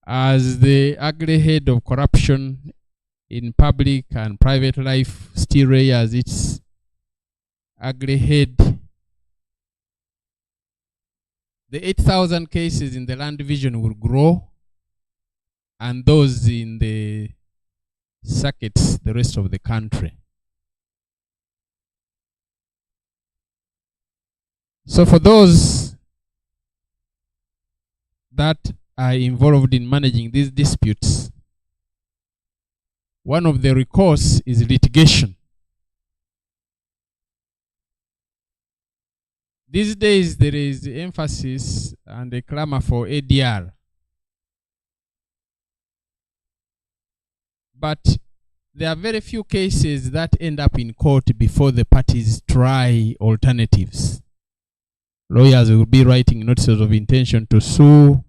As the ugly head of corruption in public and private life still rears its ugly head, the 8,000 cases in the land division will grow, and those in the circuits, the rest of the country. So for those that are involved in managing these disputes, one of the recourse is litigation. These days there is emphasis and a clamor for ADR. But there are very few cases that end up in court before the parties try alternatives. Lawyers will be writing notices of intention to sue.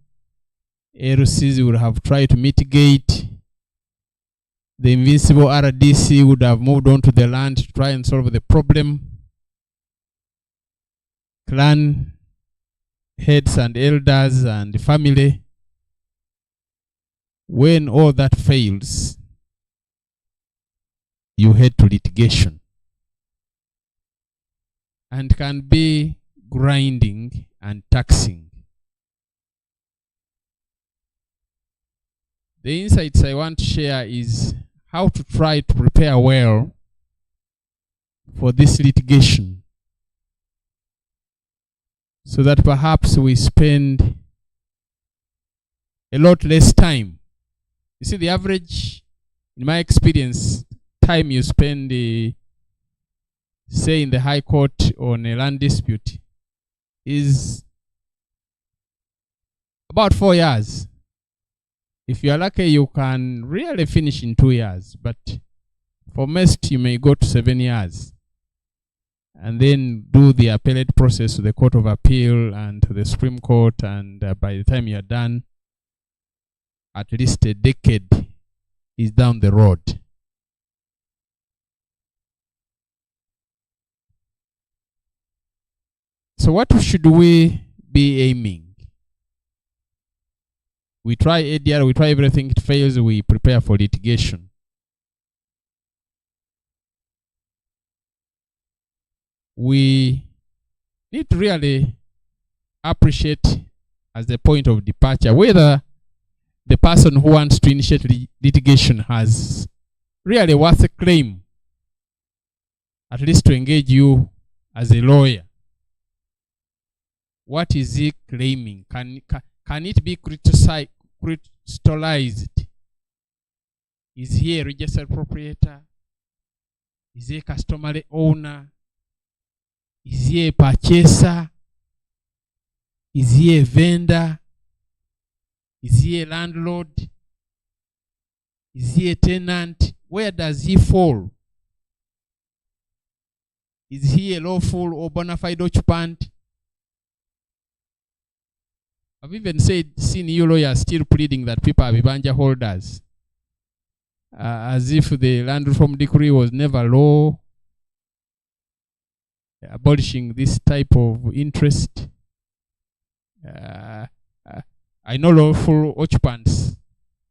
LCs will have tried to mitigate. The invincible RDC would have moved on to the land to try and solve the problem. Clan heads and elders and family. When all that fails, you head to litigation, and can be grinding and taxing. The insights I want to share is how to try to prepare well for this litigation, so that perhaps we spend a lot less time. You see, the average, in my experience, time you spend, say, in the High Court on a land dispute is about 4 years. If you are lucky, you can really finish in 2 years, but for most, you may go to 7 years and then do the appellate process to the Court of Appeal and to the Supreme Court, and by the time you are done, at least a decade is down the road. So what should we be aiming? We try ADR, we try everything, it fails, we prepare for litigation. We need to really appreciate as the point of departure whether the person who wants to initiate litigation has really worth a claim, at least to engage you as a lawyer. What is he claiming? Can it be crystallized? Is he a registered proprietor? Is he a customary owner? Is he a purchaser? Is he a vendor? Is he a landlord? Is he a tenant? Where does he fall? Is he a lawful or bona fide occupant? I've even seen you lawyers still pleading that people are vibanja holders, as if the land reform decree was never law, abolishing this type of interest. I know lawful occupants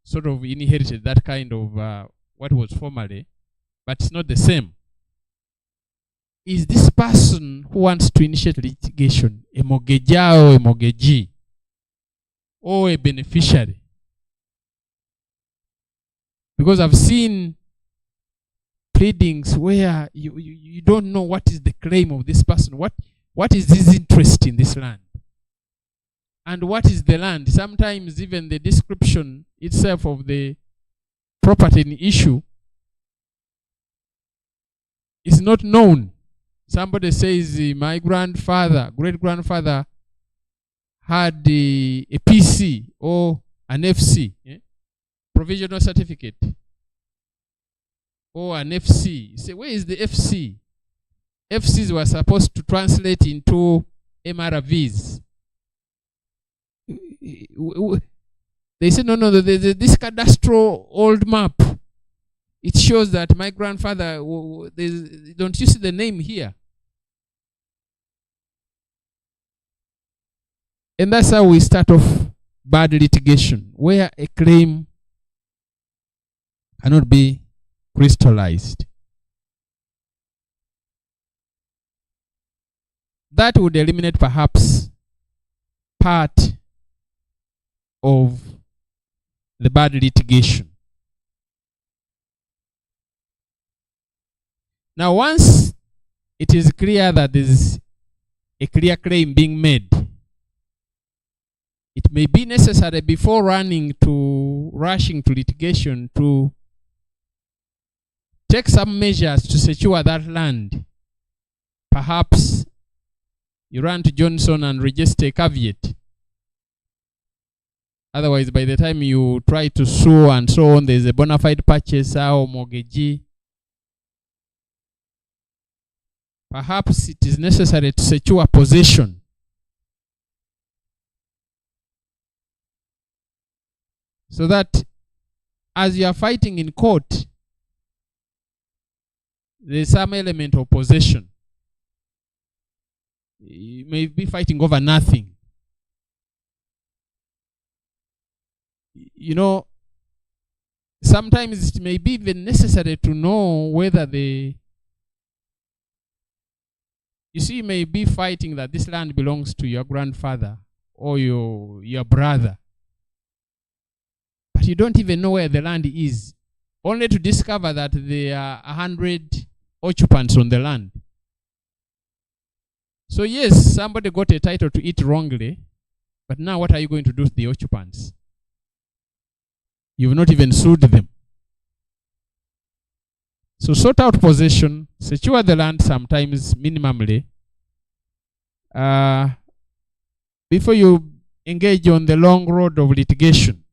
sort of inherited that kind of what was formerly, but it's not the same. Is this person who wants to initiate litigation a mortgagor or a mortgagee, or a beneficiary? Because I've seen pleadings where you don't know what is the claim of this person. What is his interest in this land? And what is the land? Sometimes even the description itself of the property in issue is not known. Somebody says, my grandfather, great-grandfather had a PC or an FC, provisional certificate, or an FC. You say, where is the FC? FCs were supposed to translate into MRVs. They said, no, there's this cadastral old map. it shows that my grandfather, don't you see the name here? And that's how we start off bad litigation, where a claim cannot be crystallized. That would eliminate perhaps part of the bad litigation. Now, once it is clear that there is a clear claim being made, it may be necessary before rushing to litigation to take some measures to secure that land. Perhaps you run to Johnson and register a caveat. Otherwise, by the time you try to sue and so on, there's a bona fide purchaser or mortgagee. Perhaps it is necessary to secure possession. So that as you are fighting in court, there is some element of possession. You may be fighting over nothing. You know, sometimes it may be even necessary to know whether you see, you may be fighting that this land belongs to your grandfather or your brother. But you don't even know where the land is, only to discover that there are 100 occupants on the land. So yes, somebody got a title to it wrongly, but now what are you going to do to the occupants? You've not even sued them. So sort out possession, secure the land sometimes minimally, before you engage on the long road of litigation.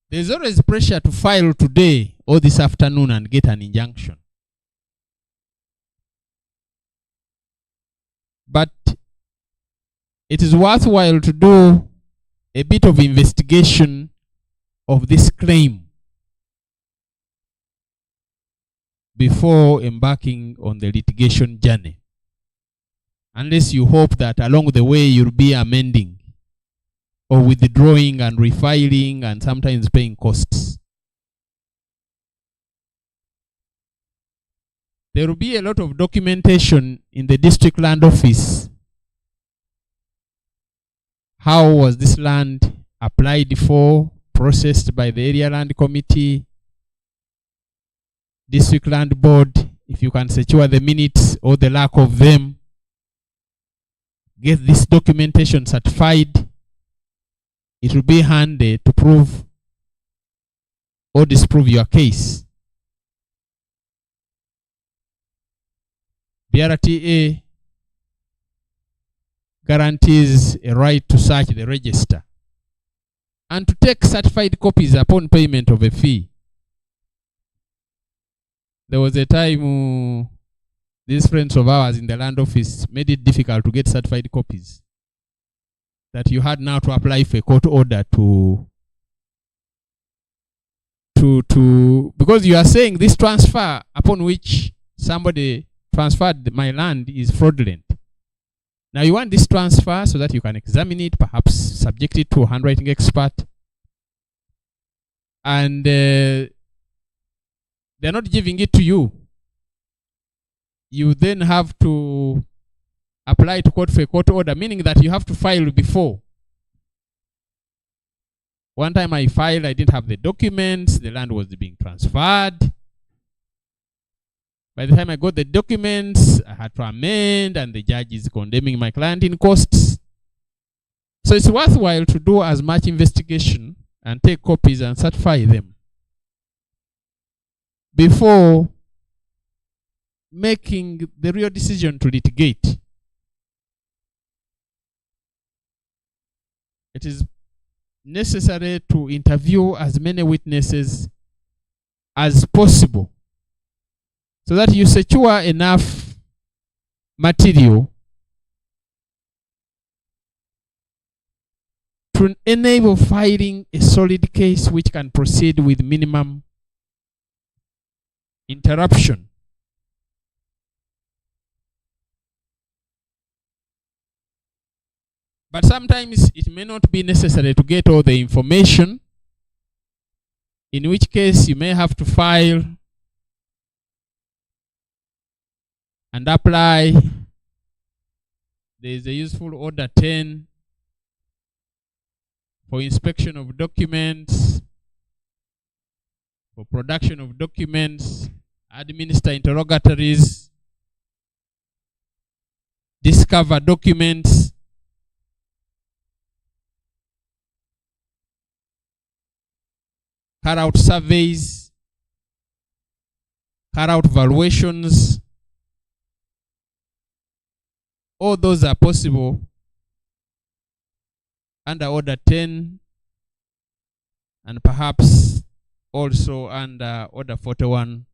There's always pressure to file today or this afternoon and get an injunction. But it is worthwhile to do a bit of investigation of this claim before embarking on the litigation journey. Unless you hope that along the way you'll be amending or withdrawing and refiling and sometimes paying costs. There will be a lot of documentation in the district land office. How was this land applied for, processed by the area land committee, district land board, if you can secure the minutes or the lack of them. Get this documentation certified. It will be handy to prove or disprove your case. BRTA guarantees a right to search the register and to take certified copies upon payment of a fee. There was a time these friends of ours in the land office made it difficult to get certified copies, that you had now to apply for a court order to because you are saying this transfer upon which somebody transferred my land is fraudulent. Now you want this transfer so that you can examine it, perhaps subject it to a handwriting expert. And they're not giving it to you. You then have to apply to court for a court order, meaning that you have to file before. One time I filed, I didn't have the documents, the land was being transferred. By the time I got the documents, I had to amend, and the judge is condemning my client in costs. So it's worthwhile to do as much investigation and take copies and certify them before making the real decision to litigate. It is necessary to interview as many witnesses as possible so that you secure enough material to enable filing a solid case which can proceed with minimum interruption. But sometimes it may not be necessary to get all the information, in which case you may have to file and apply. There is a useful order 10 for inspection of documents, for production of documents, administer interrogatories, discover documents, carry out surveys, carry out valuations. All those are possible under Order 10 and perhaps also under Order 41,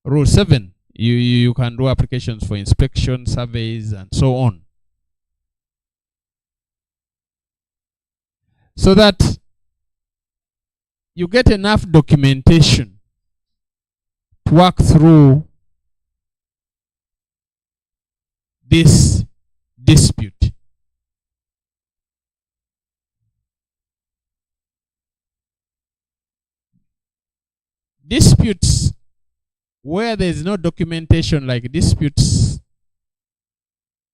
Rule 7. You can do applications for inspection, surveys, and so on. So that you get enough documentation to work through this dispute. Disputes where there is no documentation, like disputes,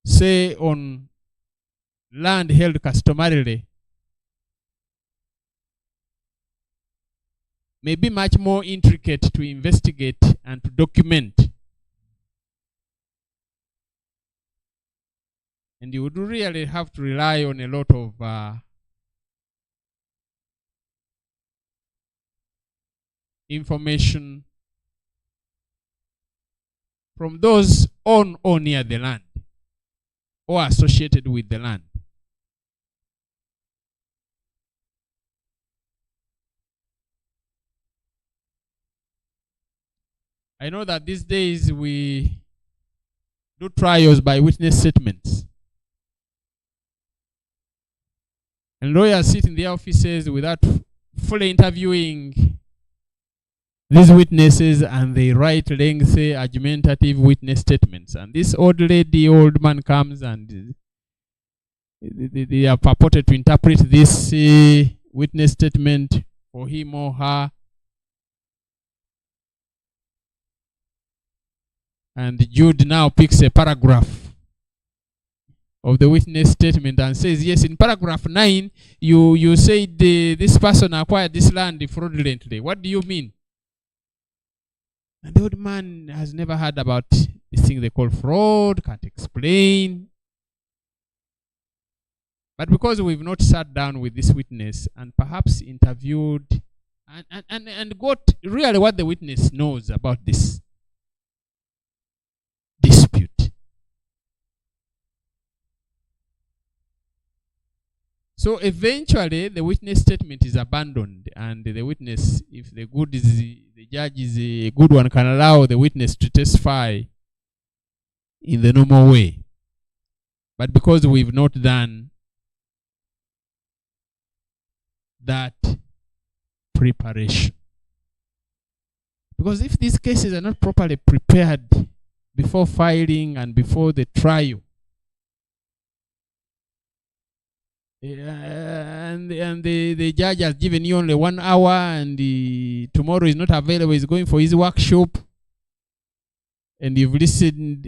say on land held customarily, may be much more intricate to investigate and to document. And you would really have to rely on a lot of information from those on or near the land or associated with the land. I know that these days we do trials by witness statements. And lawyers sit in their offices without fully interviewing these witnesses, and they write lengthy argumentative witness statements. And this old man comes and they are purported to interpret this witness statement for him or her. And the Jude now picks a paragraph of the witness statement and says, yes, in paragraph 9, you said this person acquired this land fraudulently. What do you mean? And the old man has never heard about this thing they call fraud, can't explain. But because we've not sat down with this witness and perhaps interviewed and got really what the witness knows about this dispute, so eventually the witness statement is abandoned, and the witness, if the judge is a good one, can allow the witness to testify in the normal way. But because we've not done that preparation, because if these cases are not properly prepared before filing and before the trial, and the judge has given you only 1 hour, and tomorrow is not available, he's going for his workshop, and you've listed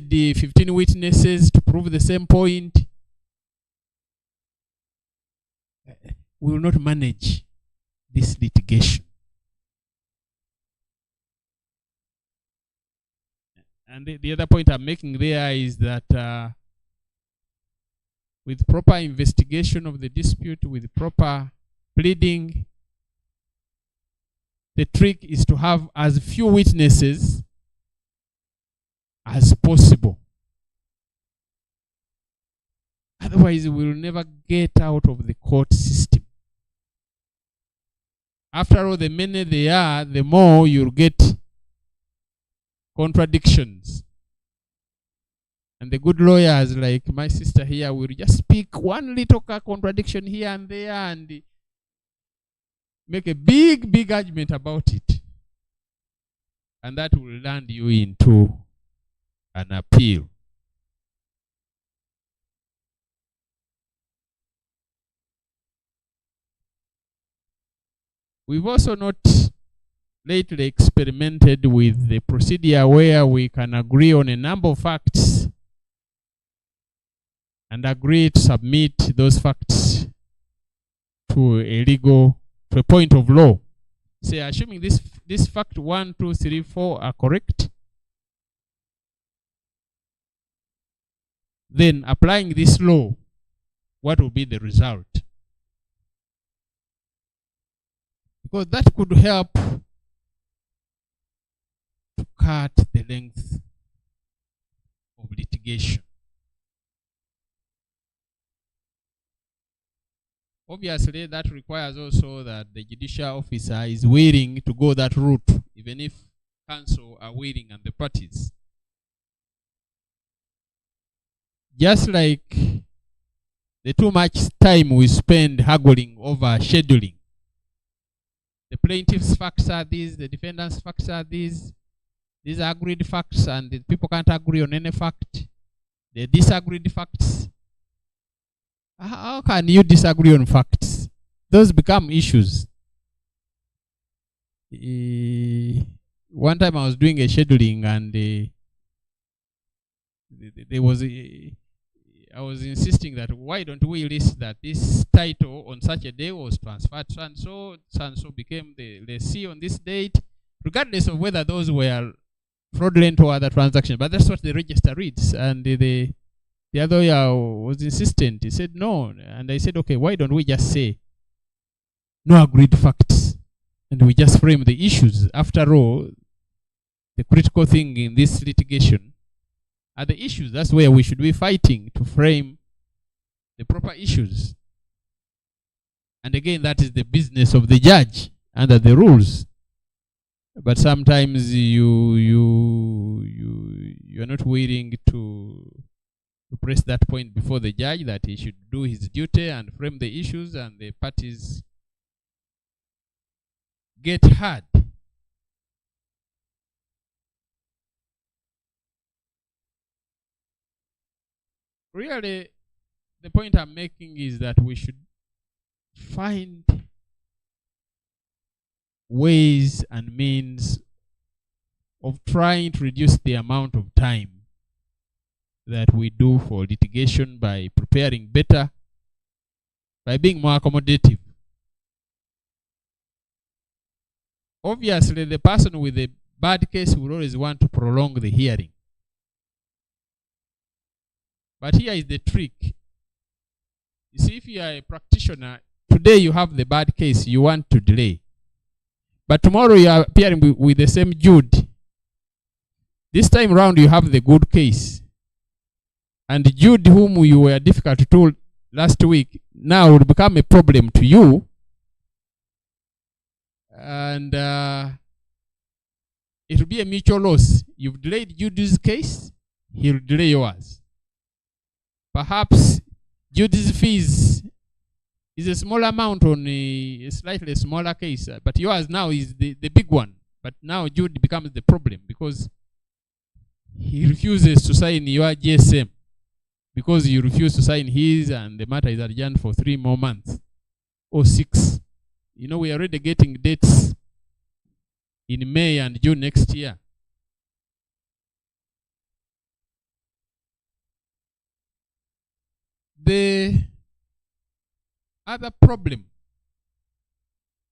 the 15 witnesses to prove the same point, we will not manage this litigation. And the other point I'm making there is that with proper investigation of the dispute, with proper pleading, the trick is to have as few witnesses as possible. Otherwise, we will never get out of the court system. After all, the many they are, the more you'll get contradictions. And the good lawyers, like my sister here, will just pick one little contradiction here and there and make a big argument about it. And that will land you into an appeal. We've also not lately experimented with the procedure where we can agree on a number of facts and agree to submit those facts to a point of law. Say, assuming this fact 1, 2, 3, 4 are correct, then applying this law, what will be the result? Because that could help to cut the length of litigation. Obviously, that requires also that the judicial officer is willing to go that route, even if counsel are willing and the parties. Just like the too much time we spend haggling over scheduling. The plaintiff's facts are these, the defendant's facts are these. These are agreed facts, and the people can't agree on any fact. They disagreed facts. How can you disagree on facts? Those become issues. One time I was doing a scheduling, and I was insisting that why don't we list that this title on such a day was transferred to so became the C on this date, regardless of whether those were fraudulent or other transactions. But that's what the register reads. And the other lawyer was insistent. He said no. And I said, okay, why don't we just say no agreed facts? And we just frame the issues. After all, the critical thing in this litigation are the issues. That's where we should be fighting to frame the proper issues. And again, that is the business of the judge under the rules. But sometimes you are not willing to press that point before the judge that he should do his duty and frame the issues, and the parties get hard. Really, the point I'm making is that we should find ways and means of trying to reduce the amount of time that we do for litigation by preparing better, by being more accommodative. Obviously, the person with a bad case will always want to prolong the hearing. But here is the trick. You see, if you are a practitioner, today you have the bad case, you want to delay. But tomorrow you are appearing with the same Jude. This time around you have the good case. And Jude, whom you were difficult to last week, now will become a problem to you. And it will be a mutual loss. You've delayed Jude's case, he'll delay yours. Perhaps Jude's fees is a small amount on a slightly smaller case, but yours now is the big one. But now Jude becomes the problem because he refuses to sign your GSM because you refuse to sign his, and the matter is adjourned for 3 more months or 6. You know, we are already getting dates in May and June next year. The other problem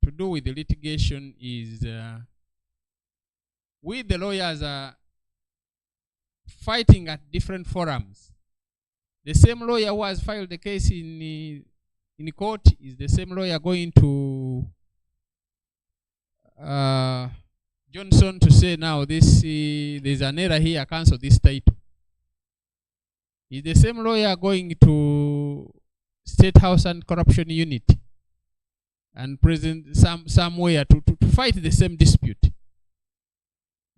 to do with the litigation is we the lawyers are fighting at different forums. The same lawyer who has filed the case in court is the same lawyer going to Johnson to say now this there's an error here, cancel this title. Is the same lawyer going to State House and Corruption Unit and present somewhere to fight the same dispute,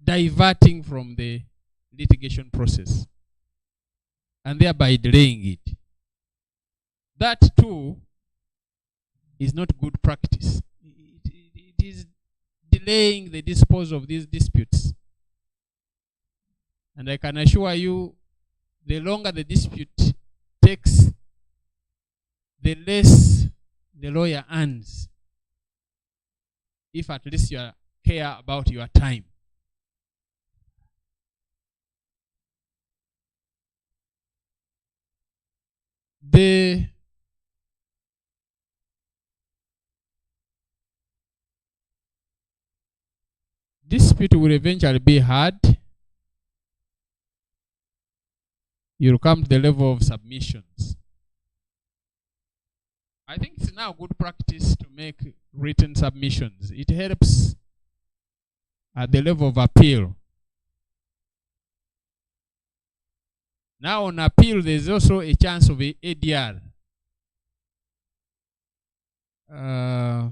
diverting from the litigation process. and thereby delaying it. That too is not good practice. It is delaying the disposal of these disputes. And I can assure you, the longer the dispute takes, the less the lawyer earns, if at least you care about your time. The dispute will eventually be heard. You'll come to the level of submissions. I think it's now good practice to make written submissions. It helps at the level of appeal. Now on appeal, there's also a chance of ADR. I've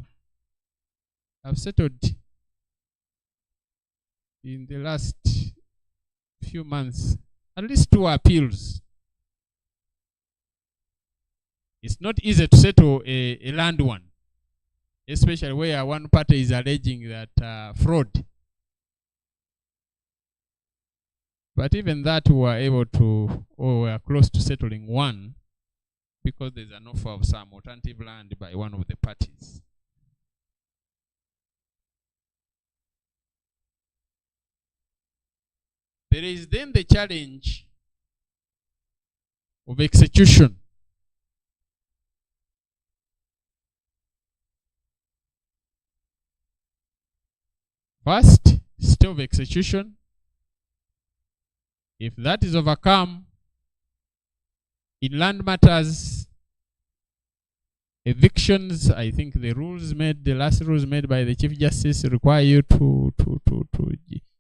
settled in the last few months at least 2 appeals. It's not easy to settle a land one, especially where one party is alleging that fraud. But even that, we were able to, or we are close to settling one, because there's an offer of some alternative land by one of the parties. There is then the challenge of execution. First, state of execution. If that is overcome, in land matters, evictions, I think the last rules made by the Chief Justice require you to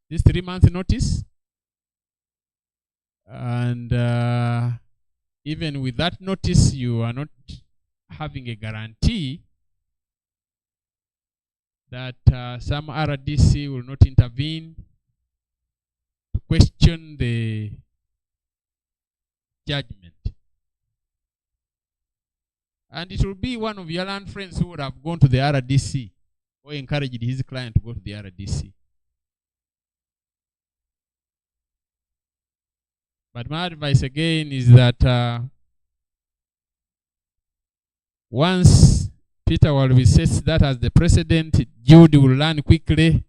this 3-month notice. And even with that notice, you are not having a guarantee that some RDC will not intervene to question the judgment. And it will be one of your land friends who would have gone to the RDC or encouraged his client to go to the RDC. But my advice again is that once Peter Walubi sets that as the precedent, Jude will learn quickly.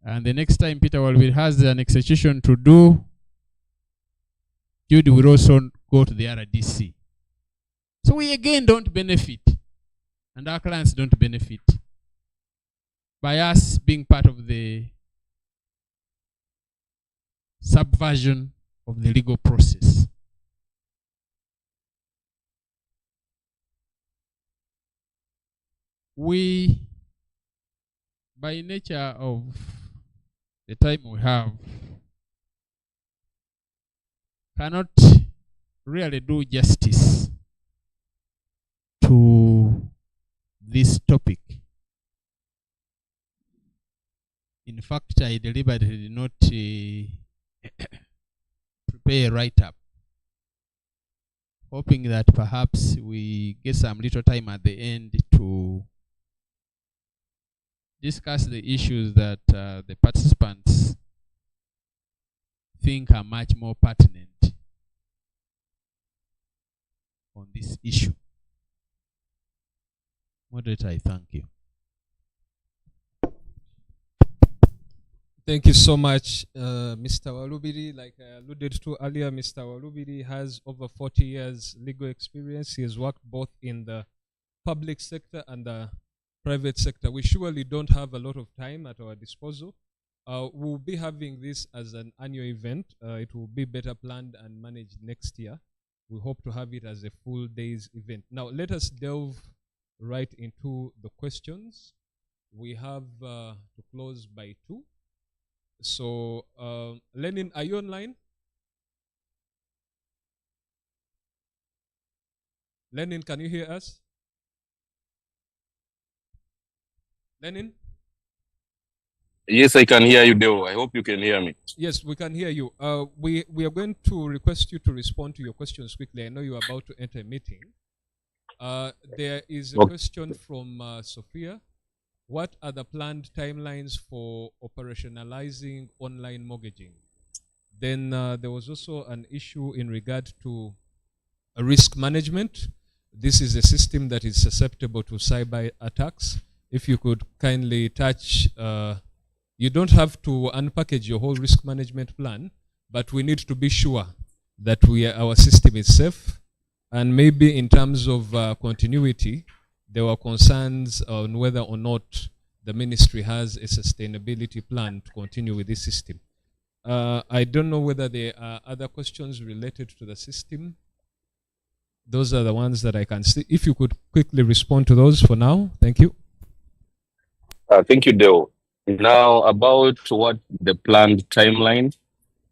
And the next time Peter Walubi has an execution to do, Jude will also go to the RDC. So we again don't benefit, and our clients don't benefit by us being part of the subversion of the legal process. We, by nature of the time we have, cannot really do justice to this topic. In fact, I deliberately did not prepare a write-up, hoping that perhaps we get some little time at the end to discuss the issues that the participants think are much more pertinent on this issue. Moderator, I thank you. Thank you so much, Mr. Walubiri. Like I alluded to earlier, Mr. Walubiri has over 40 years legal experience. He has worked both in the public sector and the private sector. We surely don't have a lot of time at our disposal. We'll be having this as an annual event. It will be better planned and managed next year. We hope to have it as a full day's event. Now, let us delve right into the questions. We have to close by 2. So, Lenin, are you online? Lenin, can you hear us? Lenin? Yes, I can hear you, Deo. I hope you can hear me. Yes, we can hear you. We are going to request you to respond to your questions quickly. I know you are about to enter a meeting. There is a question from Sophia. What are the planned timelines for operationalizing online mortgaging? Then there was also an issue in regard to risk management. This is a system that is susceptible to cyber attacks. If you could kindly touch, you don't have to unpackage your whole risk management plan, but we need to be sure that our system is safe. And maybe in terms of continuity, there were concerns on whether or not the ministry has a sustainability plan to continue with this system. I don't know whether there are other questions related to the system. Those are the ones that I can see. If you could quickly respond to those for now. Thank you. Thank you, Deo. Now, about what the planned timeline.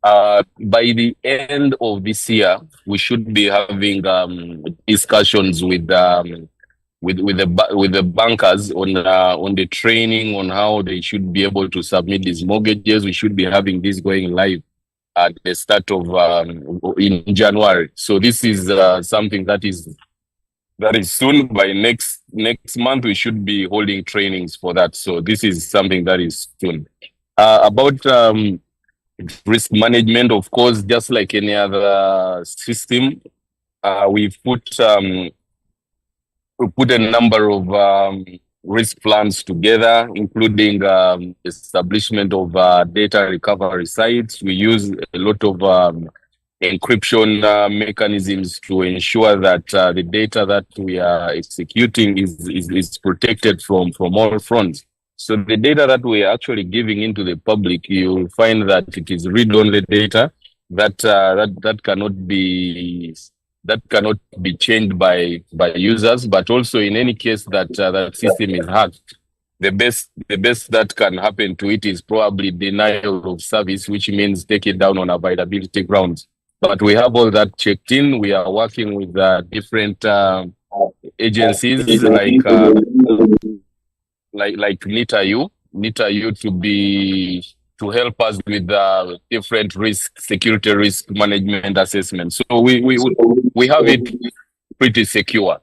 By the end of this year, we should be having discussions with the bankers on the training on how they should be able to submit these mortgages. We should be having this going live at the start of in January. So this is something that is soon. By next month, we should be holding trainings for that. So this is something that is soon. About risk management, of course, just like any other system, we put a number of risk plans together, including establishment of data recovery sites. We use a lot of encryption mechanisms to ensure that the data that we are executing is protected from all fronts. So the data that we are actually giving into the public, you'll find that it is read-only data that cannot be changed by users. But also, in any case that that system is hacked, the best that can happen to it is probably denial of service, which means take it down on availability grounds. But we have all that checked in. We are working with different agencies like NITA-U to help us with different security risk management assessment. So we have it pretty secure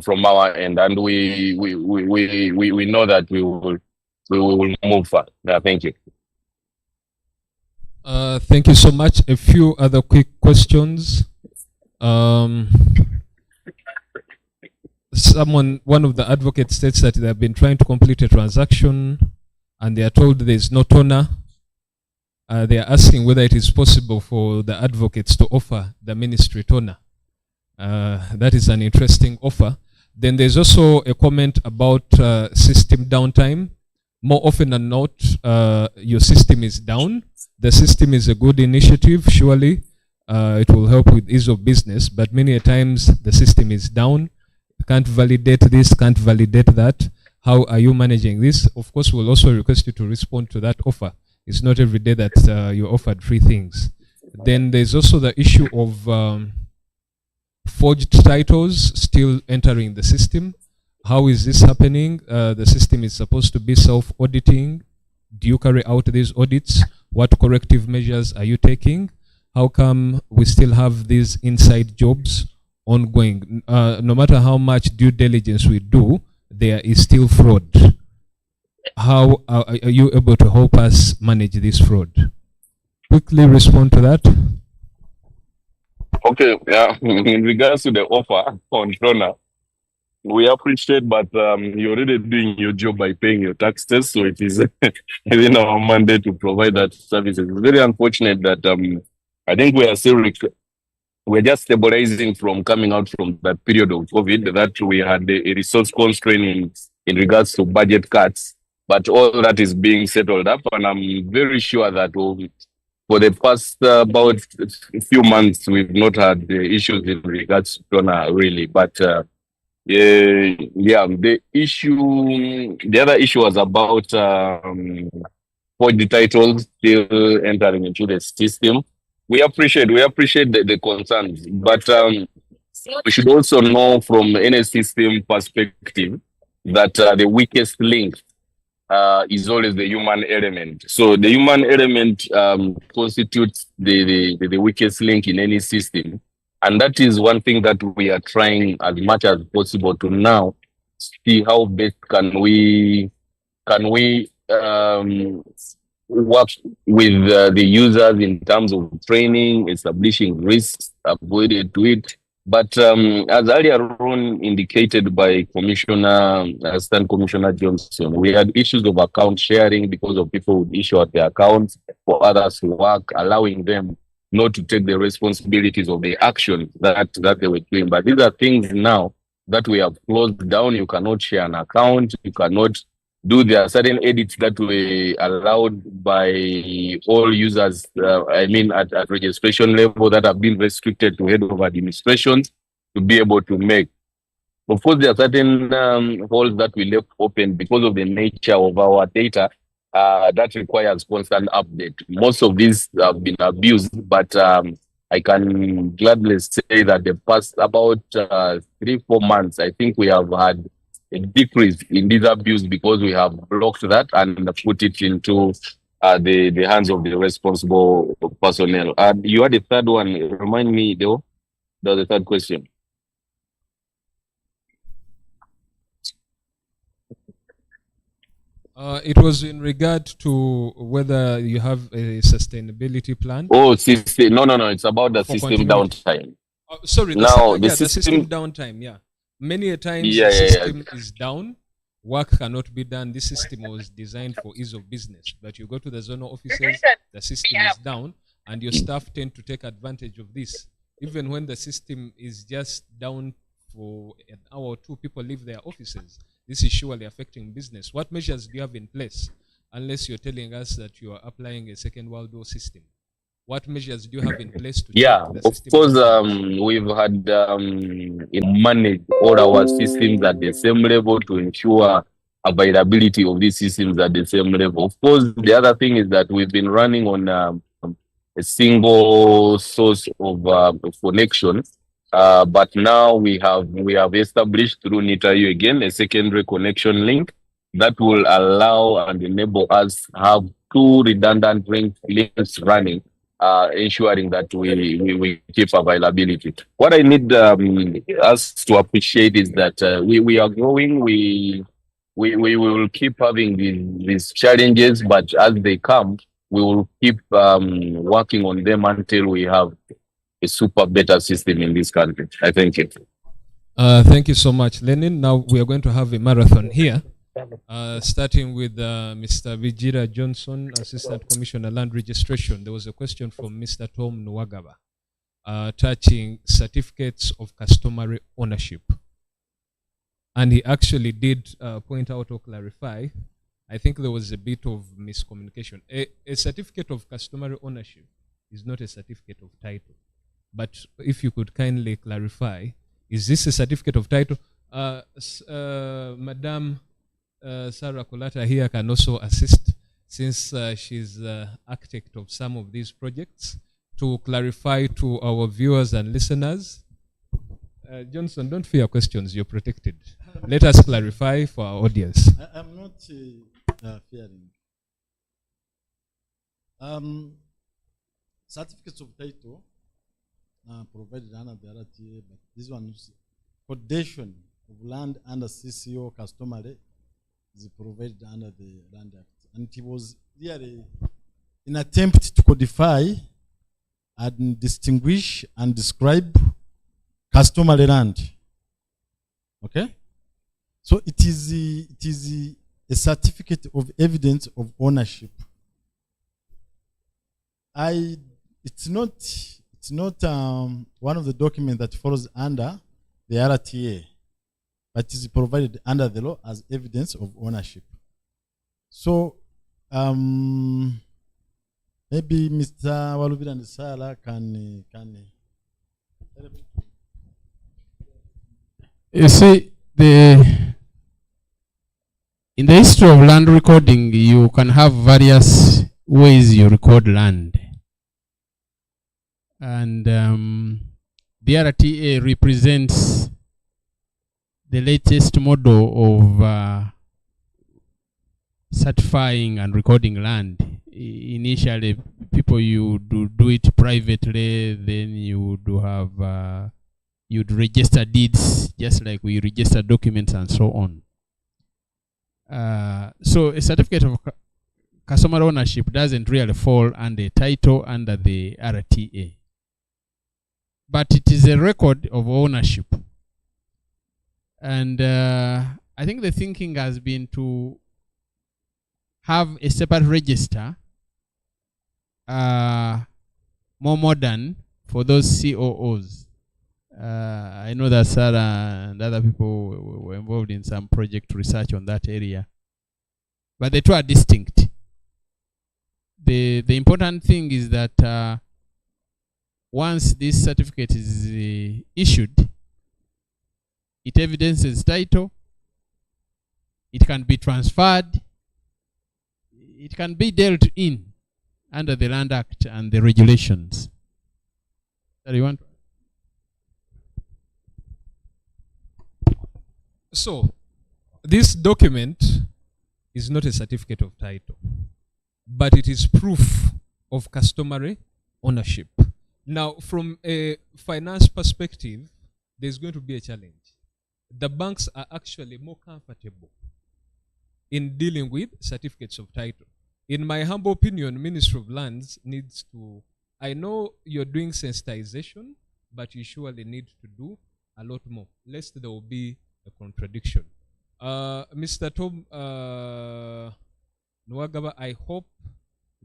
from our end, and we know that we will move far. Thank you. Thank you so much. A few other quick questions. One of the advocates states that they have been trying to complete a transaction and they are told there is no toner. They are asking whether it is possible for the advocates to offer the ministry toner. That is an interesting offer. Then there's also a comment about system downtime. More often than not, your system is down. The system is a good initiative, surely. It will help with ease of business, but many a times the system is down. Can't validate this, can't validate that. How are you managing this? Of course, we'll also request you to respond to that offer. It's not every day that you're offered free things. Then there's also the issue of forged titles still entering the system. How is this happening? The system is supposed to be self-auditing. Do you carry out these audits? What corrective measures are you taking? How come we still have these inside jobs ongoing? No matter how much due diligence we do, there is still fraud. How are you able to help us manage this fraud? Quickly respond to that. Okay, yeah. In regards to the offer on Trona, we appreciate, but you're already doing your job by paying your taxes, so it is within our mandate to provide that services. It's very unfortunate that I think we are still we're just stabilizing from coming out from that period of COVID, that we had a resource constraint in regards to budget cuts, but all that is being settled up, and I'm very sure that for the past about a few months, we've not had issues in regards to Trona, really, but the other issue was about forged titles still entering into the system. We appreciate the concerns, but we should also know from any system perspective that the weakest link is always the human element. So the human element constitutes the weakest link in any system. And that is one thing that we are trying as much as possible to now see how best can we work with the users in terms of training, establishing risks avoided to it. But as earlier on indicated by Assistant Commissioner Johnson, we had issues of account sharing because of people would issue out their accounts for others to work, allowing them not to take the responsibilities of the action that they were doing. But these are things now that we have closed down. You cannot share an account. You cannot do there are certain edits that were allowed by all users, at registration level, that have been restricted to head of administrations to be able to make. Of course, there are certain holes that we left open because of the nature of our data that requires constant update. Most of these have been abused, but I can gladly say that the past about 3-4 months, I think we have had a decrease in this abuse because we have blocked that and put it into the hands of the responsible personnel. You had a third one. Remind me, though. That was the third question. It was in regard to whether you have a sustainability plan. Oh, system. No. It's about the system downtime. Sorry. The system downtime. Yeah. Many a times the system is down, work cannot be done. This system was designed for ease of business, but you go to the zonal offices, the system is down, and your staff tend to take advantage of this. Even when the system is just down for an hour or two, people leave their offices. This is surely affecting business. What measures do you have in place, unless you're telling us that you are applying a Second World War system? What measures do you have in place to of course, we've had managed all our systems at the same level to ensure availability of these systems at the same level. Of course, the other thing is that we've been running on a single source of connection, but now we have established through NITAU again a secondary connection link that will allow and enable us to have 2 redundant links running. Ensuring that we keep availability. What I need us to appreciate is that we are growing. We will keep having these challenges, but as they come, we will keep working on them until we have a super better system in this country. I thank you. Thank you so much, Lenin. Now we are going to have a marathon here. Starting with Mr. Vijira Johnson, Assistant Commissioner Land Registration. There was a question from Mr. Tom Nwagaba touching certificates of customary ownership. And he actually did point out or clarify, I think there was a bit of miscommunication. A certificate of customary ownership is not a certificate of title. But if you could kindly clarify, is this a certificate of title? Madam Sarah Kolata here can also assist, since she's architect of some of these projects, to clarify to our viewers and listeners. Johnson, don't fear questions, you're protected. Let us clarify for our audience. I'm not fearing. Certificates of title provided under the RTA, but this one is codation of land under CCO customary is provided under the Land Act. And it was really an attempt to codify and distinguish and describe customary land. Okay? So it is a certificate of evidence of ownership. It's not one of the documents that falls under the RTA, but is provided under the law as evidence of ownership. So maybe Mr. Walubira and Sarah can help. You see, in the history of land recording, you can have various ways you record land. And the RTA represents the latest model of certifying and recording land. Initially, people you do it privately, then you do have you'd register deeds just like we register documents and so on. So a certificate of customer ownership doesn't really fall under title under the RTA, but it is a record of ownership. And I think the thinking has been to have a separate register, more modern for those COOs. I know that Sarah and other people were involved in some project research on that area, but the two are distinct. The important thing is that once this certificate is issued, it evidences title, it can be transferred, it can be dealt in under the Land Act and the regulations. Sorry, you want? So, this document is not a certificate of title, but it is proof of customary ownership. Now, from a finance perspective, there's going to be a challenge. The banks are actually more comfortable in dealing with certificates of title. In my humble opinion, Ministry of Lands needs to, I know you're doing sensitization, but you surely need to do a lot more, lest there will be a contradiction. Mr. Tom Nwagaba, I hope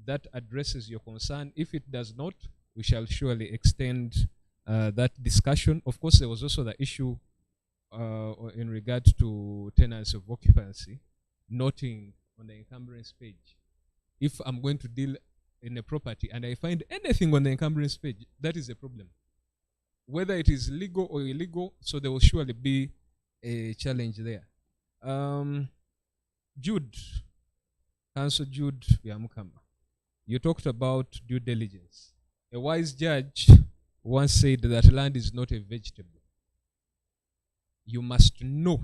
that addresses your concern. If it does not, we shall surely extend that discussion. Of course, there was also the issue in regard to tenants of occupancy, noting on the encumbrance page. If I'm going to deal in a property and I find anything on the encumbrance page, that is a problem. Whether it is legal or illegal, so there will surely be a challenge there. Jude, Council Jude Yamukama, you talked about due diligence. A wise judge once said that land is not a vegetable. You must know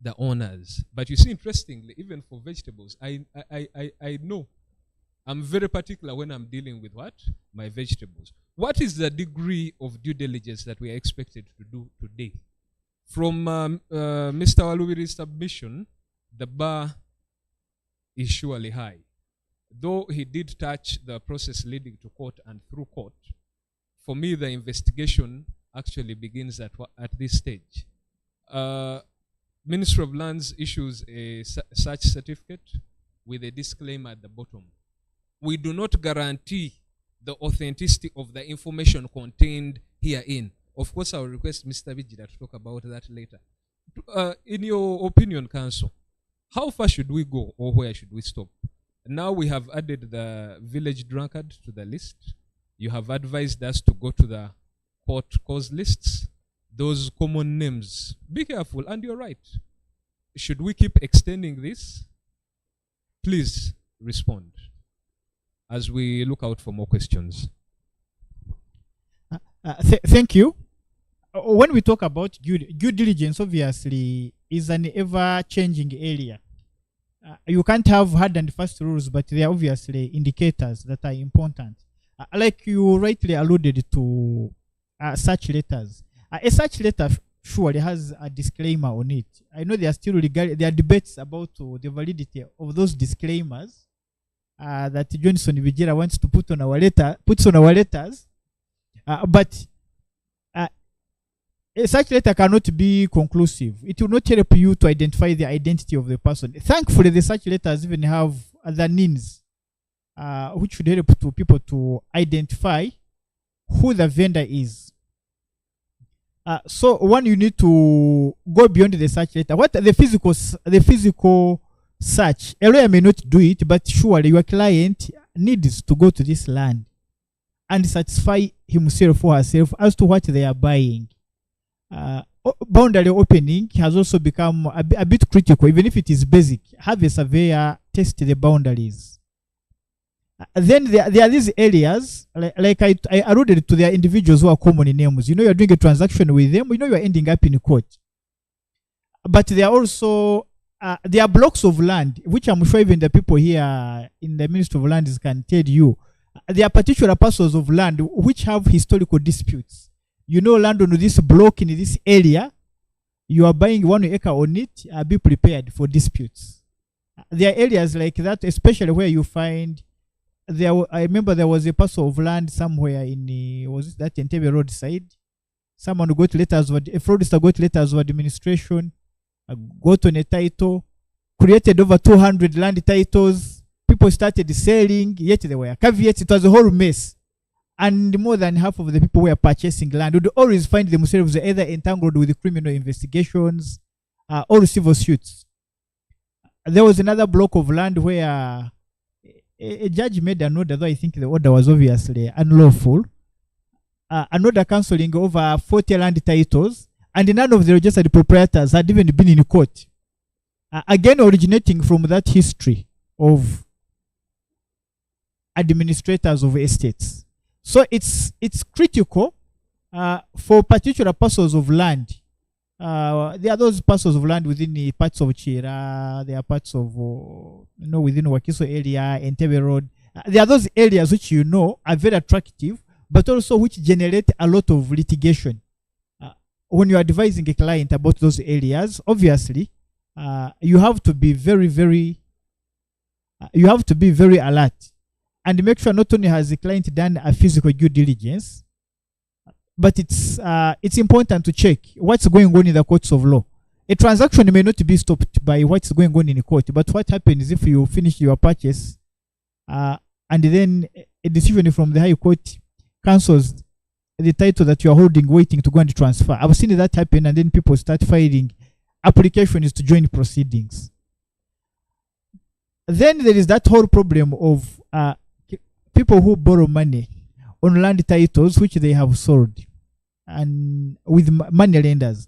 the owners. But you see, interestingly, even for vegetables, I know. I'm very particular when I'm dealing with what? My vegetables. What is the degree of due diligence that we are expected to do today? From Mr. Walubiri's submission, the bar is surely high. Though he did touch the process leading to court and through court, for me, the investigation actually begins at this stage. Ministry of Lands issues a search certificate with a disclaimer at the bottom. We do not guarantee the authenticity of the information contained herein. Of course, I will request Mr. Vijira to talk about that later. In your opinion, Council, how far should we go or where should we stop? Now we have added the village drunkard to the list. You have advised us to go to the court cause lists, those common names. Be careful, and you're right. Should we keep extending this? Please respond as we look out for more questions. Thank you. When we talk about due diligence, obviously, is an ever-changing area. You can't have hard and fast rules, but there are obviously indicators that are important. Like you rightly alluded to search letters. A search letter surely has a disclaimer on it. I know there are still there are debates about the validity of those disclaimers that Johnson Vijira wants to put on our letters. But a such letter cannot be conclusive. It will not help you to identify the identity of the person. Thankfully, the such letters even have other means which should help to people to identify who the vendor is. So one, you need to go beyond the search letter. What the physical search? A lawyer may not do it, but surely your client needs to go to this land and satisfy himself or herself as to what they are buying. Boundary opening has also become a bit critical, even if it is basic. Have a surveyor test the boundaries. Then there are these areas, like I alluded to, there are individuals who are common names. You know, you're doing a transaction with them, you know, you're ending up in court. But there are also there are blocks of land, which I'm sure even the people here in the Ministry of Lands can tell you. There are particular parcels of land which have historical disputes. You know, land on this block in this area, you are buying 1 acre on it, be prepared for disputes. There are areas like that, especially where you find, I remember there was a parcel of land somewhere in, was it that Entebbe Road side? Someone got letters, a fraudster got letters of administration, got on a title, created over 200 land titles, people started selling, yet there were caveats, it was a whole mess. And more than half of the people who were purchasing land would always find themselves either entangled with criminal investigations or civil suits. There was another block of land where a judge made an order, though I think the order was obviously unlawful, an order cancelling over 40 land titles, and none of the registered proprietors had even been in court. Again, originating from that history of administrators of estates. So it's critical for particular parcels of land. There are those parcels of land within the parts of Chira, there are parts of within Wakiso area, Entebbe Road. There are those areas which are very attractive, but also which generate a lot of litigation. When you are advising a client about those areas, obviously, you have to be very, very alert. And make sure not only has the client done a physical due diligence, but it's important to check what's going on in the courts of law. A transaction may not be stopped by what's going on in the court, but what happens if you finish your purchase and then a decision from the High Court cancels the title that you are holding, waiting to go and transfer. I've seen that happen, and then people start filing applications to join proceedings. Then there is that whole problem of people who borrow money on land titles which they have sold and with money lenders.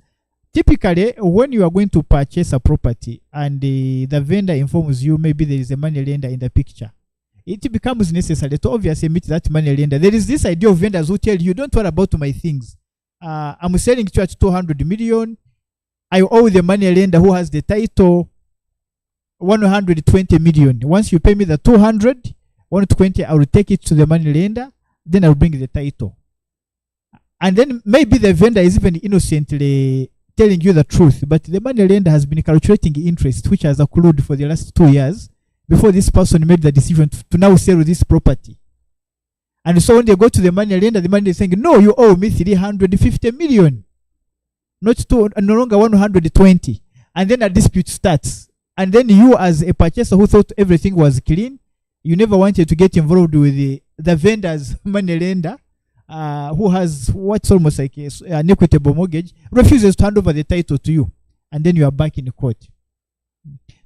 Typically, when you are going to purchase a property and the vendor informs you maybe there is a money lender in the picture, it becomes necessary to obviously meet that money lender. There is this idea of vendors who tell you, don't worry about my things. I'm selling to you at 200 million. I owe the money lender who has the title 120 million. Once you pay me the 200, 120, I will take it to the money lender, then I will bring the title. And then maybe the vendor is even innocently telling you the truth, but the money lender has been calculating interest, which has accrued for the last 2 years before this person made the decision to now sell this property. And so when they go to the money lender, the money lender is saying, no, you owe me 350 million, no longer 120. And then a dispute starts. And then you, as a purchaser who thought everything was clean, you never wanted to get involved with the vendor's money lender, who has what's almost like an equitable mortgage, refuses to hand over the title to you. And then you are back in the court.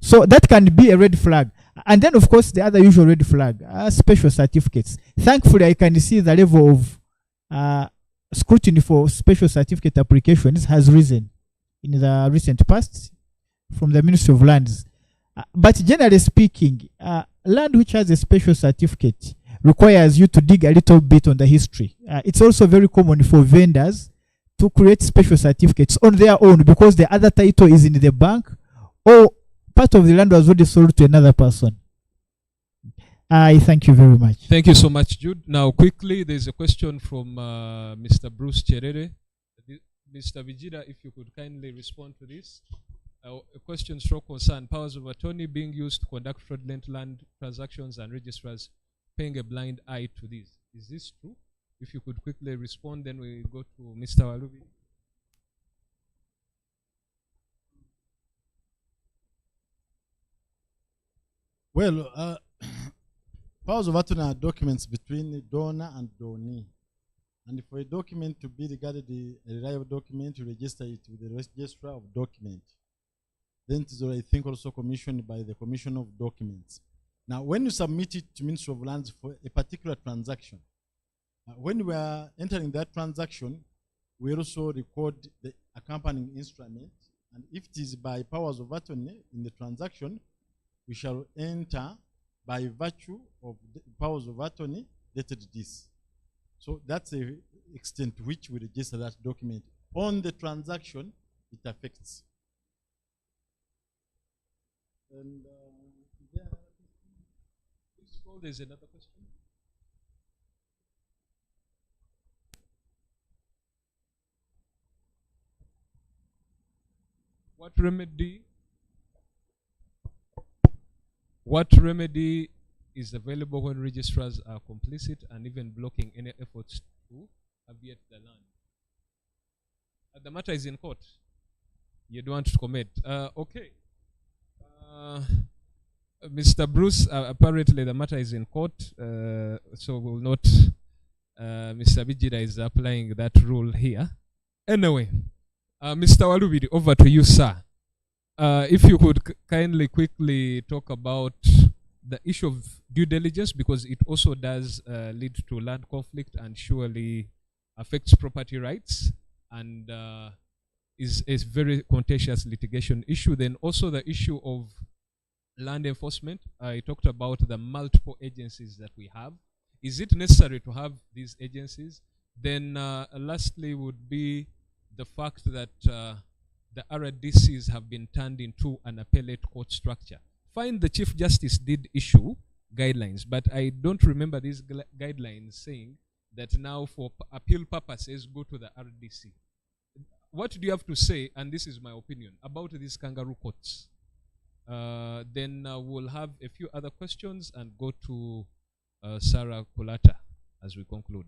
So that can be a red flag. And then, of course, the other usual red flag are special certificates. Thankfully, I can see the level of scrutiny for special certificate applications has risen in the recent past from the Ministry of Lands. But generally speaking, land which has a special certificate requires you to dig a little bit on the history. It's also very common for vendors to create special certificates on their own because the other title is in the bank or part of the land was already sold to another person. I thank you very much. Thank you so much, Jude. Now, quickly, there's a question from Mr. Bruce Cherere. Mr. Vijida, if you could kindly respond to this. A question stroke concern powers of attorney being used to conduct fraudulent land transactions and registrars paying a blind eye to this. Is this true? If you could quickly respond, then we go to Mr. Walubi. Well, powers of attorney are documents between the donor and donee. And for a document to be regarded a reliable document, you register it with the registrar of documents. Then it is, I think, also commissioned by the Commission of Documents. Now, when you submit it to Ministry of Lands for a particular transaction, when we are entering that transaction, we also record the accompanying instrument. And if it is by powers of attorney in the transaction, we shall enter by virtue of the powers of attorney dated this. So that's the extent to which we register that document. On the transaction, it affects. And yeah, Please scroll, there's another question. What remedy? What remedy is available when registrars are complicit and even blocking any efforts to abate the land? The matter is in court. You don't want to comment. Okay. Mr. Bruce, apparently the matter is in court, so will not. Mr. Bijida is applying that rule here. Anyway, Mr. Walubidi, over to you, sir. If you could kindly quickly talk about the issue of due diligence, because it also does lead to land conflict and surely affects property rights and is a very contentious litigation issue. Then also the issue of land enforcement. I talked about the multiple agencies that we have. Is it necessary to have these agencies? Then lastly would be the fact that the RDCs have been turned into an appellate court structure. Fine, the Chief Justice did issue guidelines, but I don't remember these guidelines saying that now for appeal purposes, go to the RDC. What do you have to say, and this is my opinion, about these kangaroo courts? Then we'll have a few other questions and go to Sarah Kulata as we conclude.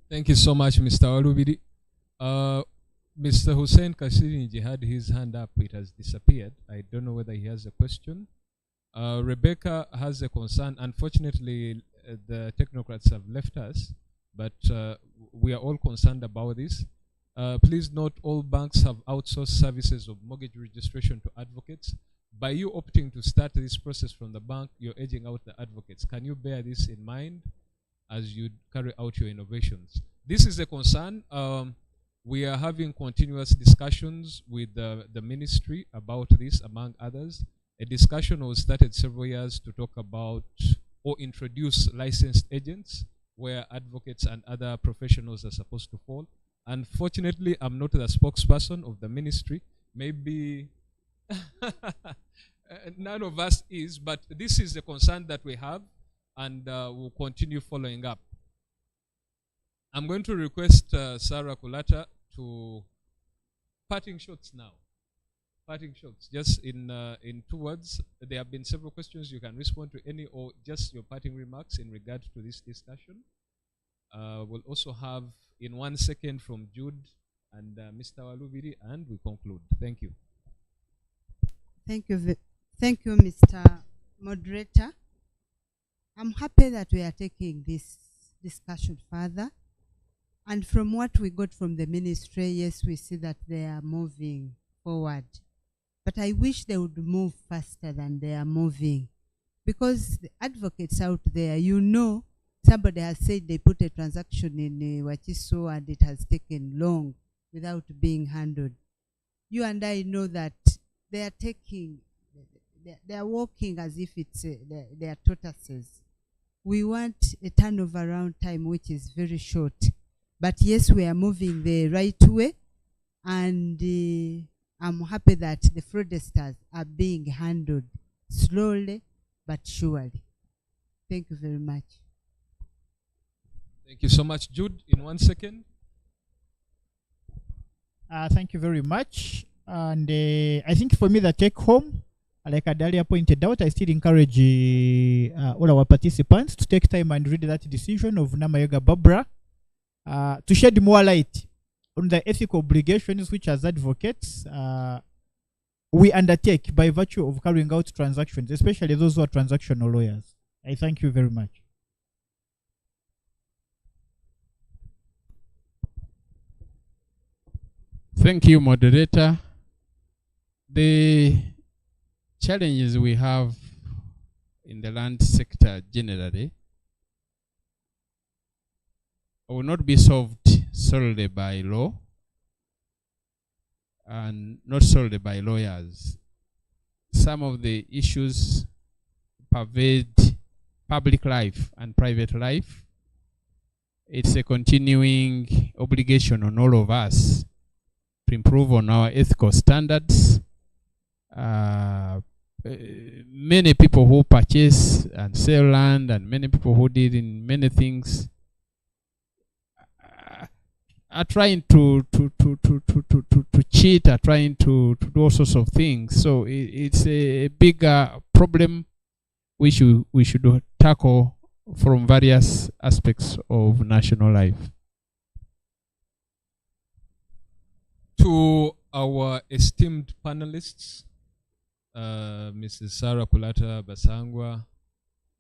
Thank you so much, Mr. Walubidi. Mr. Hussein Kasirinji had his hand up. It has disappeared. I don't know whether he has a question. Rebecca has a concern. Unfortunately, the technocrats have left us, but we are all concerned about this. Please note all banks have outsourced services of mortgage registration to advocates. By you opting to start this process from the bank, you're edging out the advocates. Can you bear this in mind as you carry out your innovations? This is a concern. We are having continuous discussions with the ministry about this, among others. A discussion was started several years to talk about or introduce licensed agents where advocates and other professionals are supposed to fall. Unfortunately, I'm not the spokesperson of the ministry. Maybe none of us is, but this is a concern that we have, and we'll continue following up. I'm going to request Sarah Kulata to parting shots now. Parting shots, just in 2 words. There have been several questions. You can respond to any or just your parting remarks in regard to this discussion. We'll also have in 1 second from Jude and Mr. Walubidi, and we conclude. Thank you. Thank you, Mr. Moderator. I'm happy that we are taking this discussion further. And from what we got from the ministry, yes, we see that they are moving forward. But I wish they would move faster than they are moving. Because the advocates out there, you know, somebody has said they put a transaction in Wachiso and it has taken long without being handled. You and I know that they are walking as if it's they are tortoises. We want a turnover time which is very short. But yes, we are moving the right way, and I'm happy that the fraudsters are being handled slowly but surely. Thank you very much. Thank you so much. Jude, in 1 second. Thank you very much. And I think for me, the take home, like Adalia pointed out, I still encourage all our participants to take time and read that decision of Namayoga Barbara to shed more light on the ethical obligations which, as advocates, we undertake by virtue of carrying out transactions, especially those who are transactional lawyers. I thank you very much. Thank you, moderator. The challenges we have in the land sector generally will not be solved solely by law and not solely by lawyers. Some of the issues pervade public life and private life. It's a continuing obligation on all of us to improve on our ethical standards. Many people who purchase and sell land and many people who deal in many things are trying to cheat, are trying to do all sorts of things. So it's a bigger problem we should tackle from various aspects of national life. To our esteemed panelists, Mrs. Sarah Kulata Basangwa,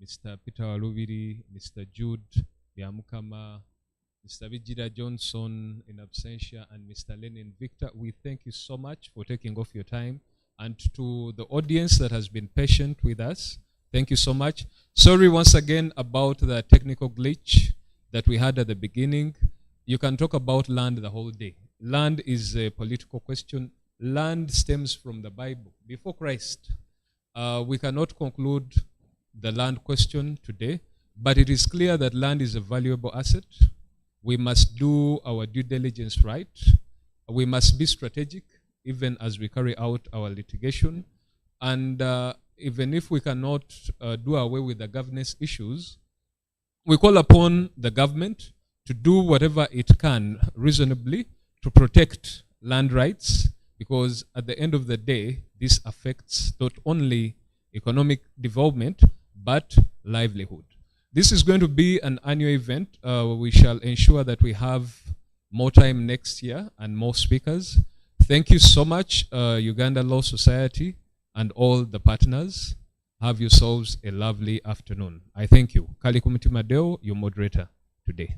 Mr. Peter Walubidi, Mr. Jude Byamukama, Mr. Vijida Johnson in absentia, and Mr. Lenin Victor, we thank you so much for taking off your time. And to the audience that has been patient with us, thank you so much. Sorry once again about the technical glitch that we had at the beginning. You can talk about land the whole day. Land is a political question. Land stems from the Bible. Before Christ, we cannot conclude the land question today, but it is clear that land is a valuable asset. We must do our due diligence right. We must be strategic, even as we carry out our litigation. And even if we cannot do away with the governance issues, we call upon the government to do whatever it can reasonably to protect land rights, because at the end of the day, this affects not only economic development, but livelihood. This is going to be an annual event. We shall ensure that we have more time next year and more speakers. Thank you so much, Uganda Law Society and all the partners. Have yourselves a lovely afternoon. I thank you. Kali Kumutima Deo, your moderator today.